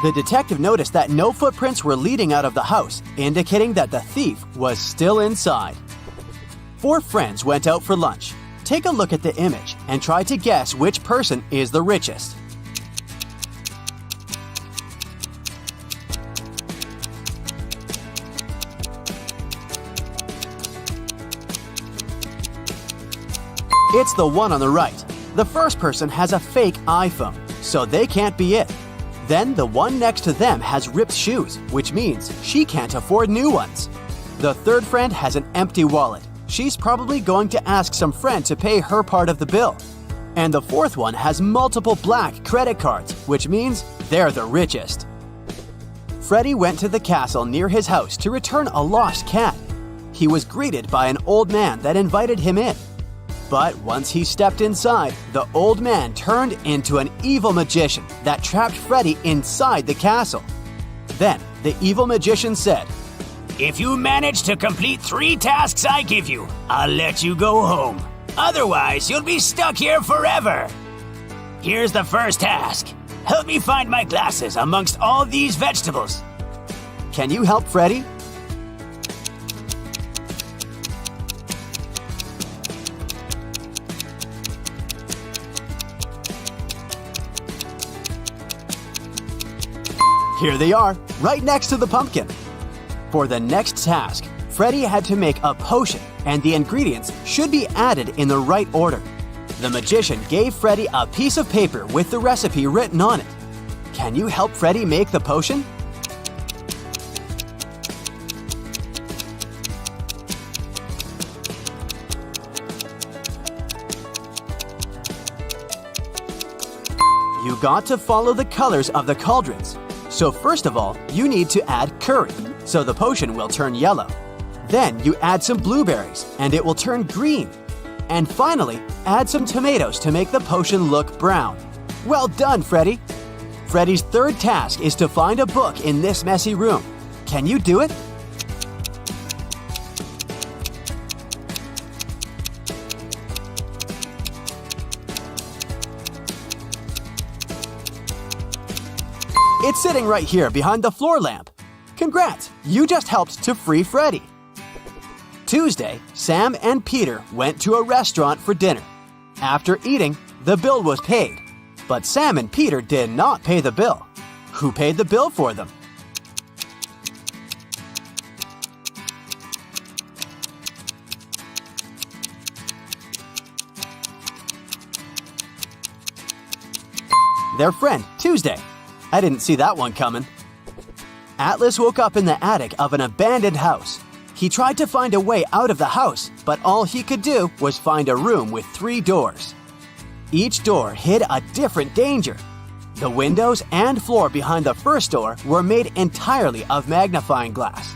The detective noticed that no footprints were leading out of the house, indicating that the thief was still inside. 4 friends went out for lunch. Take a look at the image and try to guess which person is the richest. It's the one on the right. The first person has a fake iPhone, so they can't be it. Then the one next to them has ripped shoes, which means she can't afford new ones. The third friend has an empty wallet. She's probably going to ask some friend to pay her part of the bill. And the fourth one has multiple black credit cards, which means they're the richest. Freddie went to the castle near his house to return a lost cat. He was greeted by an old man that invited him in. But once he stepped inside, the old man turned into an evil magician that trapped Freddie inside the castle. Then the evil magician said, If you manage to complete 3 tasks I give you, I'll let you go home. Otherwise, you'll be stuck here forever. Here's the first task. Help me find my glasses amongst all these vegetables. "Can you help Freddie?" Here they are, right next to the pumpkin. For the next task, Freddy had to make a potion, and the ingredients should be added in the right order. The magician gave Freddy a piece of paper with the recipe written on it. Can you help Freddy make the potion? You got to follow the colors of the cauldrons. So first of all, you need to add curry, so the potion will turn yellow. Then you add some blueberries, and it will turn green. And finally, add some tomatoes to make the potion look brown. Well done, Freddy! Freddy's third task is to find a book in this messy room. Can you do it? It's sitting right here behind the floor lamp. Congrats, you just helped to free Freddy. Tuesday, Sam and Peter went to a restaurant for dinner. After eating, the bill was paid. But Sam and Peter did not pay the bill. Who paid the bill for them? Their friend, Tuesday. I didn't see that one coming. Atlas woke up in the attic of an abandoned house. He tried to find a way out of the house, but all he could do was find a room with 3 doors. Each door hid a different danger. The windows and floor behind the first door were made entirely of magnifying glass,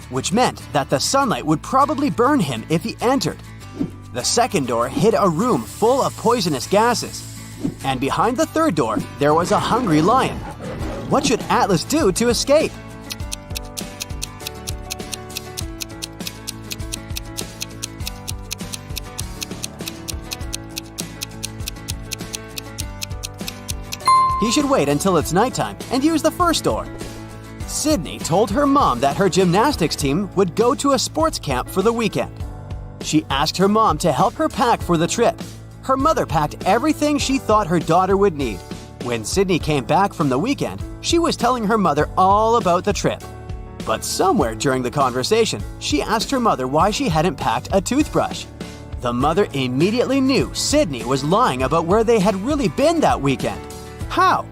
which meant that the sunlight would probably burn him if he entered. The second door hid a room full of poisonous gases. And behind the third door, there was a hungry lion. What should Atlas do to escape? He should wait until it's nighttime and use the first door. Sydney told her mom that her gymnastics team would go to a sports camp for the weekend. She asked her mom to help her pack for the trip. Her mother packed everything she thought her daughter would need. When Sydney came back from the weekend, she was telling her mother all about the trip. But somewhere during the conversation, she asked her mother why she hadn't packed a toothbrush. The mother immediately knew Sydney was lying about where they had really been that weekend. How?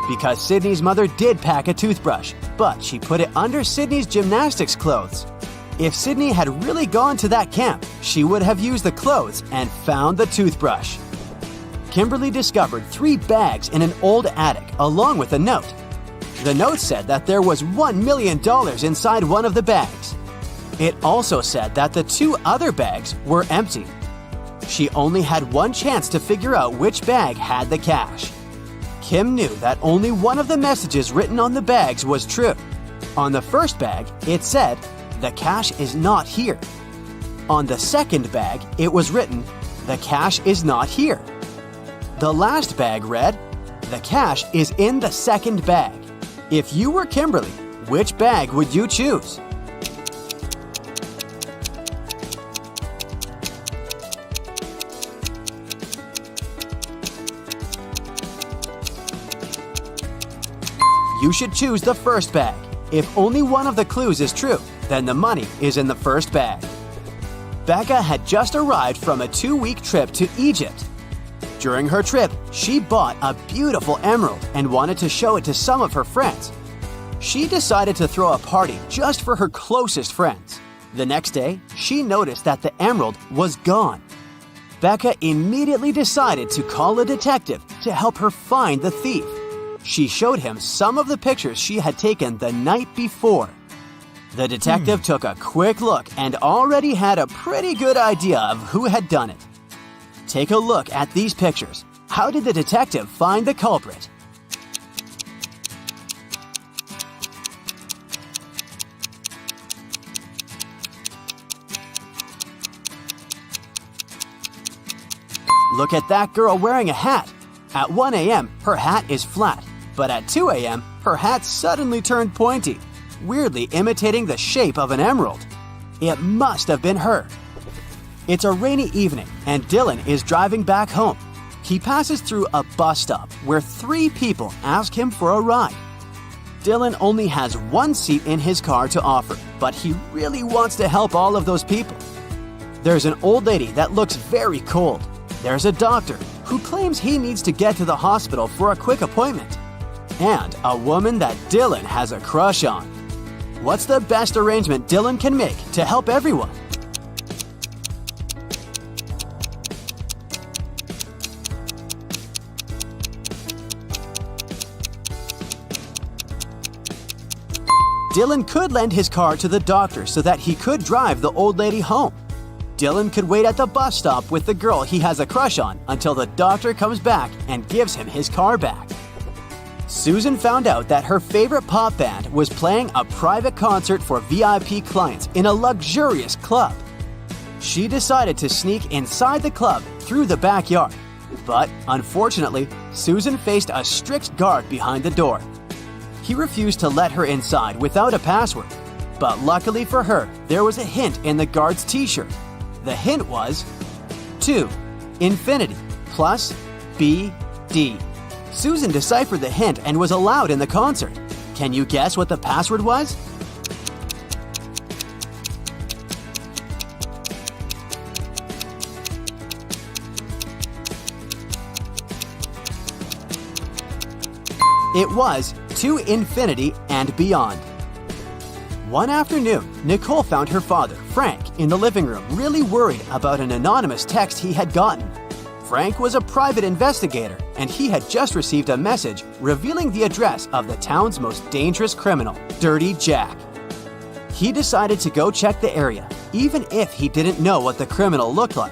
Because Sydney's mother did pack a toothbrush, but she put it under Sydney's gymnastics clothes. If Sydney had really gone to that camp, she would have used the clothes and found the toothbrush. Kimberly discovered 3 bags in an old attic along with a note. The note said that there was $1 million inside one of the bags. It also said that the 2 other bags were empty. She only had one chance to figure out which bag had the cash. Kim knew that only one of the messages written on the bags was true. On the first bag, it said, "The cash is not here." On the second bag, it was written, "The cash is not here." The last bag read, "The cash is in the second bag." If you were Kimberly, which bag would you choose? You should choose the first bag. If only one of the clues is true, then the money is in the first bag. Becca had just arrived from a 2-week trip to Egypt. During her trip, she bought a beautiful emerald and wanted to show it to some of her friends. She decided to throw a party just for her closest friends. The next day, she noticed that the emerald was gone. Becca immediately decided to call a detective to help her find the thief. She showed him some of the pictures she had taken the night before. The detective took a quick look and already had a pretty good idea of who had done it. Take a look at these pictures. How did the detective find the culprit? Look at that girl wearing a hat. At 1 a.m., her hat is flat, but at 2 a.m., her hat suddenly turned pointy, weirdly imitating the shape of an emerald. It must have been her. It's a rainy evening, and Dylan is driving back home. He passes through a bus stop where 3 people ask him for a ride. Dylan only has 1 seat in his car to offer, but he really wants to help all of those people. There's an old lady that looks very cold. There's a doctor who claims he needs to get to the hospital for a quick appointment. And a woman that Dylan has a crush on. What's the best arrangement Dylan can make to help everyone? Dylan could lend his car to the doctor so that he could drive the old lady home. Dylan could wait at the bus stop with the girl he has a crush on until the doctor comes back and gives him his car back. Susan found out that her favorite pop band was playing a private concert for VIP clients in a luxurious club. She decided to sneak inside the club through the backyard. But unfortunately, Susan faced a strict guard behind the door. He refused to let her inside without a password. But luckily for her, there was a hint in the guard's t-shirt. The hint was 2, infinity, plus BD. Susan deciphered the hint and was allowed in the concert. Can you guess what the password was? It was to infinity and beyond. One afternoon, Nicole found her father, Frank, in the living room, really worried about an anonymous text he had gotten. Frank was a private investigator, and he had just received a message revealing the address of the town's most dangerous criminal, Dirty Jack. He decided to go check the area, even if he didn't know what the criminal looked like.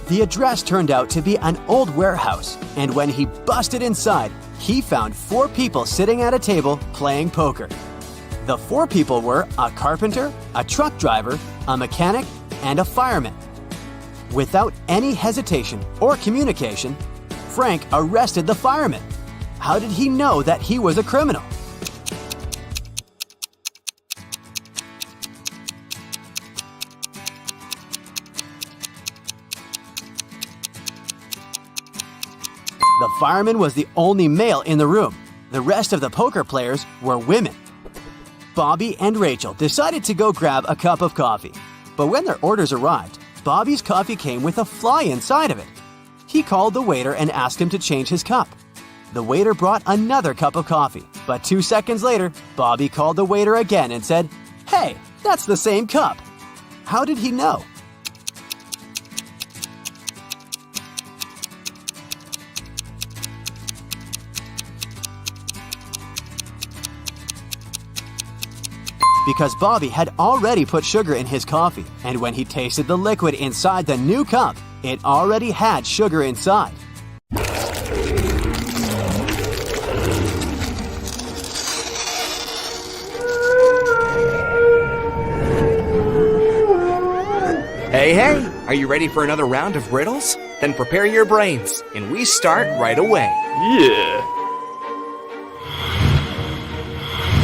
The address turned out to be an old warehouse, and when he busted inside, he found 4 people sitting at a table playing poker. The 4 people were a carpenter, a truck driver, a mechanic, and a fireman. Without any hesitation or communication, Frank arrested the fireman. How did he know that he was a criminal? The fireman was the only male in the room. The rest of the poker players were women. Bobby and Rachel decided to go grab a cup of coffee. But when their orders arrived, Bobby's coffee came with a fly inside of it. He called the waiter and asked him to change his cup. The waiter brought another cup of coffee, but 2 seconds later, Bobby called the waiter again and said, "Hey, that's the same cup." How did he know? Because Bobby had already put sugar in his coffee, and when he tasted the liquid inside the new cup, it already had sugar inside. Hey, are you ready for another round of riddles? Then prepare your brains, and we start right away. Yeah.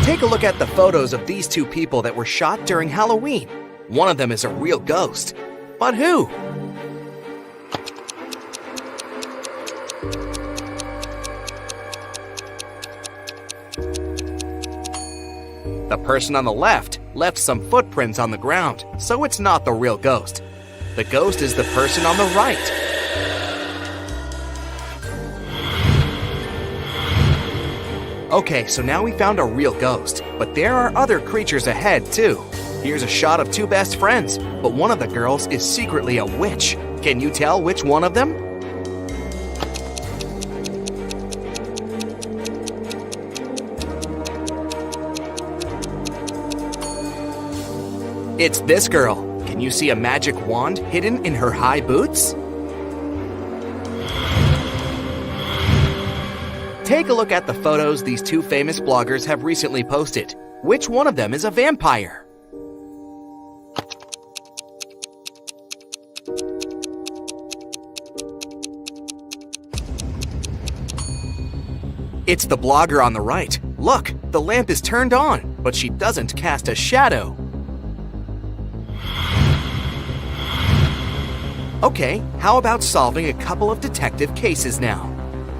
Take a look at the photos of these 2 people that were shot during Halloween. One of them is a real ghost. But who? The person on the left left some footprints on the ground, so it's not the real ghost. The ghost is the person on the right. Okay, so now we found a real ghost, but there are other creatures ahead too. Here's a shot of 2 best friends, but one of the girls is secretly a witch. Can you tell which one of them? It's this girl. Can you see a magic wand hidden in her high boots? Take a look at the photos these 2 famous bloggers have recently posted. Which one of them is a vampire? It's the blogger on the right. Look, the lamp is turned on, but she doesn't cast a shadow. Okay, how about solving a couple of detective cases now?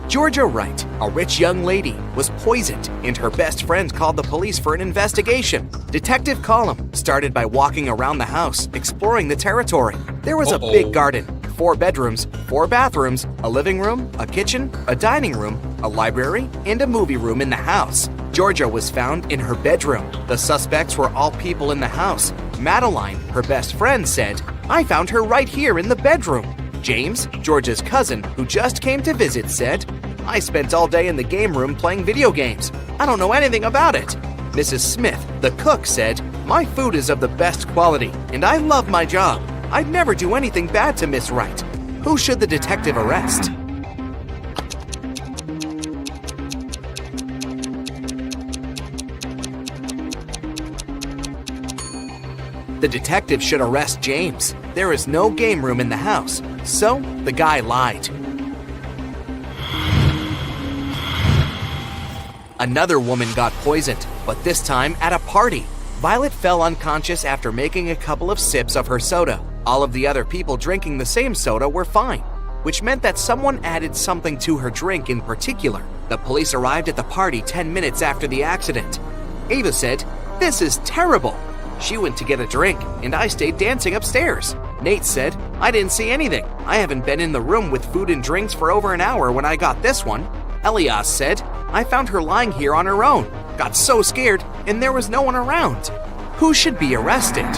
Georgia Wright, a rich young lady, was poisoned, and her best friend called the police for an investigation. Detective Column started by walking around the house, exploring the territory. There was a big garden, 4 bedrooms, 4 bathrooms, a living room, a kitchen, a dining room, a library, and a movie room in the house. Georgia was found in her bedroom. The suspects were all people in the house. Madeline, her best friend, said, "I found her right here in the bedroom." James, Georgia's cousin, who just came to visit, said, "I spent all day in the game room playing video games. I don't know anything about it." Mrs. Smith, the cook, said, "My food is of the best quality, and I love my job. I'd never do anything bad to Miss Wright." Who should the detective arrest? The detective should arrest James. There is no game room in the house, so the guy lied. Another woman got poisoned, but this time at a party. Violet fell unconscious after making a couple of sips of her soda. All of the other people drinking the same soda were fine, which meant that someone added something to her drink in particular. The police arrived at the party 10 minutes after the accident. Ava said, "This is terrible." She went to get a drink, and I stayed dancing upstairs. Nate said, "I didn't see anything. I haven't been in the room with food and drinks for over an hour when I got this one." Elias said, "I found her lying here on her own. Got so scared, and there was no one around." Who should be arrested?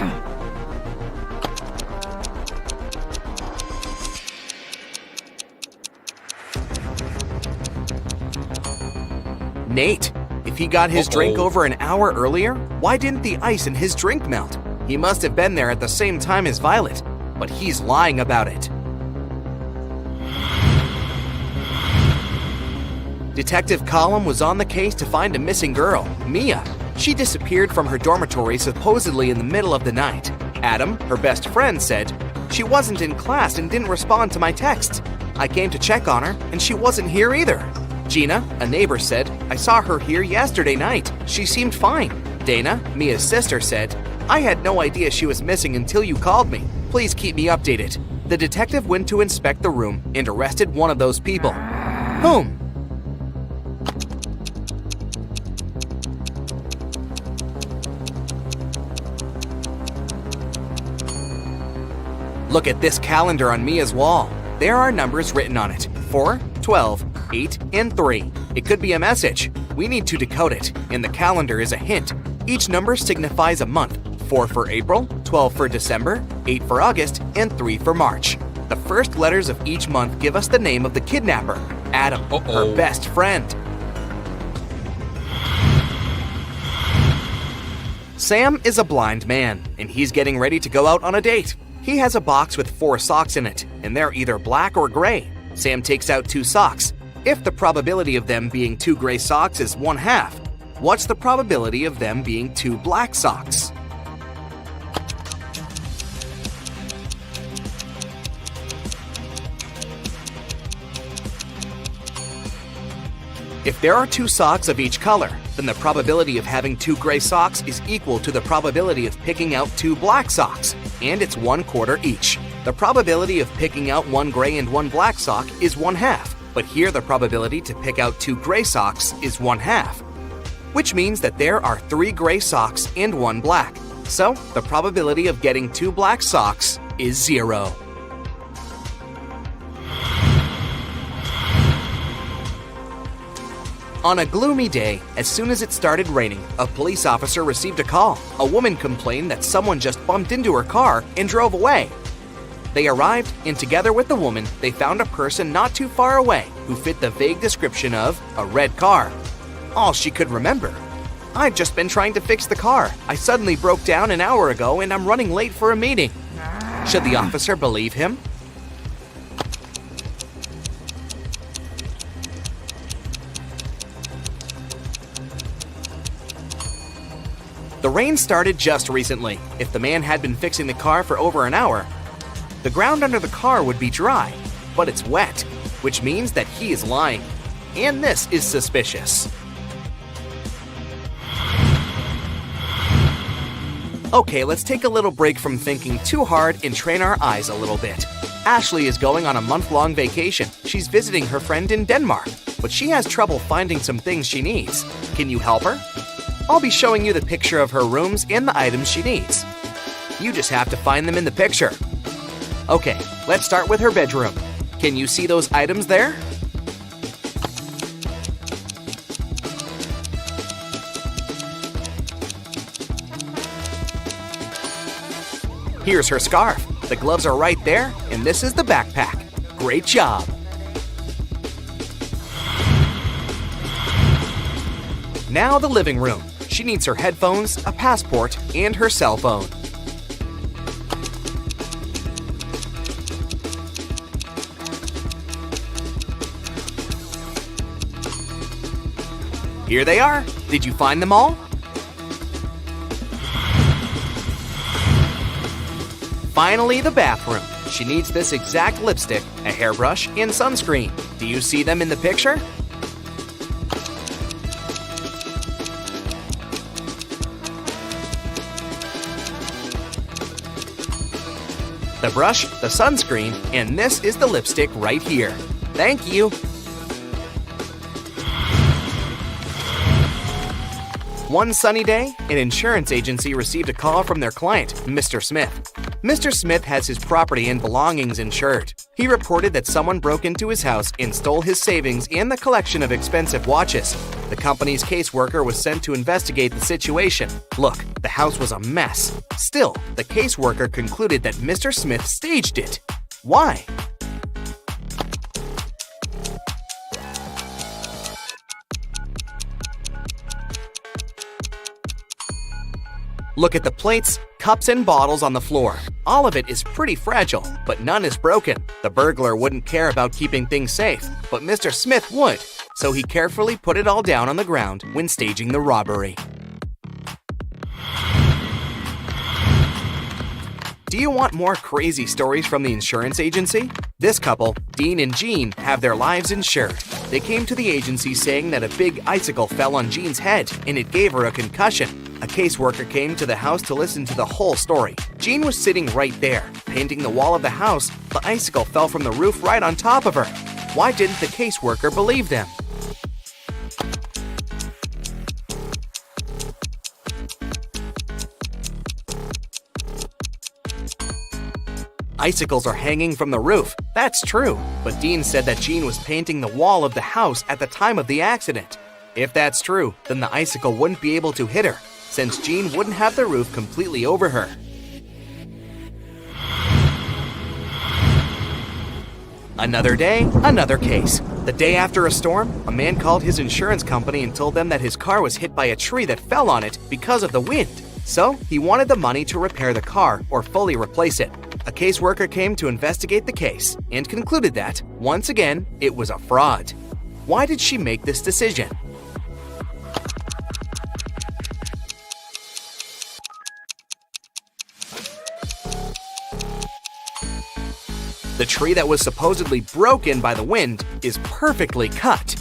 Nate. If he got his drink over an hour earlier, why didn't the ice in his drink melt? He must have been there at the same time as Violet, but he's lying about it. Detective Column was on the case to find a missing girl, Mia. She disappeared from her dormitory supposedly in the middle of the night. Adam, her best friend, said, "She wasn't in class and didn't respond to my text. I came to check on her, and she wasn't here either." Gina, a neighbor, said, "I saw her here yesterday night. She seemed fine." Dana, Mia's sister, said, "I had no idea she was missing until you called me. Please keep me updated." The detective went to inspect the room and arrested one of those people. Whom? Look at this calendar on Mia's wall. There are numbers written on it: 4, 12, 8, and 3. It could be a message. We need to decode it, and the calendar is a hint. Each number signifies a month: 4 for April, 12 for December, 8 for August, and 3 for March. The first letters of each month give us the name of the kidnapper, Adam, her best friend. Sam is a blind man, and he's getting ready to go out on a date. He has a box with 4 socks in it, and they're either black or gray. Sam takes out 2 socks. If the probability of them being 2 gray socks is 1/2, what's the probability of them being 2 black socks? If there are 2 socks of each color, then the probability of having 2 gray socks is equal to the probability of picking out 2 black socks, and it's 1/4 each. The probability of picking out 1 gray and 1 black sock is 1/2, but here the probability to pick out 2 gray socks is 1/2, which means that there are 3 gray socks and 1 black. So the probability of getting 2 black socks is 0. On a gloomy day, as soon as it started raining, a police officer received a call. A woman complained that someone just bumped into her car and drove away. They arrived, and together with the woman, they found a person not too far away who fit the vague description of a red car. All she could remember: "I've just been trying to fix the car. I suddenly broke down an hour ago and I'm running late for a meeting." Should the officer believe him? The rain started just recently. If the man had been fixing the car for over an hour, the ground under the car would be dry, but it's wet, which means that he is lying. And this is suspicious. Okay, let's take a little break from thinking too hard and train our eyes a little bit. Ashley is going on a month-long vacation. She's visiting her friend in Denmark, but she has trouble finding some things she needs. Can you help her? I'll be showing you the picture of her rooms and the items she needs. You just have to find them in the picture. Okay, let's start with her bedroom. Can you see those items there? Here's her scarf. The gloves are right there, and this is the backpack. Great job! Now the living room. She needs her headphones, a passport, and her cell phone. Here they are. Did you find them all? Finally, the bathroom. She needs this exact lipstick, a hairbrush, and sunscreen. Do you see them in the picture? The brush, the sunscreen, and this is the lipstick right here. Thank you. One sunny day, an insurance agency received a call from their client, Mr. Smith. Mr. Smith has his property and belongings insured. He reported that someone broke into his house and stole his savings and the collection of expensive watches. The company's caseworker was sent to investigate the situation. Look, the house was a mess. Still, the caseworker concluded that Mr. Smith staged it. Why? Look at the plates, cups, and bottles on the floor. All of it is pretty fragile, but none is broken. The burglar wouldn't care about keeping things safe, but Mr. Smith would, so he carefully put it all down on the ground when staging the robbery. Do you want more crazy stories from the insurance agency? This couple, Dean and Jean, have their lives insured. They came to the agency saying that a big icicle fell on Jean's head and it gave her a concussion. A caseworker came to the house to listen to the whole story. Jean was sitting right there, painting the wall of the house. The icicle fell from the roof right on top of her. Why didn't the caseworker believe them? Icicles are hanging from the roof. That's true, but Dean said that Jean was painting the wall of the house at the time of the accident. If that's true, then the icicle wouldn't be able to hit her, since Jean wouldn't have the roof completely over her. Another day, another case. The day after a storm, a man called his insurance company and told them that his car was hit by a tree that fell on it because of the wind. So, he wanted the money to repair the car or fully replace it. A caseworker came to investigate the case and concluded that, once again, it was a fraud. Why did she make this decision? The tree that was supposedly broken by the wind is perfectly cut.